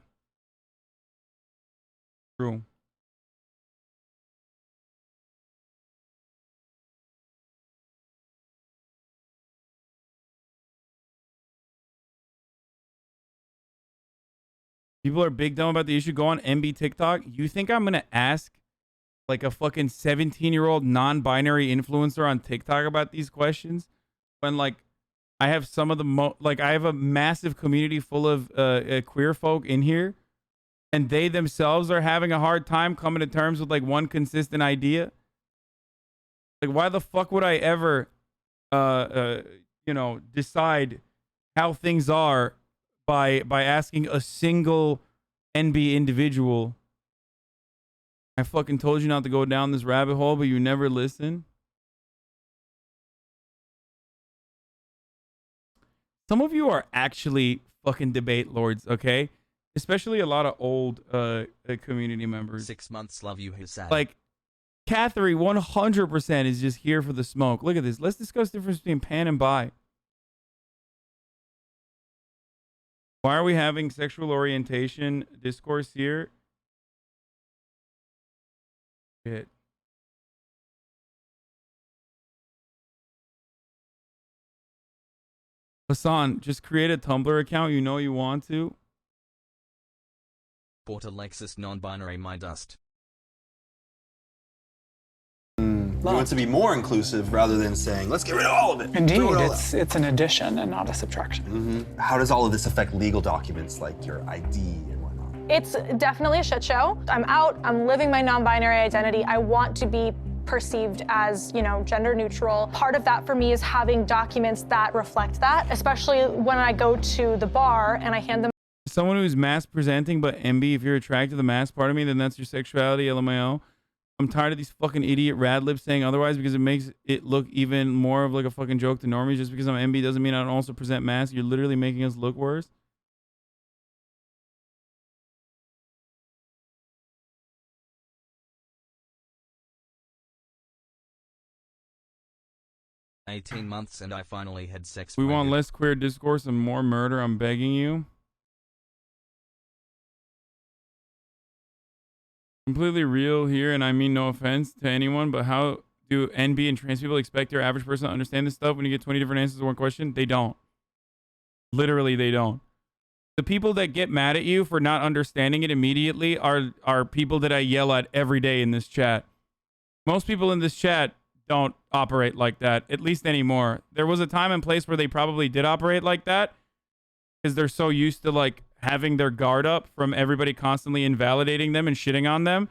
True. People are big dumb about the issue. Go on MB TikTok. You think I'm gonna ask like a fucking 17-year-old non-binary influencer on TikTok about these questions when like I have some of the I have a massive community full of queer folk in here, and they themselves are having a hard time coming to terms with like one consistent idea. Like, why the fuck would I ever, decide how things are by asking a single NB individual? I fucking told you not to go down this rabbit hole, but you never listen. Some of you are actually fucking debate lords, okay? Especially a lot of old community members. 6 months, love you, Hasan. Like, Catherine 100% is just here for the smoke. Look at this. Let's discuss the difference between pan and bi. Why are we having sexual orientation discourse here? Shit. Hasan, just create a Tumblr account. You know you want to. Bought a Lexus non-binary my dust. You want to be more inclusive rather than saying, let's get rid of all of it. Indeed, it's an addition and not a subtraction. How does all of this affect legal documents like your ID and whatnot? It's definitely a shit show. I'm out, I'm living my non-binary identity. I want to be perceived as, gender neutral. Part of that for me is having documents that reflect that, especially when I go to the bar and I hand them. Someone who's mass presenting but MB, if you're attracted to the mass part of me, then that's your sexuality, LMAO. I'm tired of these fucking idiot rad libs saying otherwise because it makes it look even more of like a fucking joke to normies. Just because I'm MB doesn't mean I don't also present mass. You're literally making us look worse. "18 months and I finally had sex." We want less queer discourse and more murder. I'm begging you. Completely real here, and I mean no offense to anyone, but how do NB and trans people expect your average person to understand this stuff when you get 20 different answers to one question? They don't. Literally, they don't. The people that get mad at you for not understanding it immediately are people that I yell at every day in this chat. Most people in this chat don't operate like that, at least anymore. There was a time and place where they probably did operate like that because they're so used to like having their guard up from everybody constantly invalidating them and shitting on them.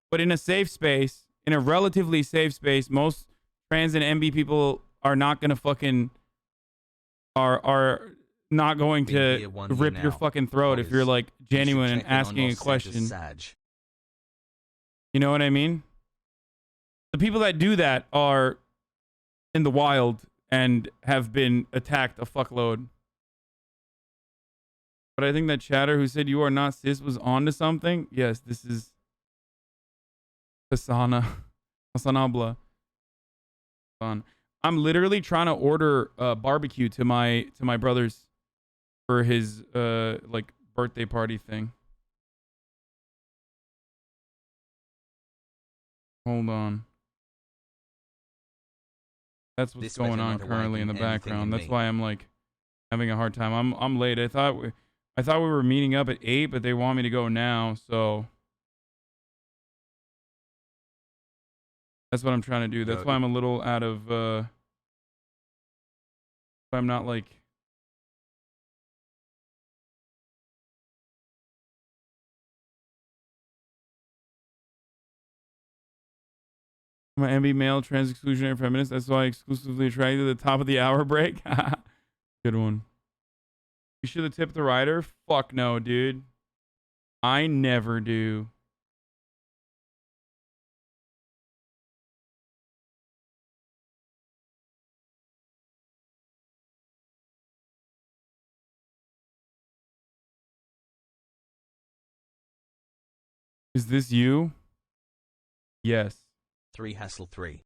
But in a safe space, in a relatively safe space, most trans and MB people are not going to fucking are not going to rip your fucking throat if you're like genuine and asking a question. You know what I mean? The people that do that are in the wild and have been attacked a fuckload. But I think that chatter who said you are not cis was onto something. Yes, this is HasanAbi. I'm literally trying to order barbecue to my brother's for his like birthday party thing. Hold on. That's what's going on currently in the background. That's why I'm like having a hard time. I'm late. I thought we were meeting up at 8, but they want me to go now, so that's what I'm trying to do. That's why I'm a little out of I'm not like I'm an MB male, trans exclusionary feminist. That's why I exclusively attracted to the top of the hour break. Good one. You should have tipped the rider? Fuck no, dude. I never do. Is this you? Yes. 3 Hassle 3.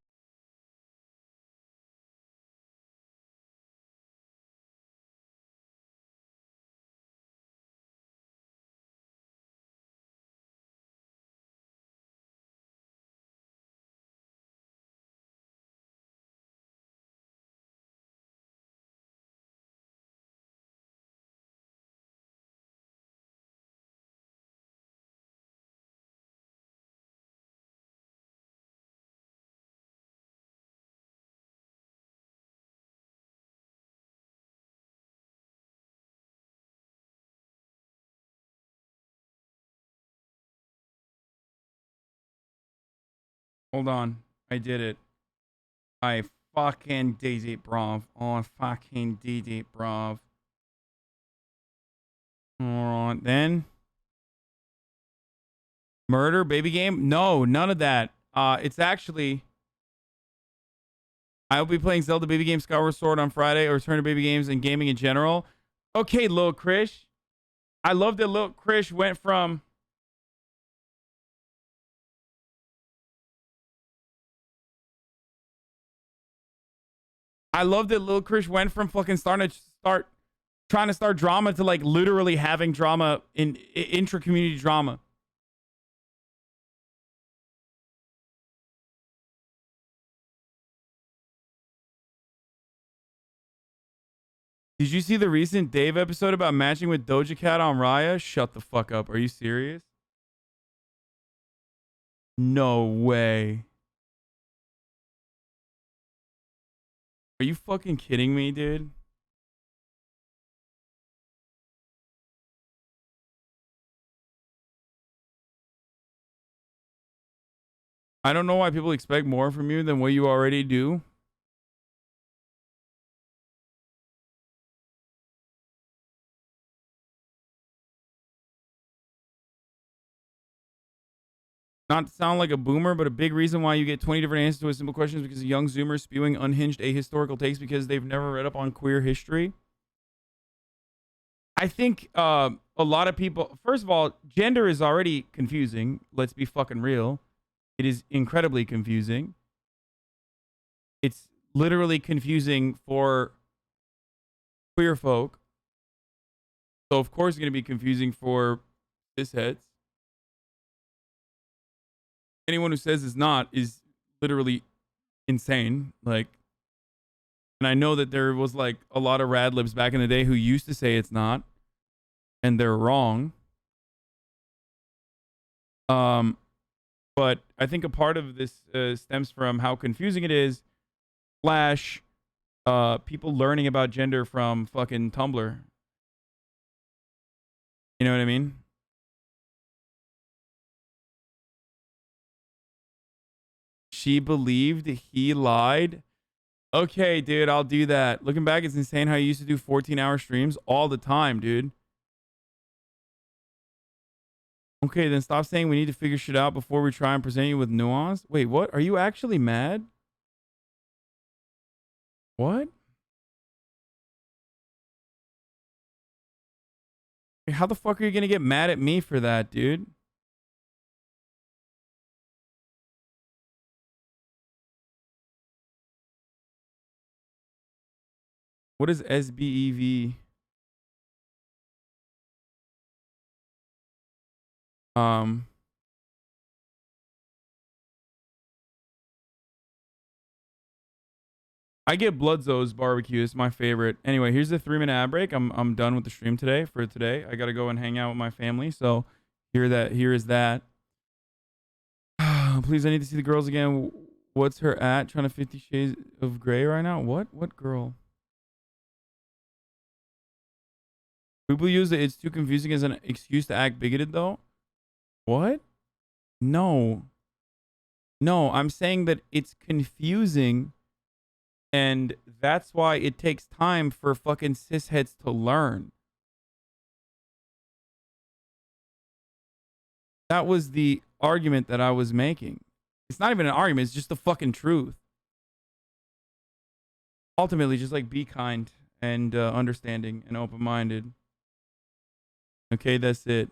Hold on. I did it. I fucking did it, bruv. Oh, I fucking did it, bruv. Alright, then. Murder, baby game? No, none of that. It's actually... I will be playing Zelda Baby Game Skyward Sword on Friday, or Return to Baby Games and gaming in general. Okay, Lil Krish. I love that Lil Krish went from... I love that Lil Krish went from fucking trying to start drama to like literally having drama in intra-community drama. Did you see the recent Dave episode about matching with Doja Cat on Raya? Shut the fuck up. Are you serious? No way. Are you fucking kidding me, dude? I don't know why people expect more from you than what you already do. Not to sound like a boomer, but a big reason why you get 20 different answers to a simple question is because young Zoomers spewing unhinged ahistorical takes because they've never read up on queer history. I think a lot of people, first of all, gender is already confusing. Let's be fucking real. It is incredibly confusing. It's literally confusing for queer folk. So, of course, it's going to be confusing for cisheads. Anyone who says it's not is literally insane. Like, and I know that there was like a lot of rad libs back in the day who used to say it's not, and they're wrong. But I think a part of this stems from how confusing it is, slash, people learning about gender from fucking Tumblr. You know what I mean? She believed he lied. Okay, dude, I'll do that. Looking back, it's insane how you used to do 14-hour streams all the time, dude. Okay, then stop saying we need to figure shit out before we try and present you with nuance. Wait, what? Are you actually mad? What? How the fuck are you gonna get mad at me for that, dude? What is SBEV? I get Bloodzo's barbecue. It's my favorite. Anyway, here's the 3-minute ad break. I'm done with the stream today for today. I gotta go and hang out with my family. So here is that. Please, I need to see the girls again. What's her at? Trying to 50 Shades of Grey right now? What girl? People use it. It's too confusing as an excuse to act bigoted, though. What? No. No, I'm saying that it's confusing, and that's why it takes time for fucking cisheads to learn. That was the argument that I was making. It's not even an argument. It's just the fucking truth. Ultimately, just like be kind and understanding and open-minded. Okay, that's it.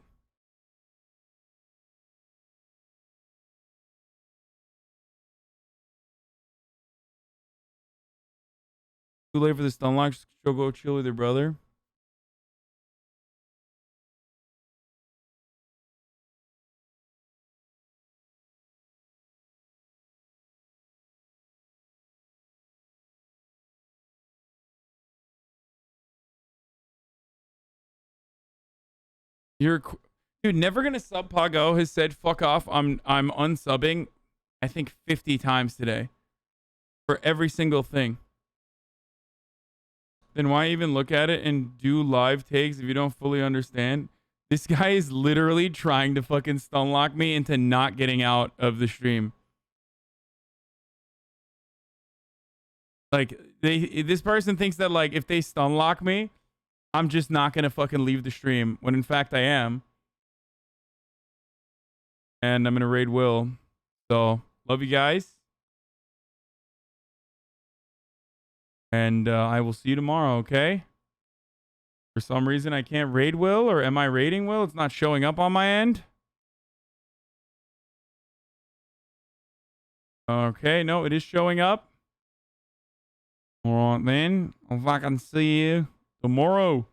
Too late for the stunlock. Just go chill with your brother. Dude, never gonna sub Pago has said fuck off. I'm unsubbing I think 50 times today for every single thing. Then why even look at it and do live takes if you don't fully understand? This guy is literally trying to fucking stunlock me into not getting out of the stream. Like, this person thinks that, like, if they stunlock me, I'm just not gonna fucking leave the stream, when in fact I am. And I'm gonna raid Will. So, love you guys. And I will see you tomorrow, okay? For some reason, I can't raid Will, or am I raiding Will? It's not showing up on my end. Okay, no, it is showing up. Alright then, I'll fucking see you tomorrow.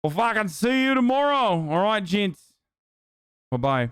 I'll fucking see you tomorrow. Alright, gents. Bye-bye.